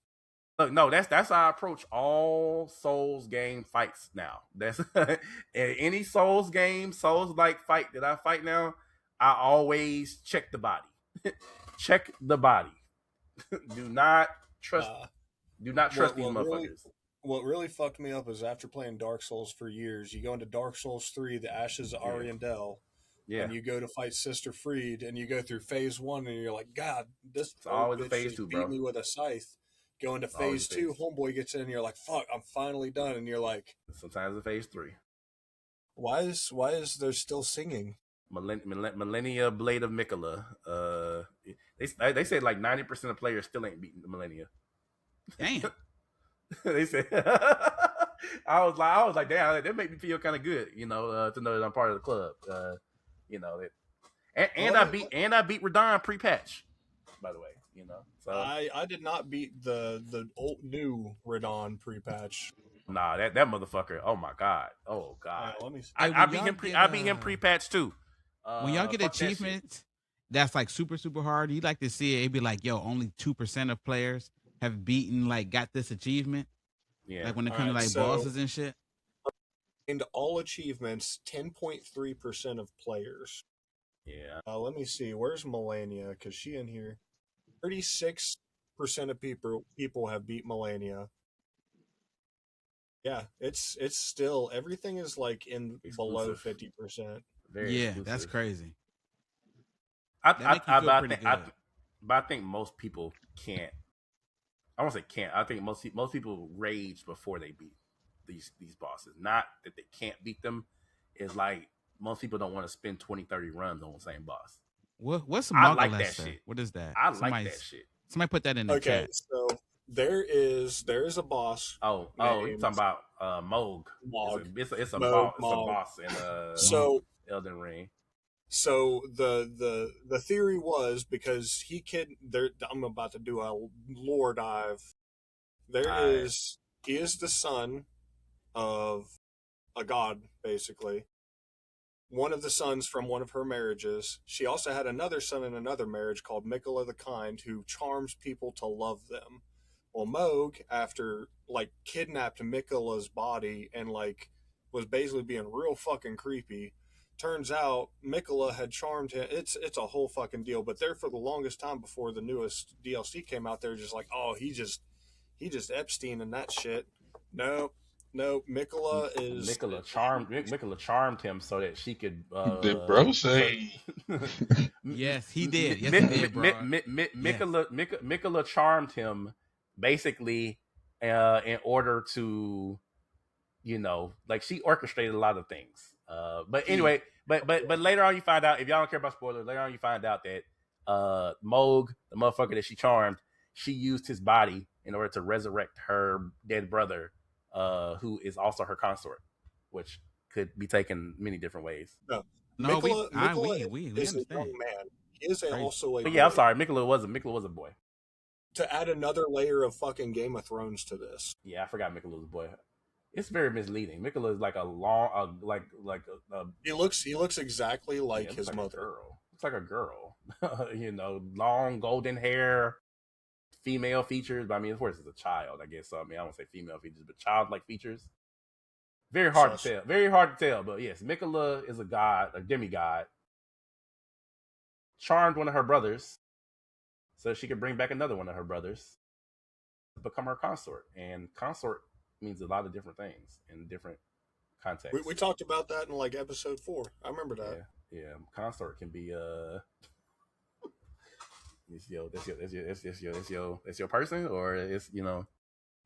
Look, no, that's how I approach all Souls game fights now. That's any Souls game, Souls like fight that I fight now, I always check the body. Check the body. Do not trust these motherfuckers. What really fucked me up is after playing Dark Souls for years, you go into Dark Souls 3, the Ashes of Ariandel, and you go to fight Sister Freed, and you go through phase 1, and you're like, God, this always a bitch phase just 2, beat bro. me with a scythe. Go into phase 2, homeboy gets in, and you're like, fuck, I'm finally done, and you're like, sometimes in phase 3. Why is there still singing? Millennia Blade of Mikola. They said like 90% of players still ain't beating the Millennia. Damn. They said I was like, damn, that made me feel kind of good, to know that I'm part of the club. I beat Radon pre-patch, by the way. So I did not beat the old new Radon pre-patch. Nah, that motherfucker. Oh my god. Let me see. I beat him. I beat him pre-patch too. When y'all get achievements that's like super hard, you like to see it. It'd be like, yo, only 2% of players have beaten got this achievement. Yeah. Like when it comes to bosses and shit. Into all achievements, 10.3% of players. Yeah. Let me see. Where's Melania? Because she in here. 36% of people have beat Melania. Yeah, it's still, everything is like in below 50%. Exclusive. That's crazy. I think most people can't. I won't say can't. I think most people rage before they beat these bosses. Not that they can't beat them. It's like most people don't want to spend 20-30 runs on the same boss. What's I like that shit. What is that? Like that shit. Somebody put that in the chat. Okay, so there is a boss. You're talking about Moog. It's a boss in Elden Ring. So the theory was because I'm about to do a lore dive. He is the son of a god, basically. One of the sons from one of her marriages. She also had another son in another marriage called Mikola the Kind, who charms people to love them. Well, Moog, after kidnapped Mikola's body and was basically being real fucking creepy. Turns out Mikola had charmed him. It's a whole fucking deal. But there for the longest time before the newest DLC came out, they're just like, oh, he just Epstein and that shit. No, Mikola charmed him so that she could. Did bro say? Yes, he did. Yes, he did, bro. Mikola charmed him basically in order to, she orchestrated a lot of things. But anyway, but later on you find out, if y'all don't care about spoilers, later on you find out that Moog, the motherfucker that she charmed, she used his body in order to resurrect her dead brother, who is also her consort, which could be taken many different ways. No, Mikola we is a young man. He is also a. But yeah, I'm sorry, Mikola was a boy. To add another layer of fucking Game of Thrones to this. Yeah, I forgot Mikola was a boy. It's very misleading. Mikola is like a long, He looks exactly like his mother. Girl. Looks like a girl. Long golden hair, female features. But I mean, of course, it's a child, I guess. So I mean, I don't say female features, but childlike features. Very hard to tell. Very hard to tell. But yes, Mikola is a god, a demigod. Charmed one of her brothers so she could bring back another one of her brothers to become her consort. And consort means a lot of different things in different contexts. We talked about that in like episode 4. I remember that. Yeah. Consort can be that's your person, or it's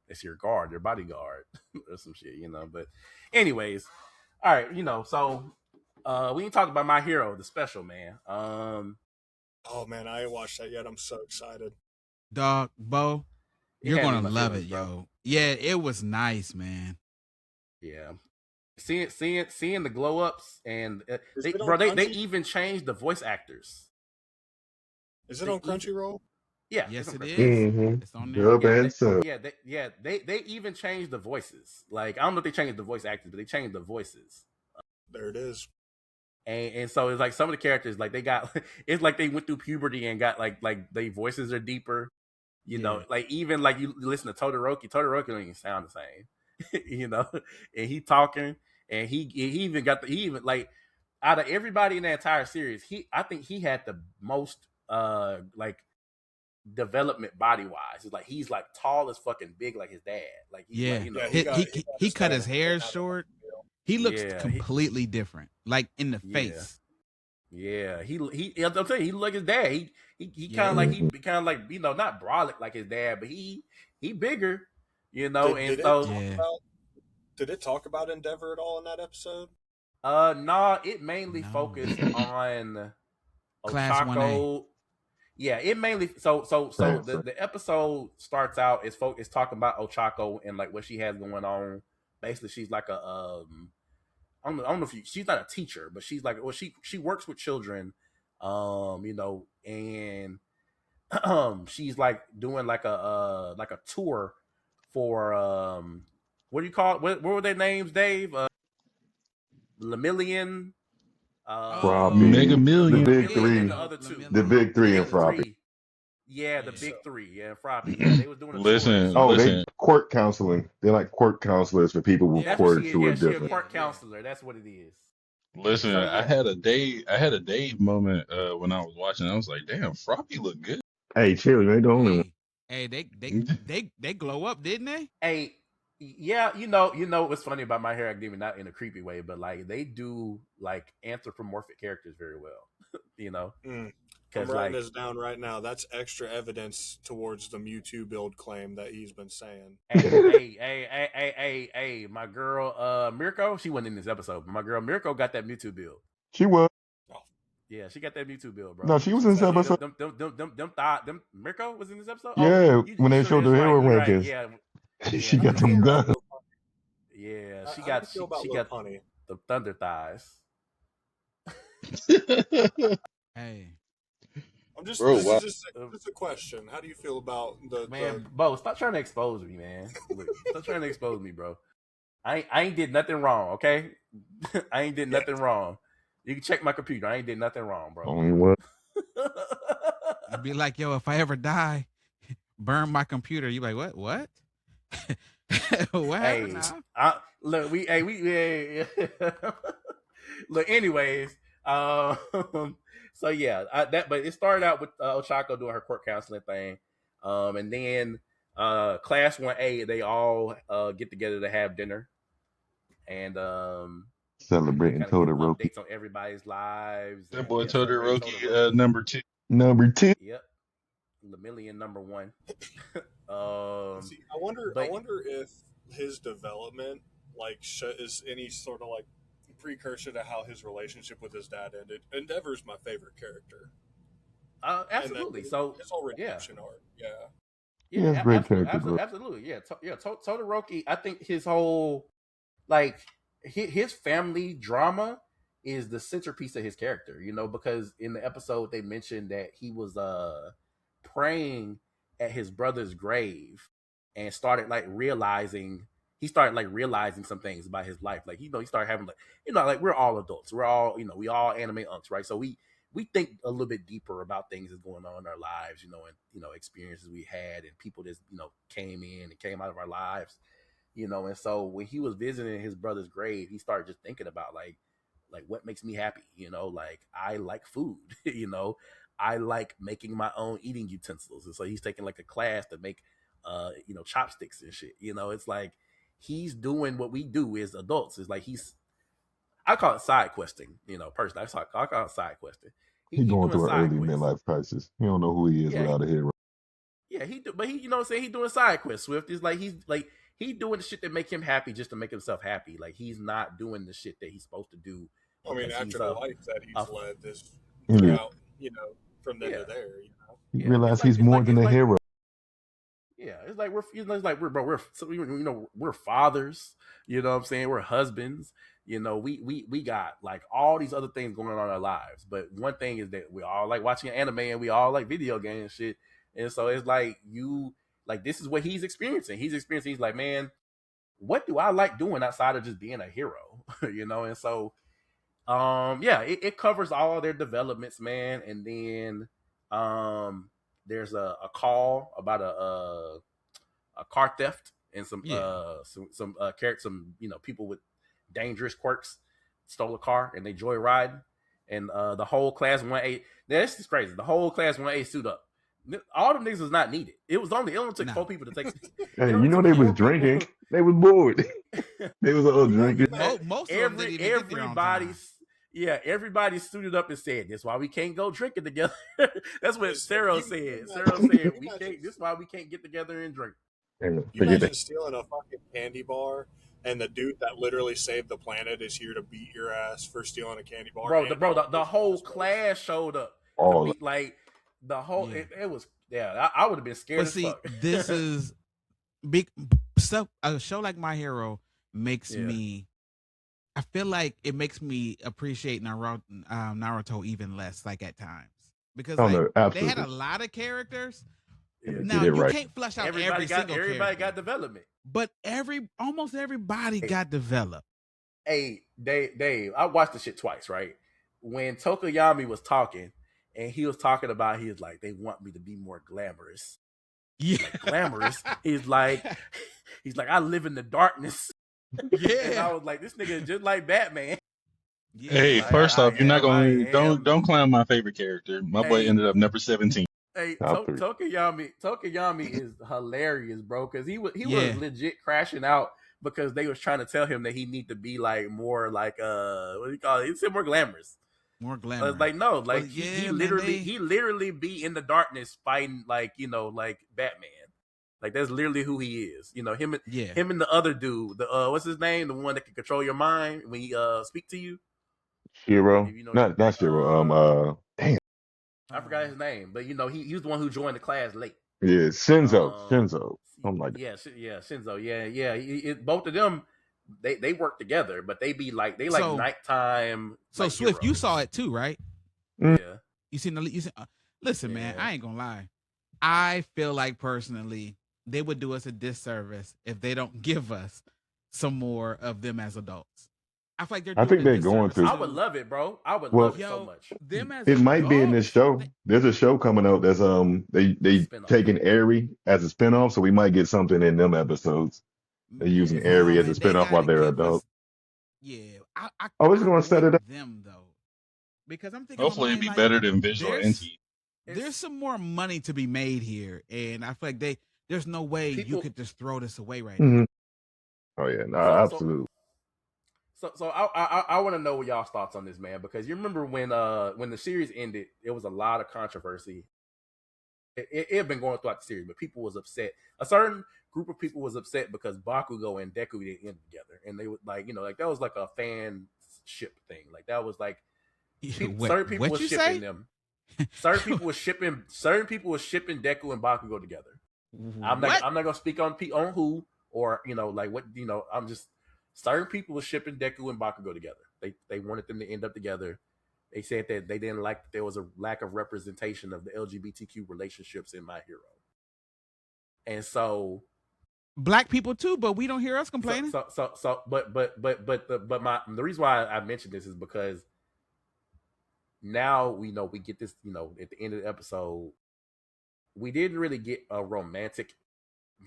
it's your guard, your bodyguard, or some shit, But anyways, all right, so we ain't talked about My Hero, the special, man. Oh man, I ain't watched that yet. I'm so excited. Dog, Bo, you're gonna love it, yo. Yeah, it was nice, man. Yeah. Seeing the glow ups, and they even changed the voice actors. Is it on Crunchyroll? Yeah, yes, it is. Mm-hmm. It's on there. They even changed the voices. Like, I don't know if they changed the voice actors, but they changed the voices. There it is. And so it's like some of the characters, like they got, it's like they went through puberty and got like their voices are deeper. Like even like you listen to Todoroki don't even sound the same. And he talking, and he even like out of everybody in the entire series, I think he had the most like development body wise. It's like he's like tall as fucking big like his dad. Like he cut his hair short. He looks completely different, like in the face. Yeah, I'm telling you, he look like his dad. He kind of like not brolic like his dad, but he bigger, Did it talk about Endeavor at all in that episode? No, it mainly focused on Ochako. Yeah, it mainly so the episode starts out is talking about Ochako and like what she has going on. Basically, she's like a I don't know if she's not a teacher, but she's like, well, she works with children, and she's like doing like a tour for what do you call it? What were their names, Dave? Lemillion, Mega Million, the big three, and the other two, the big three, and Froppy. Yeah, the big three, and Froppy. Yeah, they was doing a tour. They quirk counseling. They're like quirk counselors for people with quirks who are different. She's a quirk counselor. That's what it is. Listen, so, I had a Dave moment when I was watching. I was like, damn, Froppy look good. Hey, chill, you ain't the only one. Hey, they glow up, didn't they? Hey, yeah, what's funny about My Hero Academia, not in a creepy way, but like they do like anthropomorphic characters very well. I'm writing this down right now. That's extra evidence towards the Mewtwo build claim that he's been saying. Hey, my girl Mirko, she wasn't in this episode, but my girl Mirko got that Mewtwo build. She was. Oh. Yeah, she got that Mewtwo build, bro. No, she was in this episode. Them Mirko was in this episode? Yeah, when they showed the hero rankings. Yeah. She got them guns. Yeah, she got the thunder thighs. Hey. I'm just this is a question. How do you feel about Bo, stop trying to expose me, man. Look, stop trying to expose me, bro. I ain't did nothing wrong, okay? I ain't did nothing wrong. You can check my computer. I ain't did nothing wrong, bro. Only one. You'd be like, yo, if I ever die, burn my computer. You like, what? What happened now? Look, look, anyways, so yeah, but it started out with Ochako doing her court counseling thing, and then Class 1A, they all get together to have dinner, and celebrating Todoroki. Updates on everybody's lives. That boy Todoroki, number 2. Number 2. Yep, Lemillion number 1. See, I wonder if his development is any sort of like precursor to how his relationship with his dad ended. Endeavor's my favorite character. Absolutely. So his whole redemption arc. Yeah, great character. Absolutely. Yeah. Todoroki, I think his whole his family drama is the centerpiece of his character, because in the episode they mentioned that he was praying at his brother's grave and started realizing some things about his life. He started having we're all adults. We're all, we all anime unks, right? So we think a little bit deeper about things that's going on in our lives, and experiences we had and people that, came in and came out of our lives. you know. And so when he was visiting his brother's grave, he started just thinking about like what makes me happy, you know, like I like food, you know, I like making my own eating utensils. And so he's taking like a class to make you know, chopsticks and shit. You know, it's like he's doing what we do as adults. It's like I call it side questing, you know, personally. I call it side questing. He He going doing through an side early quests. midlife crisis. He don't know who he is Yeah, without a hero. yeah, but he, you know what I'm saying? He doing side quests. Swift is like he doing the shit that make him happy just to make himself happy. Like he's not doing the shit that he's supposed to do I mean, because he's after the life that he's led this Yeah. throughout, you know, from then to there, you know. He yeah. realized he's more than a hero. Yeah, it's like we're so you know, we're fathers, you know what I'm saying? We're husbands, you know, we got like all these other things going on in our lives. But one thing is that we all like watching anime and we all like video games and shit. And so it's like this is what he's experiencing. He's like, man, what do I like doing outside of just being a hero? You know, and so yeah, it covers all their developments, man. And then there's a call about a car theft and some you know, people with dangerous quirks stole a car and they joyriding, and the whole class 1A. This is crazy. The whole class 1A suit up. All them niggas was not needed. It only took 4 people to take. Hey, you know they was drinking. They was bored. They was all drinking. Most of them didn't even get there on time. Everybody suited up and said, "That's why we can't go drinking together." That's what Sarah said. Sarah said, "We can't. This is why we can't get together and drink." You imagine stealing a fucking candy bar, and the dude that literally saved the planet is here to beat your ass for stealing a candy bar. The whole class showed up. All like the whole it was I would have been scared. But see, this is big stuff. A show like My Hero makes me. I feel like it makes me appreciate Naruto even less, like at times, because they had a lot of characters. Yeah, now you can't flush out everybody got development, but almost everybody got developed. Hey, Dave, I watched the shit twice, right? When Tokoyami was talking, and he was talking about, he was like, they want me to be more glamorous. Yeah, like, glamorous. He's like, I live in the darkness. Yeah, and I was like, this nigga is just like Batman. Yeah, hey, like, first off, you're not going to don't clown my favorite character. My boy ended up number 17. Hey, Tokoyami is hilarious, bro, because he was legit crashing out because they was trying to tell him that he need to be like more like what do you call it? He said more glamorous. More glamorous. Like no, like he literally be in the darkness fighting like, you know, like Batman. Like that's literally who he is. You know, him and the other dude, the what's his name? The one that can control your mind when he speak to you. Shiro. You know, not Shiro. Damn. I forgot his name, but you know, he was the one who joined the class late. Yeah, Shinzo. Something like that. Shinzo. Yeah. Both of them, they work together, but they be like nighttime. So like Swift, heroes. You saw it too, right? Yeah. You seen listen, man, I ain't gonna lie. I feel like personally, they would do us a disservice if they don't give us some more of them as adults. I feel like I think they're going to. I would love it, bro. I would love it so much. Them as it adults, might be in this show. There's a show coming out that's they taking Airy as a spinoff, so we might get something in them episodes. They're using Airy as a spinoff while they're adults. Yeah, I was going to set it up. Them though, because I'm thinking hopefully it'd be better than Visual NT. There's some more money to be made here, and I feel like there's no way you could just throw this away right now. Oh yeah, no, absolutely. So I want to know what y'all's thoughts on this, man, because you remember when the series ended, there was a lot of controversy. It had been going throughout the series, but people was upset. A certain group of people was upset because Bakugo and Deku didn't end together, and they would like, you know, like that was like a fan ship thing. Like that was like certain people was shipping them. Certain people was shipping Deku and Bakugo together. I'm not gonna speak on who or, you know, like what, you know, I'm just certain people were shipping Deku and Bakugo together. They wanted them to end up together. They said that they didn't like that there was a lack of representation of the LGBTQ relationships in My Hero. And so black people too, but we don't hear us complaining. But the reason why I mentioned this is because now we know we get this, you know, at the end of the episode, we didn't really get a romantic,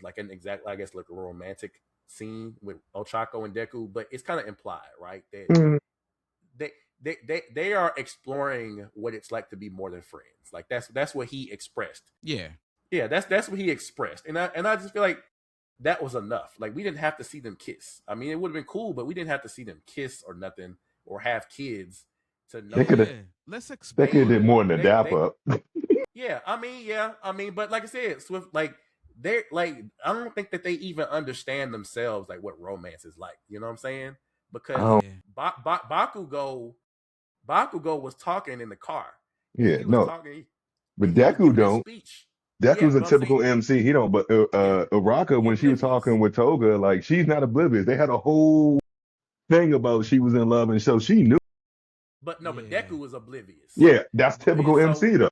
like an exact, I guess, like a romantic scene with Ochako and Deku, but it's kind of implied, right? That Mhm. they are exploring what it's like to be more than friends. Like that's what he expressed. Yeah. Yeah, that's what he expressed, and I just feel like that was enough. Like we didn't have to see them kiss. I mean, it would have been cool, but we didn't have to see them kiss or nothing or have kids to know They could have. Yeah. Let's They explore could have did it. more than a dap they up. yeah. I mean, but like I said, Swift, like they're like I don't think that they even understand themselves like what romance is like. You know what I'm saying? Because Um, Yeah. Bakugo was talking in the car. yeah, He was no, talking, but and he was Deku giving that don't. speech. Yeah, Deku's a but I'm saying, typical MC. He don't. But yeah, Uraka, he when she was oblivious. talking with Toga, like she's not oblivious. They had a whole thing about she was in love, and so she knew. But no, but Yeah. Deku was oblivious. Yeah, that's Yeah, typical so MC though.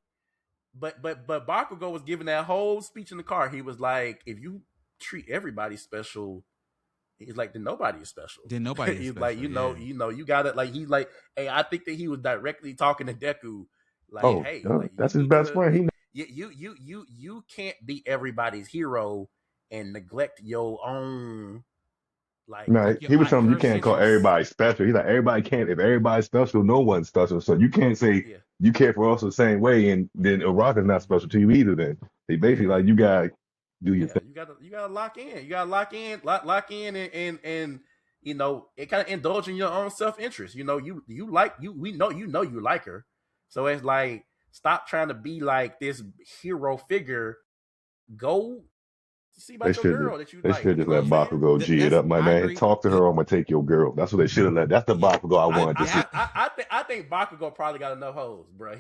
but Bakugo was giving that whole speech in the car. He was like, if you treat everybody special, he's like, then nobody is special. Then nobody is He's special. like, Yeah. you got it. Like he's like, hey, I think that he was directly talking to Deku, like, Yeah. hey, like you That's his need best to, friend. He you can't be everybody's hero and neglect your own No, Like your he was own telling me you like can't personal. call interests. everybody special. He's like, everybody can't. If everybody's special, no one's special. So you can't say Yeah, you care for us the same way, and then Iraq is not special to you either. Then they basically Yeah. like you gotta do your yeah. thing. You gotta lock in. You gotta lock in, and it kind of indulge in your own self interest. You like you. We know you like her, so it's like stop trying to be like this hero figure. Go see They about your should girl that you they like. should You just know what let I'm saying? Bakugo G it That's up, my I man. agree. Talk to her, or I'm gonna take your girl. That's what they should have let. That's the Yeah. Bakugo I wanted to see. That I think Bakugo probably got enough hoes, bro.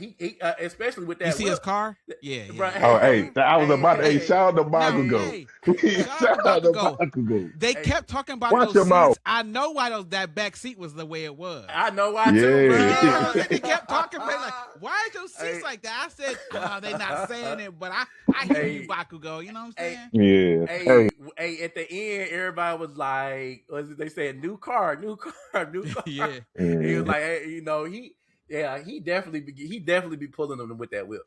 Especially with you that see his whip, car? Yeah, bro. yeah, Oh, yeah. hey, I was about to. Hey, shout out to Now, Bakugo. hey, shout out to Shout out to Bakugo. Bakugo. They Hey, kept talking about Watch those your mouth. seats. I know why that back seat was the way it was. I know why too, bro. Yeah. Yeah, they kept talking about like, why is your seats Hey. like that? I said, oh, they not saying it, but I hear you, Hey. Bakugo. You know what I'm Hey, saying? Yeah. Hey. hey, at the end, everybody was like, they said, new car, new car, new car. Yeah. He was Mhm. like, hey, he definitely be pulling them with that whip.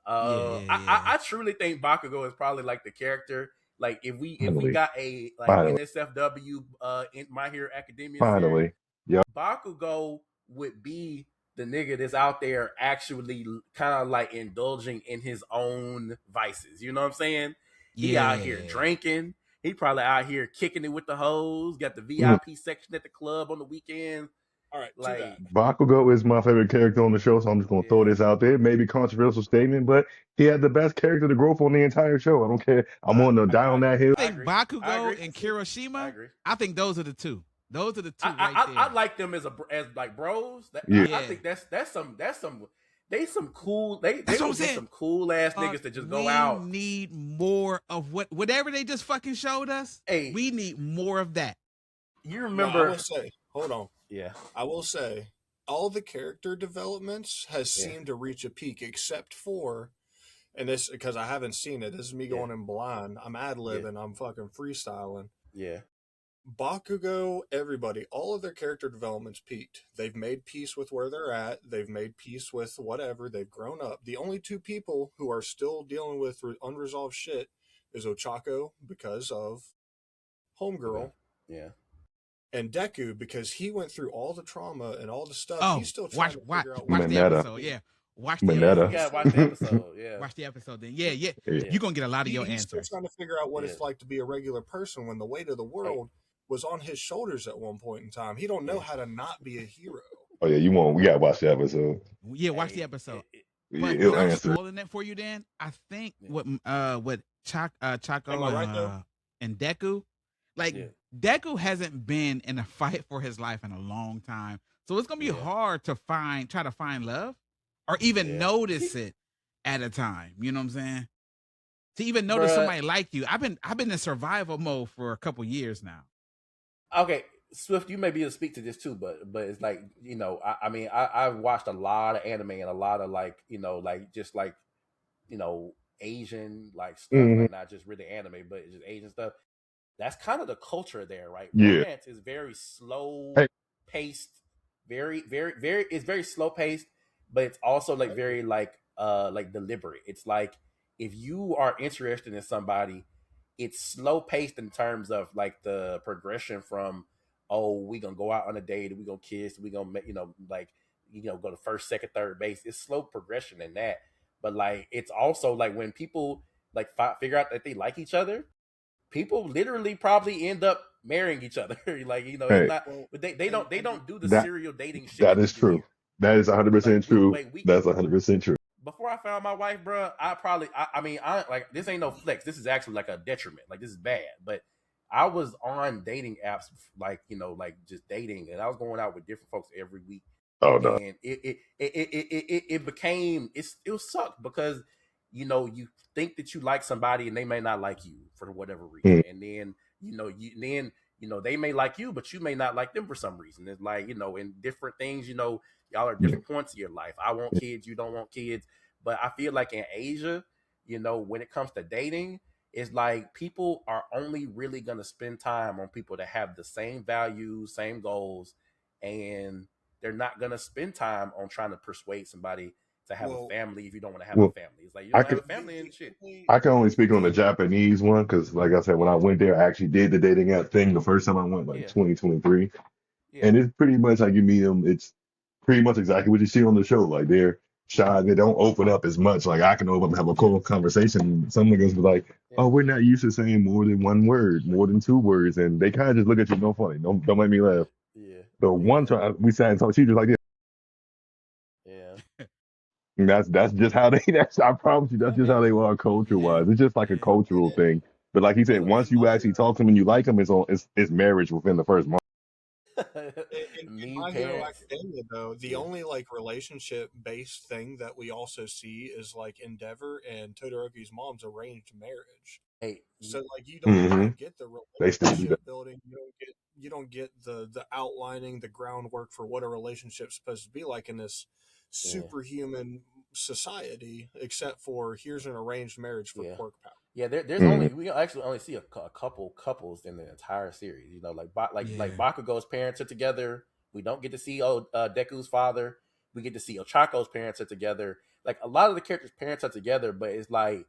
Yeah, yeah. I truly think Bakugo is probably like the character. Like if we Finally. got a like Finally. NSFW in My Hero Academia series, Finally. Yep. Bakugo would be the nigga that's out there actually kind of like indulging in his own vices. You know what I'm saying? He out here Yeah. drinking. He probably out here kicking it with the hoes. Got the Mhm. VIP section at the club on the weekend. All right, to Like, that. Bakugo is my favorite character on the show, so I'm just gonna throw yeah, this out there. Maybe controversial statement, but he had the best character growth on the entire show. I don't care. I'm on the die on that hill. I think agree. Bakugo agree. and I Kirishima. agree. I think those are the two. Those are the two right there. I like them as like bros. Yeah. I think that's some cool. They That's what I'm would be saying. some cool ass niggas that just go we out. need more of whatever they just fucking showed us. Hey, We need more of that. you No, remember? I will say, hold on. Yeah. I will say, all the character developments has Yeah. seemed to reach a peak, except for, and this because I haven't seen it. This is me going in blind. I'm ad libbing. I'm fucking freestyling. Yeah. Bakugo, everybody, all of their character developments peaked. They've made peace with where they're at. They've made peace with whatever. They've grown up. The only two people who are still dealing with unresolved shit is Ochako because of Homegirl Yeah. and Deku because he went through all the trauma and all the stuff. Oh, He's still trying watch to figure out the Mineta. episode. Yeah, watch the Mineta. You episode. gotta watch the episode. Yeah. Watch the episode. Then yeah. Yeah. You're gonna get a lot of your He's still answers. trying to figure out what Yeah. it's like to be a regular person when the weight of the world was on his shoulders at one point in time. He don't know how to not be a hero. Oh yeah, we gotta watch the episode. Yeah, watch the episode. But He'll without answer. spoiling it for you, Dan, I think what Chaco Am I right, though? and Deku, like Deku hasn't been in a fight for his life in a long time, so it's gonna be hard to try to find love, or even notice it at a time. You know what I'm saying? To even notice somebody like you, I've been in survival mode for a couple years now. Okay, Swift, you may be able to speak to this too, but it's like I mean I've watched a lot of anime and a lot of like just like Asian like stuff, Mhm. like not just really anime, but just Asian stuff. That's kind of the culture there, right? Yeah. Romance is very slow Hey. paced, very it's very slow paced, but it's also like very like deliberate. It's like if you are interested in somebody, it's slow paced in terms of like the progression from, oh, we gonna go out on a date, we gonna kiss, we gonna like go to first, second, third base. It's slow progression in that, but like it's also like when people like figure out that they like each other, people literally probably end up marrying each other. Like it's Hey, not, but they don't do the that serial dating shit that that we is do true. here. That is Like 100% true. we That's 100% true. before I found my wife, bro, I mean, I like this ain't no flex. This is actually like a detriment. Like this is bad. But I was on dating apps, like like just dating, and I was going out with different folks every week, Oh no. and it became it was sucked because you think that you like somebody and they may not like you for whatever reason, Mm, and then they may like you, but you may not like them for some reason. It's like in different things, y'all are yeah, different points of your life. I want kids, you don't want kids. But I feel like in Asia, when it comes to dating, it's like people are only really gonna spend time on people that have the same values, same goals, and they're not gonna spend time on trying to persuade somebody to have a Well, family if you don't want to have a well, family. It's like you don't I want to could have a family and shit. I can only speak on the the Japanese one because, like I said, when I Yeah, went there, I actually did the dating app thing the first time I went, like yeah, 2023. yeah, And it's pretty much like you meet them. It's pretty much exactly what you see on the show. Like they're shy. They don't open up as much. Like I can open up and have a yeah, cool conversation. Some niggas be like, yeah, "Oh, we're not used to saying more than one word, more than two words," and they kind of just look at you. No funny. Don't make me laugh. yeah, So one yeah, time we sat and talked. She just like this. yeah, And that's just how they. That's I promise you. That's just how they are culture Yeah. wise. It's just like a Yeah. cultural thing. But like he said, in once you my actually talk to them and you like them, it's marriage within the first month. in mean My Hero parents. Academia, though, the Yeah, only like relationship based thing that we also see is like Endeavor and Todoroki's mom's arranged marriage. hey, So like you Hmm. don't get the They still do that. relationship building, you don't get the outlining, the groundwork for what a relationship's supposed to be like in this yeah, superhuman society, except for here's an arranged marriage for yeah. quirk power. Yeah, there's Hmm. only we actually only see a couple couples in the entire series. Like like Yeah. Bakugo's parents are together. We don't get to see Deku's father. We get to see Ochako's parents are together. Like a lot of the characters' parents are together, but it's like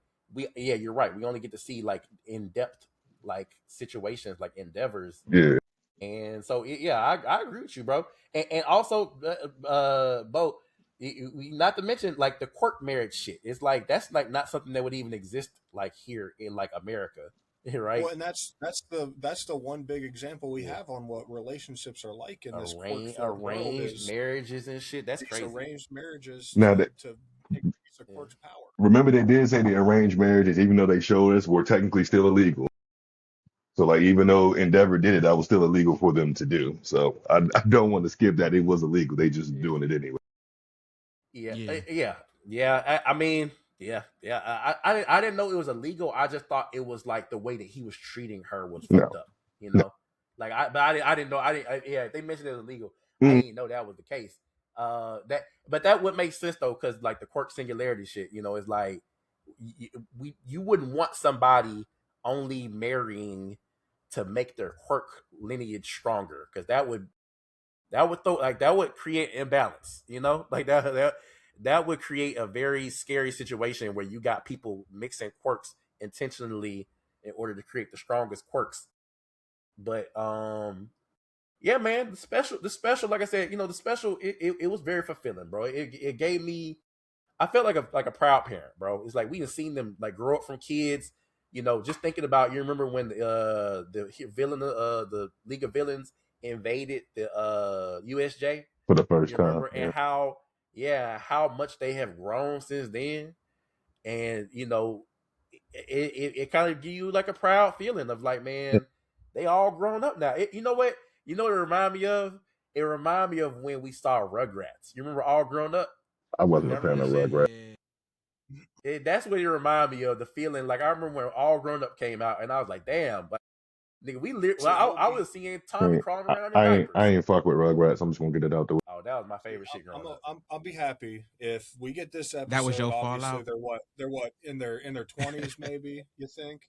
you're right. We only get to see like in depth like situations like endeavors, Yeah. and so yeah, I agree with you, bro. And also, Bo, not to mention like the quirk marriage shit. It's like that's like not something that would even exist like here in like America, right? Well, and that's the one big example we Yeah, have on what relationships are like in this quirk filled world arranged is marriages and shit. That's these crazy. arranged marriages Now to increase a Yeah, quirk's power. remember they did say the arranged marriages, even though they showed us, were technically still illegal. So like even though Endeavor did it, that was still illegal for them to do. So I don't want to skip that. It was illegal. They just yeah, doing it anyway. yeah, Yeah. yeah. I mean, yeah. I didn't know it was illegal. I just thought it was like the way that he was treating her was fucked No, up. You no. know, like I didn't know. Yeah. They mentioned it was illegal. I Mm, didn't know that was the case. But that would make sense though, because like the quirk singularity shit, is like you wouldn't want somebody only marrying to make their quirk lineage stronger, because that would create imbalance, like that would create a very scary situation where you got people mixing quirks intentionally in order to create the strongest quirks. But yeah, man, the special, like I said, the special, it was very fulfilling, bro. It gave me, I felt like a proud parent, bro. It's like we have seen them like grow up from kids. Just thinking about, you remember when the villain, the League of Villains invaded the USJ. for the first You time. remember, and Yeah. how much they have grown since then, and it kind of give you like a proud feeling of like, man, they all grown up now. You know what? You know what it remind me of? It remind me of when we saw Rugrats. You remember All Grown Up? I You wasn't a remember fan that of shit? Rugrats. Yeah. That's what it remind me of. The feeling, like I remember when All Grown Up came out, and I was like, damn, but nigga, See, I was seeing I Tommy ain't, crawling I, around in I ain't I diapers. ain't fuck with Rugrats. I'm just gonna get it out the way. Oh, that was my see, favorite shit growing up. I'll be happy if we get this That was episode. your Obviously, fallout. they're what in their 20s maybe. You think?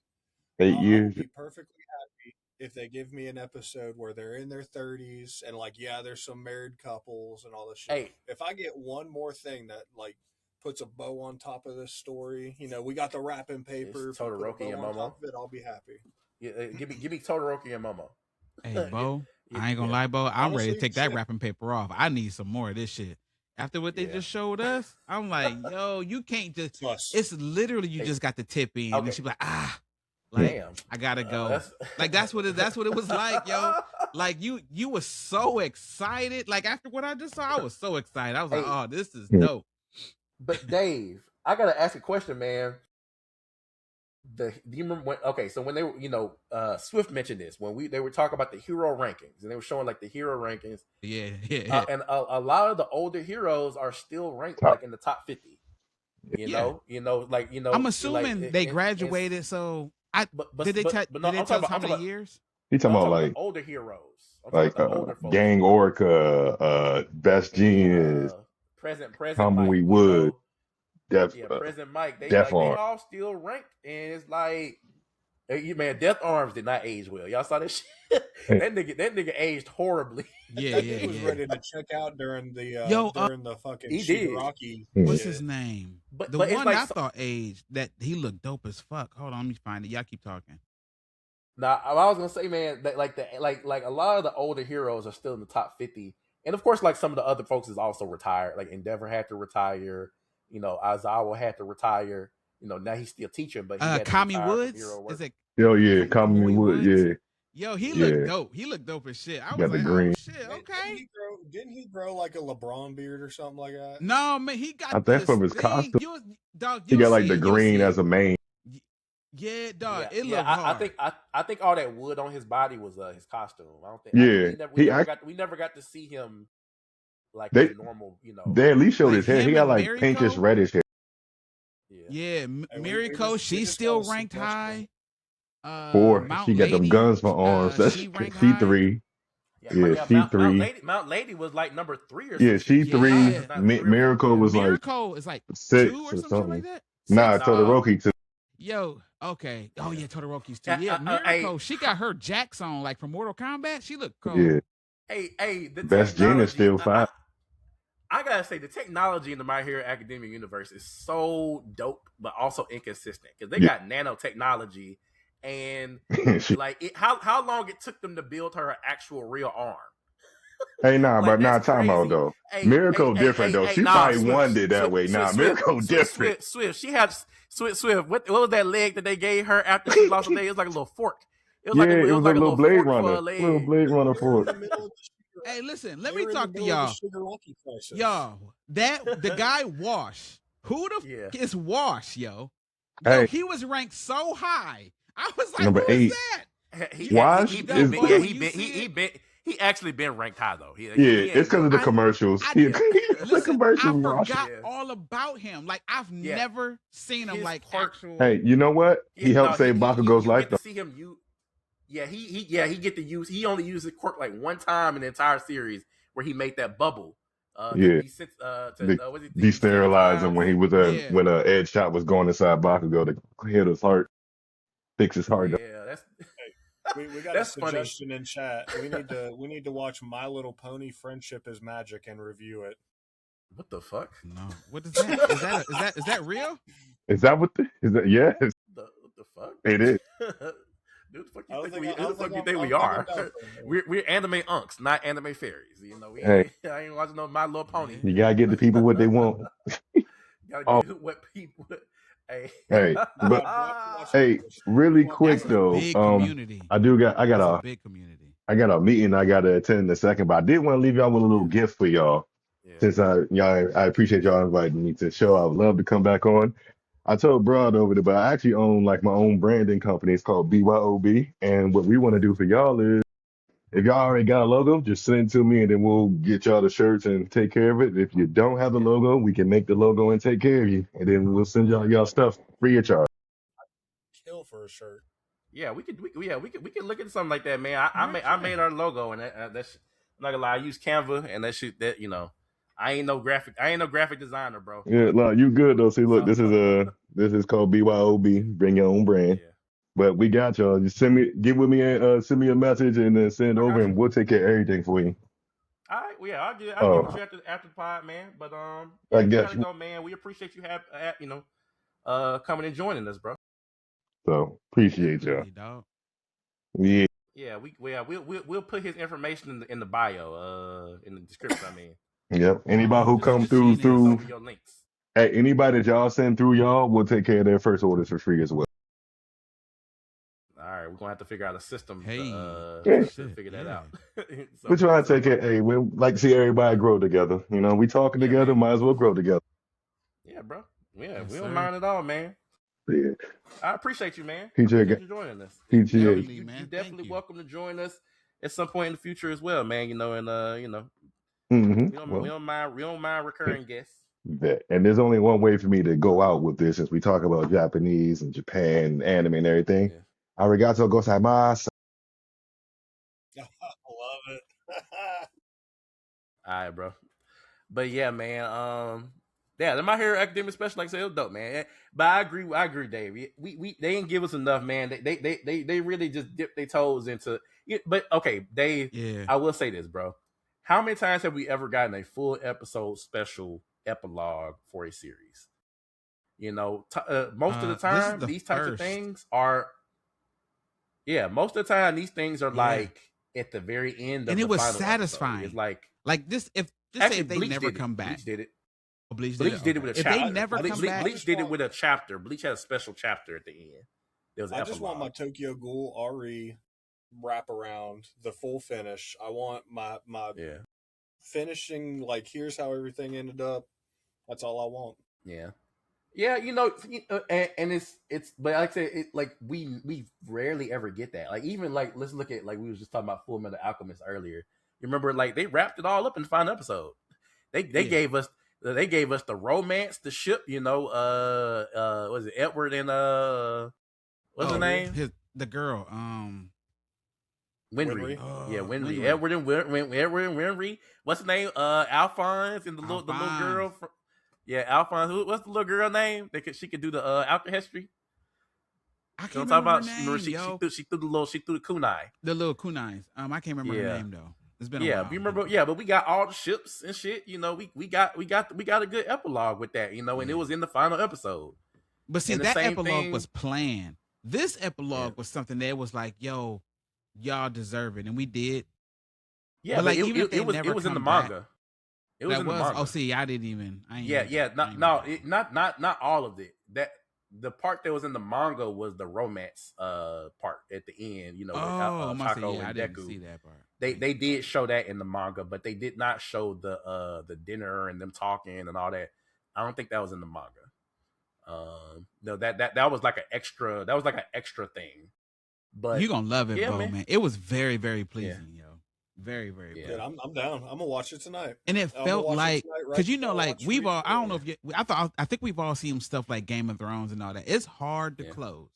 I will 8 years. be perfectly happy if they give me an episode where they're in their 30s and like, yeah, there's some married couples and all this shit. Hey, If I get one more thing that like puts a bow on top of this story. You know, we got the wrapping paper. It's If you put a Todoroki and bow on Momo. top of it, I'll be happy. Yeah, give me Todoroki and Momo. Hey, Bo, I ain't gonna lie, Bo. I'm Honestly, ready to take that wrapping paper off. I need some more of this shit. After what they just showed us, I'm like, yo, you can't just. It's literally you just got the tip in, and she be like, like damn, I gotta go. Like that's what it was like, yo. Like you were so excited. Like after what I just saw, I was so excited. I was like, oh, this is dope. But Dave, I gotta ask a question, man. Do you remember when? Okay, so when they were, Swift mentioned this when they were talking about the hero rankings, and they were showing like the hero rankings. Yeah. And a lot of the older heroes are still ranked like in the top 50. I'm assuming they graduated. So did they tell some of the years? He talking about like older heroes, like Gang Orca, Best Genius, Present Tommy Mike, Wood. Present Mike, they all still ranked, and it's like, man, Death Arms did not age well. Y'all saw this shit? that nigga aged horribly. He was ready to check out during the fucking Shigaraki. What's his name? But the one I thought aged that he looked dope as fuck. Hold on, let me find it. Y'all keep talking. Now, I was gonna say, man, that like a lot of the older heroes are still in the top 50, and of course, like some of the other folks is also retired. Like Endeavor had to retire. Aizawa had to retire. Now he's still teaching, but he had Kami Woods. Is it? Yo, yeah, Kami Woods. Yeah. Yo, he looked dope. He looked dope as shit. I was like, oh shit, okay. Didn't he grow like a LeBron beard or something like that? No, man, he got. I think from his costume. He got like the green as a main. Yeah, dog. It looked hard. I think all that wood on his body was his costume. I don't think. We never got to see him like normal. They at least showed his hair. He got like pinkish reddish hair. Yeah, Miriko, she's still ranked high. 4. She got them guns for arms. That's C3. Yeah, C3. Mount Lady was like number 3 or something. Yeah, C3. Miracle was like Miracle is like 6 or something like that. Nah, Todoroki 2. Yo, okay. Oh yeah, Todoroki's 2. Yeah, Miracle. She got her jacks on like from Mortal Kombat. She looked cool. Yeah. Hey, the Best Genius still 5. I gotta say, the technology in the My Hero Academia universe is so dope, but also inconsistent because they got nanotechnology, and how long it took them to build her actual real arm. Hey, but time out though. Miracle different though. She probably won it that way. Miracle different. Swift. She had Swift. What was that leg that they gave her after she lost a leg? It was like a little fork. It was like a little Blade Runner. Little Blade Runner fork. Hey, listen, let me talk to y'all. Yo, the guy Wash. Who the f is Wash, yo? Yo, he was ranked so high. I was like, number 8. Wash he actually been ranked high though. It's because of the commercials. I forgot all about him. Like I've never seen him like actual. Hey, you know what? He helped save Bakugo's life. To see him he get to use. He only used the quirk like one time in the entire series where he made that bubble. Desterilize him when he was when Edge shot was going inside Bakugo to hit his heart, fix his heart. Yeah, that's. We got a suggestion in chat. We need to watch My Little Pony: Friendship is Magic and review it. What the fuck? No. What is that? Is that real? Is that is that? Yes. What the fuck? It is. Who the fuck you think we are? We're anime unks, not anime fairies. I ain't watching no My Little Pony. You gotta get the people what they want. Gotta get what people. Hey, really quick though. I got a big community. I got a meeting I gotta attend in a second, but I did want to leave y'all with a little gift for y'all. Yeah. Since I appreciate y'all inviting me to the show. I would love to come back on. I told Broad over there, but I actually own like my own branding company. It's called BYOB. And what we want to do for y'all is, if y'all already got a logo, just send it to me and then we'll get y'all the shirts and take care of it. If you don't have the logo, we can make the logo and take care of you. And then we'll send y'all stuff free of charge. Kill for a shirt. Yeah, we could look at something like that, man. I made our logo, and that's I'm not gonna lie, I use Canva, and that shit I ain't no graphic designer, bro. Yeah, look, you good though. See, look, this is called BYOB. Bring your own brand. Yeah. But we got y'all. Just send me a message and then send it over, and we'll take care of everything for you. All right. I'll get with you after the pod, man. But I we guess gotta go, man. We appreciate you coming and joining us, bro. so. Appreciate y'all. Dog. Yeah. Yeah, we'll put his information in the bio, in the description. I mean, Yep. Anybody who come just seeing send us through, over your links. hey, anybody that y'all send through y'all, we'll take care of their first orders for free as well. All right, we're gonna have to figure out a system Yeah. to figure that out. We're trying to take it. Hey, we like to see everybody grow together. You know, we talking together, man. might as well grow together. Yeah, bro. Yeah, Yes, we don't sir. mind at all, man. Yeah. I appreciate you, man. PJ, Appreciate you joining us. PGA. You definitely welcome to join us at some point in the future as well, man. You know, and Mm-hmm. we don't mind recurring guests. And there's only one way for me to go out with this, since we talk about Japanese and Japan, anime and everything. Yeah. Arigato gozaimasu. I love it. All right, bro. But yeah, man. Yeah, the My Hero Academia special, like I said, it was dope, man. But I agree, Dave. We they didn't give us enough, man. They really just dipped their toes into it. But okay, Dave. Yeah. I will say this, bro. How many times have we ever gotten a full episode special epilogue for a series? You know, most of the time, these types of things are. Yeah, most of the time, these things are like at the very end of and the it was final satisfying. Episode. It's like this. If actually, say if they Bleach never did come back, Bleach did it. Bleach did it with a chapter. If they never come back, Bleach did it with a chapter. Bleach had a special chapter at the end. There was an I just want my Tokyo Ghoul RE wrap around the full finish. I want my finishing, like, here's how everything ended up. That's all I want. Yeah, you know, and it's but like I said, like we rarely ever get that. Like, even like, let's look at, like, we was just talking about Full Metal Alchemist earlier. You remember, like, they wrapped it all up in the final episode. They gave us the romance, the ship, you know, was it Edward and what's her name? The girl, Winry. Yeah, Winry. Edward and Winry. What's her name? Alphonse and the little girl from, Alphonse. What's the little girl name? She could do the alchemy. I can't remember her name. She threw the kunai. The little kunais. I can't remember her name though. It's been a while. You remember? Yeah, but we got all the ships and shit. You know, we got a good epilogue with that. You know, and it was in the final episode. But see, that epilogue was planned. This epilogue was something that was like, yo, y'all deserve it, and we did. Yeah, but like, it was in the manga. It was in the manga. Oh, see, I didn't even. Not all of it. That the part that was in the manga was the romance part at the end. You know, Taco and I Deku. didn't see that part. They did show that in the manga, but they did not show the dinner and them talking and all that. I don't think that was in the manga. No, that was like an extra. That was like an extra thing. But you're gonna love it, Bo, man. It was very, very pleasing, yo. Very, very pleasing. Yeah, I'm down. I'm gonna watch it tonight. And it felt like, because you know, like, we've all, I don't know if you, I think we've all seen stuff like Game of Thrones and all that. It's hard to close.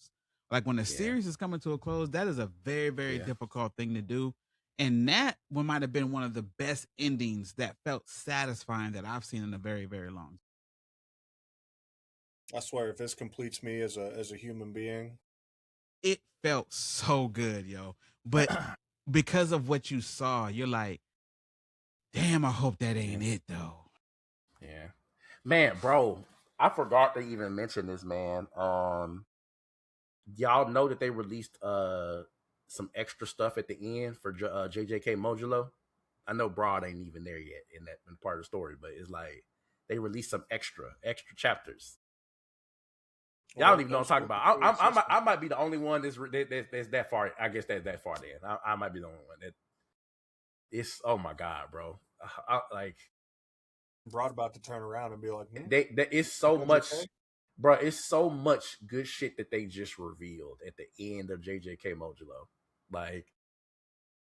Like, when a series is coming to a close, that is a very, very difficult thing to do. And that one might have been one of the best endings that felt satisfying that I've seen in a very, very long time. I swear, if this completes me as a human being, it felt so good, yo. But because of what you saw, you're like, damn, I hope that ain't it, though. Yeah. Man, bro, I forgot to even mention this, man. Y'all know that they released some extra stuff at the end for JJK Modulo. I know Broad ain't even there yet in part of the story, but it's like they released some extra chapters. Y'all don't even know what I'm talking about. I might be the only one that's that far. I guess that's that far. Then I might be the only one that. It's, oh my god, bro! Like, Broad about to turn around and be like, it's so much, bro. It's so much good shit that they just revealed at the end of JJK Modulo. Like,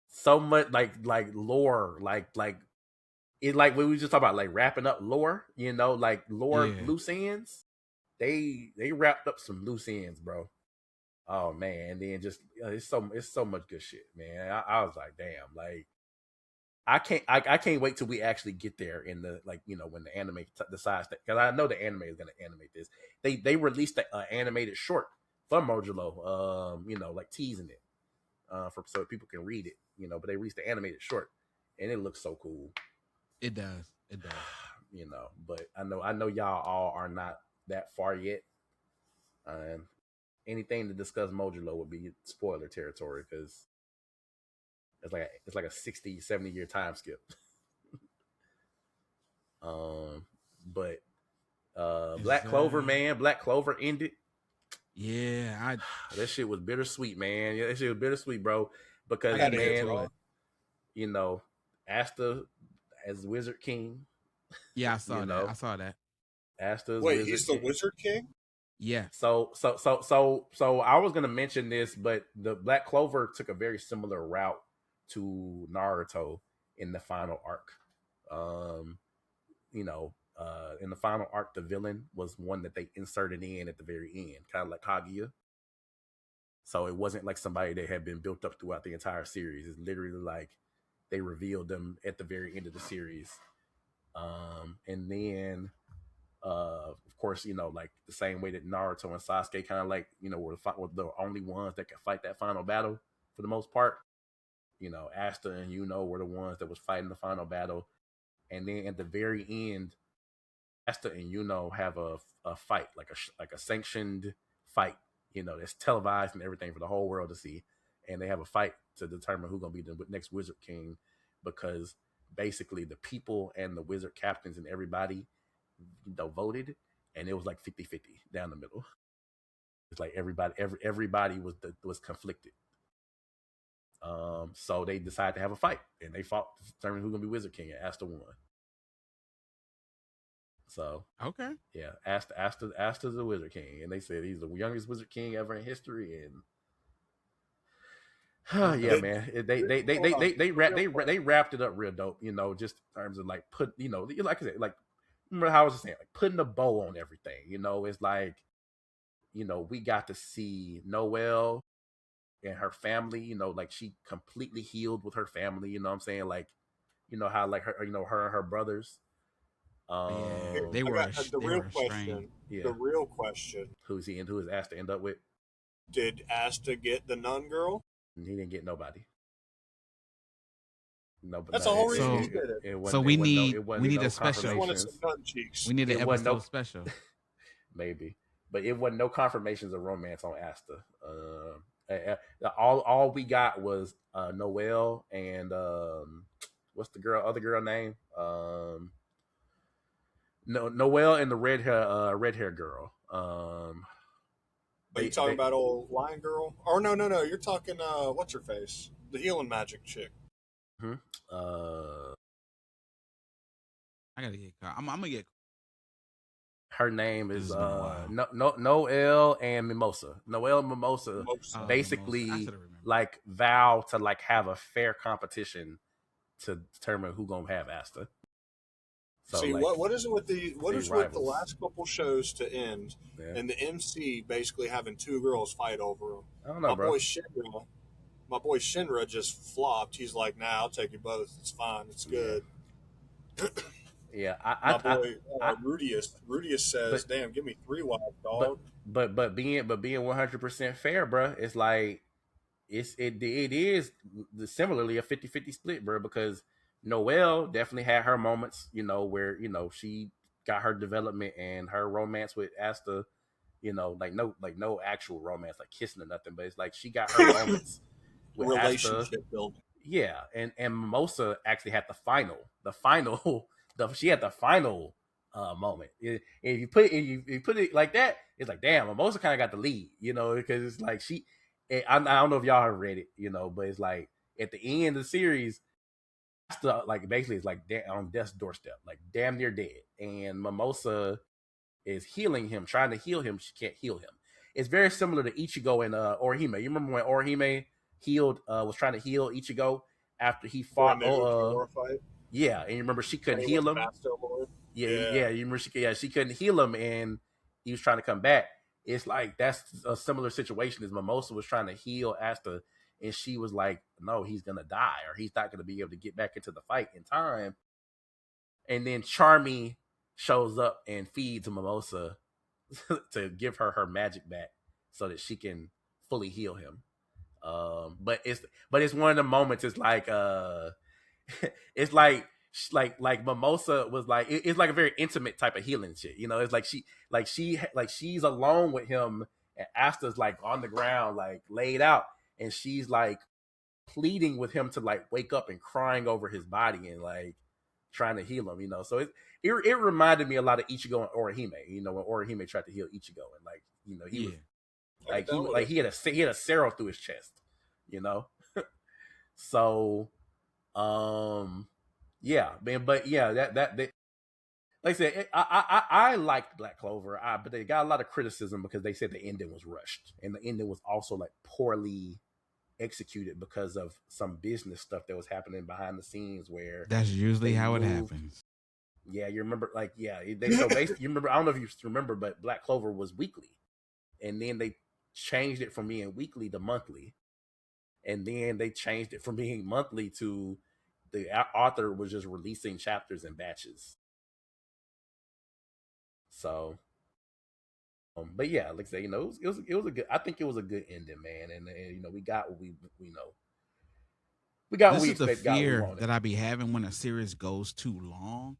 so much, like lore, like it, like when we just talk about, like, wrapping up lore. You know, like lore loose ends. They wrapped up some loose ends, bro. Oh man, and then just it's so much good shit, man. I was like, damn, like I can't wait till we actually get there in the, like, you know, when the anime decides that, because I know the anime is gonna animate this. They released an animated short for Modulo, you know, like teasing it, so people can read it, you know. But they released the animated short, and it looks so cool. It does. It does. You know, but I know y'all all are not that far yet. And anything to discuss Modulo would be spoiler territory because it's like a 60, 70 year time skip. But Black Clover, man, Black Clover ended. Yeah, that shit was bittersweet, man. Yeah, that shit was bittersweet, bro. Because man, you know, Asta as Wizard King. Yeah, I saw that. I saw that. Asta's Wait, Wizard he's the King. Wizard King? Yeah. So I was gonna mention this, but the Black Clover took a very similar route to Naruto in the final arc. You know, in the final arc, the villain was one that they inserted in at the very end, kind of like Kaguya. So it wasn't like somebody that had been built up throughout the entire series. It's literally like they revealed them at the very end of the series. And then of course, you know, like the same way that Naruto and Sasuke kind of like, you know, were the only ones that could fight that final battle for the most part. You know, Asta and Yuno were the ones that was fighting the final battle. And then at the very end, Asta and Yuno have a fight, like a sanctioned fight, you know, that's televised and everything for the whole world to see. And they have a fight to determine who's going to be the next Wizard King, because basically the people and the wizard captains and everybody, you know, voted, and it was like 50-50 down the middle. It's like everybody was conflicted. So they decided to have a fight, and they fought to determine who's gonna be Wizard King, and Asta won. So okay, yeah, Asta's the Wizard King, and they said he's the youngest Wizard King ever in history, and yeah, man, they wrapped it up real dope, you know, just in terms of like you know, like I said, like remember how I was just saying, like putting a bow on everything, you know, it's like, you know, we got to see Noelle and her family, you know, like she completely healed with her family, you know what I'm saying? Like, you know, how like her, you know, her and her brothers. They were the real question. Yeah. The real question. Who's he and who is Asta end up with? Did Asta get the nun girl? He didn't get nobody. No, that's the whole reason he did it. So we need a special. We need an episode special. Maybe, but it wasn't no confirmations of romance on Asta. All we got was Noelle and what's the other girl name? Noelle and the red hair girl. Are you talking about old lion girl? Or no, you're talking what's her face? The healing magic chick. Hmm? I gotta get. I'm gonna get. Her name is Noelle and Mimosa. Noelle and Mimosa basically like vow to like have a fair competition to determine who gonna have Asta. So see, like, what is it with the last couple shows to end, and the MC basically having two girls fight over them? I don't know, bro. My boy Shinra just flopped. He's like, "Nah, I'll take you both. It's fine. It's good." Yeah, my boy Rudius says, "Damn, give me 3 wives, dog." But being 100% fair, bro, it's like it is similarly a 50-50 split, bro, because Noelle definitely had her moments, you know, where, you know, she got her development and her romance with Asta, you know, like no actual romance, like kissing or nothing, but it's like she got her moments with relationship Asta. building. Yeah, and Mimosa actually had the final she had the final moment. If you put it like that, it's like, damn, Mimosa kind of got the lead, you know, because it's like I don't know if y'all have read it, you know, but it's like at the end of the series, like basically it's like on death's doorstep, like damn near dead, and Mimosa is healing him, trying to heal him. She can't heal him. It's very similar to Ichigo and Orihime. You remember when Orihime was trying to heal Ichigo after he fought yeah, and you remember she couldn't heal him. Yeah, you remember she couldn't heal him, and he was trying to come back. It's like that's a similar situation as Mimosa was trying to heal Asta, and she was like, no, he's gonna die, or he's not gonna be able to get back into the fight in time. And then Charmy shows up and feeds Mimosa to give her magic back so that she can fully heal him. But it's one of the moments. It's like it's like like Mimosa was like it's like a very intimate type of healing shit. You know, it's like she's alone with him, and Asta's like on the ground, like laid out, and she's like pleading with him to like wake up and crying over his body and like trying to heal him. You know, so it reminded me a lot of Ichigo and Orihime. You know, when Orihime tried to heal Ichigo, and like you know he was he had a Cero through his chest. You know, so yeah, man, but yeah, that like I said, I liked Black Clover, but they got a lot of criticism because they said the ending was rushed, and the ending was also like poorly executed because of some business stuff that was happening behind the scenes. Where that's usually how it happens. Yeah, you remember, like so basically, you remember. I don't know if you remember, but Black Clover was weekly, and then they changed it from being weekly to monthly, and then they changed it from being monthly to the author was just releasing chapters in batches. So, but yeah, like I say, you know, it was a good. I think it was a good ending, man, and you know, we got what we know. We got what we expect. This is the fear that I be having when a series goes too long.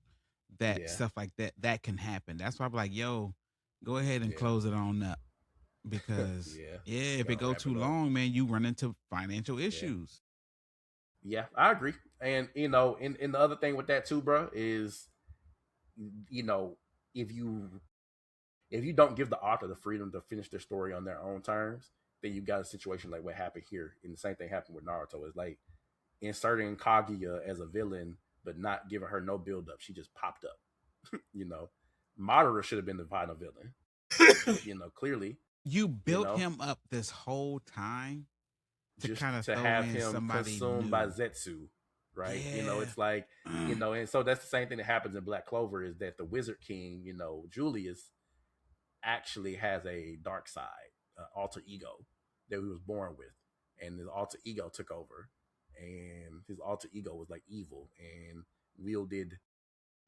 That stuff like that can happen. That's why I'm like, yo, go ahead and close it on up, because if it go too long, man, you run into financial issues. Yeah, I agree. And you know, and the other thing with that too, bro, is you know, if you don't give the author the freedom to finish their story on their own terms, then you got a situation like what happened here. And the same thing happened with Naruto. It's like inserting Kaguya as a villain, but not giving her no build up. She just popped up. You know, Madara should have been the final villain. But, you know, clearly you built him up this whole time to kind of have him consumed by Zetsu, right? Yeah. You know, it's like, you know, and so that's the same thing that happens in Black Clover, is that the Wizard King, you know, Julius, actually has a dark side, alter ego that he was born with, and his alter ego took over, and his alter ego was like evil and wielded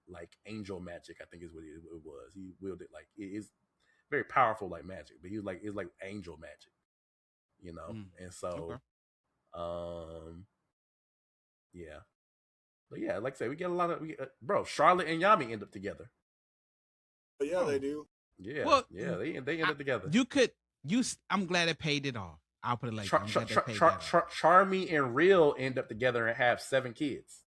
like angel magic, I think is what it was. He wielded like it is very powerful like magic, but he was like it's like angel magic, you know. And so yeah, but yeah, like I said, we get a lot of bro, Charlotte and Yami end up together. But yeah, they do. Yeah, well, yeah, they end up together. I'm glad it paid it off. I'll put it like Charmy and Real end up together and have 7 kids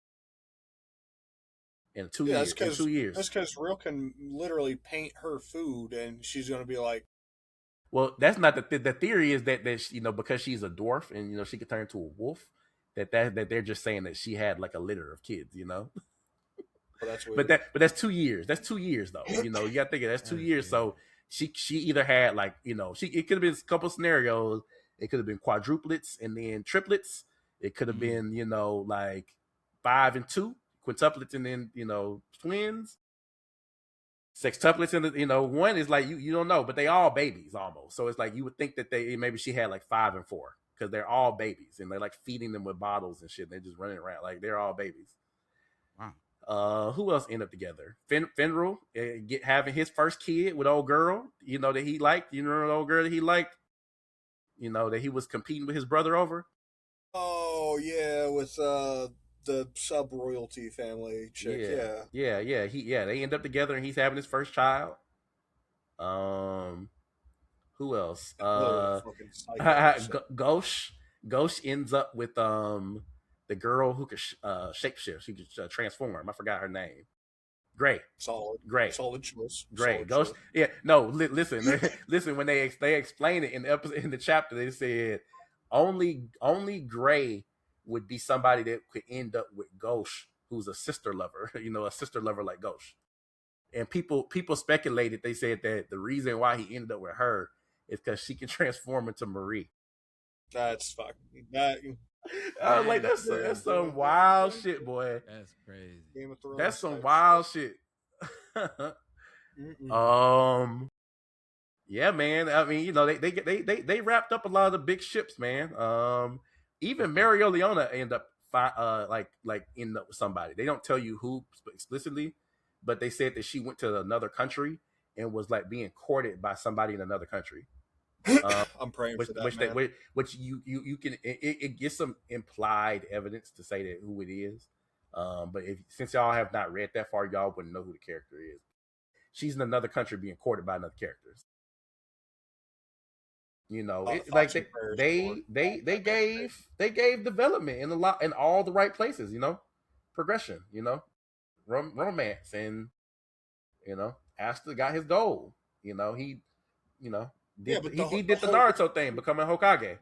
in 2 years. In 2 years. That's because Real can literally paint her food, and she's going to be like. Well, that's not the theory is that you know, because she's a dwarf and you know she could turn into a wolf, that they're just saying that she had like a litter of kids, you know. Well, that's weird. But that's 2 years. That's 2 years though. You know, you got to think of that's 2 years. So she either had like, you know, it could have been a couple scenarios. It could have been quadruplets and then triplets. It could have been, you know, like 5 and 2, quintuplets and then, you know, twins. Sextuplets and you know, 1 is like you don't know, but they all babies almost. So it's like you would think that maybe she had like 5 and 4 because they're all babies and they're like feeding them with bottles and shit. They're just running around like they're all babies. Wow. Who else end up together? Finral having his first kid with old girl, you know, that he liked. You know, the old girl that he liked. You know, that he was competing with his brother over. Oh yeah, with the sub royalty family chick. Yeah. They end up together and he's having his first child. Who else? Ghosh ends up with the girl who could shapeshift. She could transform. I forgot her name. Gray. Solid choice. Gray. Ghost. Yeah. No. Listen. When they explain it in the episode, in the chapter, they said only Gray would be somebody that could end up with Ghosh, who's a sister lover. You know, a sister lover like Ghosh. And people speculated. They said that the reason why he ended up with her is because she can transform into Marie. That's fucking. I was like, that's some wild shit, boy. That's crazy. Game of Thrones. That's some wild shit. Yeah, man. I mean, you know, they wrapped up a lot of the big ships, man. Even Mario Leona end up like end up with somebody. They don't tell you who explicitly, but they said that she went to another country and was like being courted by somebody in another country. I'm praying for that. Which you can it gets some implied evidence to say that who it is. But since y'all have not read that far, y'all wouldn't know who the character is. She's in another country being courted by another character. You know, like they gave development in all the right places. You know, progression. You know, romance, and you know, Asta got his goal. You know, he did the Naruto thing, becoming Hokage.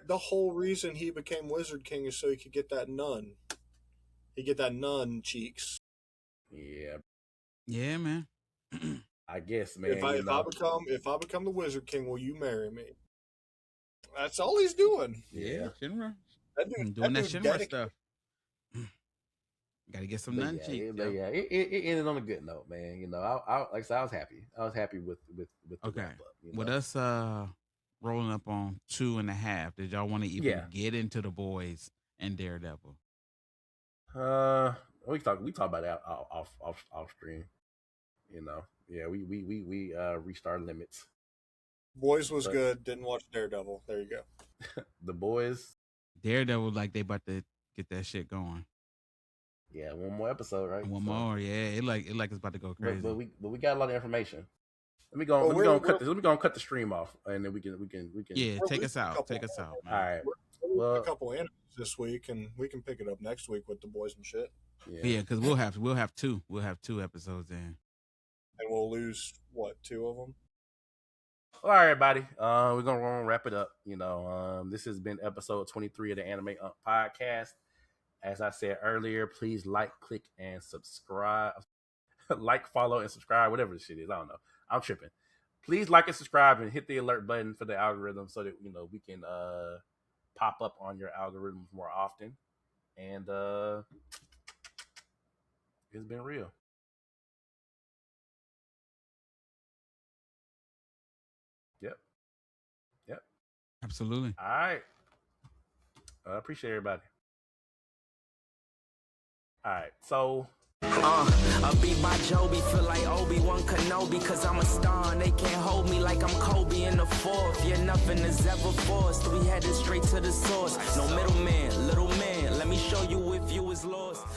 The whole reason he became Wizard King is so he could get that nun. He get that nun cheeks. Yeah. Yeah, man. I guess, man. If I become the Wizard King, will you marry me? That's all he's doing. Yeah, Shinra. Doing that Shinra stuff. Got to get some nun cheeks. It ended on a good note, man. You know, I like I said, I was happy. I was happy with the okay. wrap up, you know? With us rolling up on 2.5, did y'all want to even get into the boys and Daredevil? We talk about that off stream. You know, yeah, we reached our limits. Boys was good. Didn't watch Daredevil. There you go. The boys. Daredevil, like they about to get that shit going. Yeah, one more episode, right? One more, yeah. It like it's about to go crazy. But we got a lot of information. Let me go cut the stream off, and then we can. Yeah, take us out. Take us out. Man. All right. Well, a couple animes this week, and we can pick it up next week with the boys and shit. Yeah, because we'll have two. We'll have 2 episodes in, and we'll lose 2 of them. All right, everybody. We're gonna wrap it up. You know, this has been episode 23 of the Anime Podcast. As I said earlier, please like, click, and subscribe. Like, follow, and subscribe. Whatever this shit is, I don't know. I'm tripping. Please like and subscribe and hit the alert button for the algorithm so that we can pop up on your algorithms more often. And it's been real. Yep. Absolutely. All right. I appreciate everybody. All right, so I beat by Joby, feel like Obi-Wan Kenobi, cause I'm a star and they can't hold me like I'm Kobe in the fourth. Yeah, nothing is ever forced. We headed straight to the source. No middleman, little man. Let me show you if you was lost.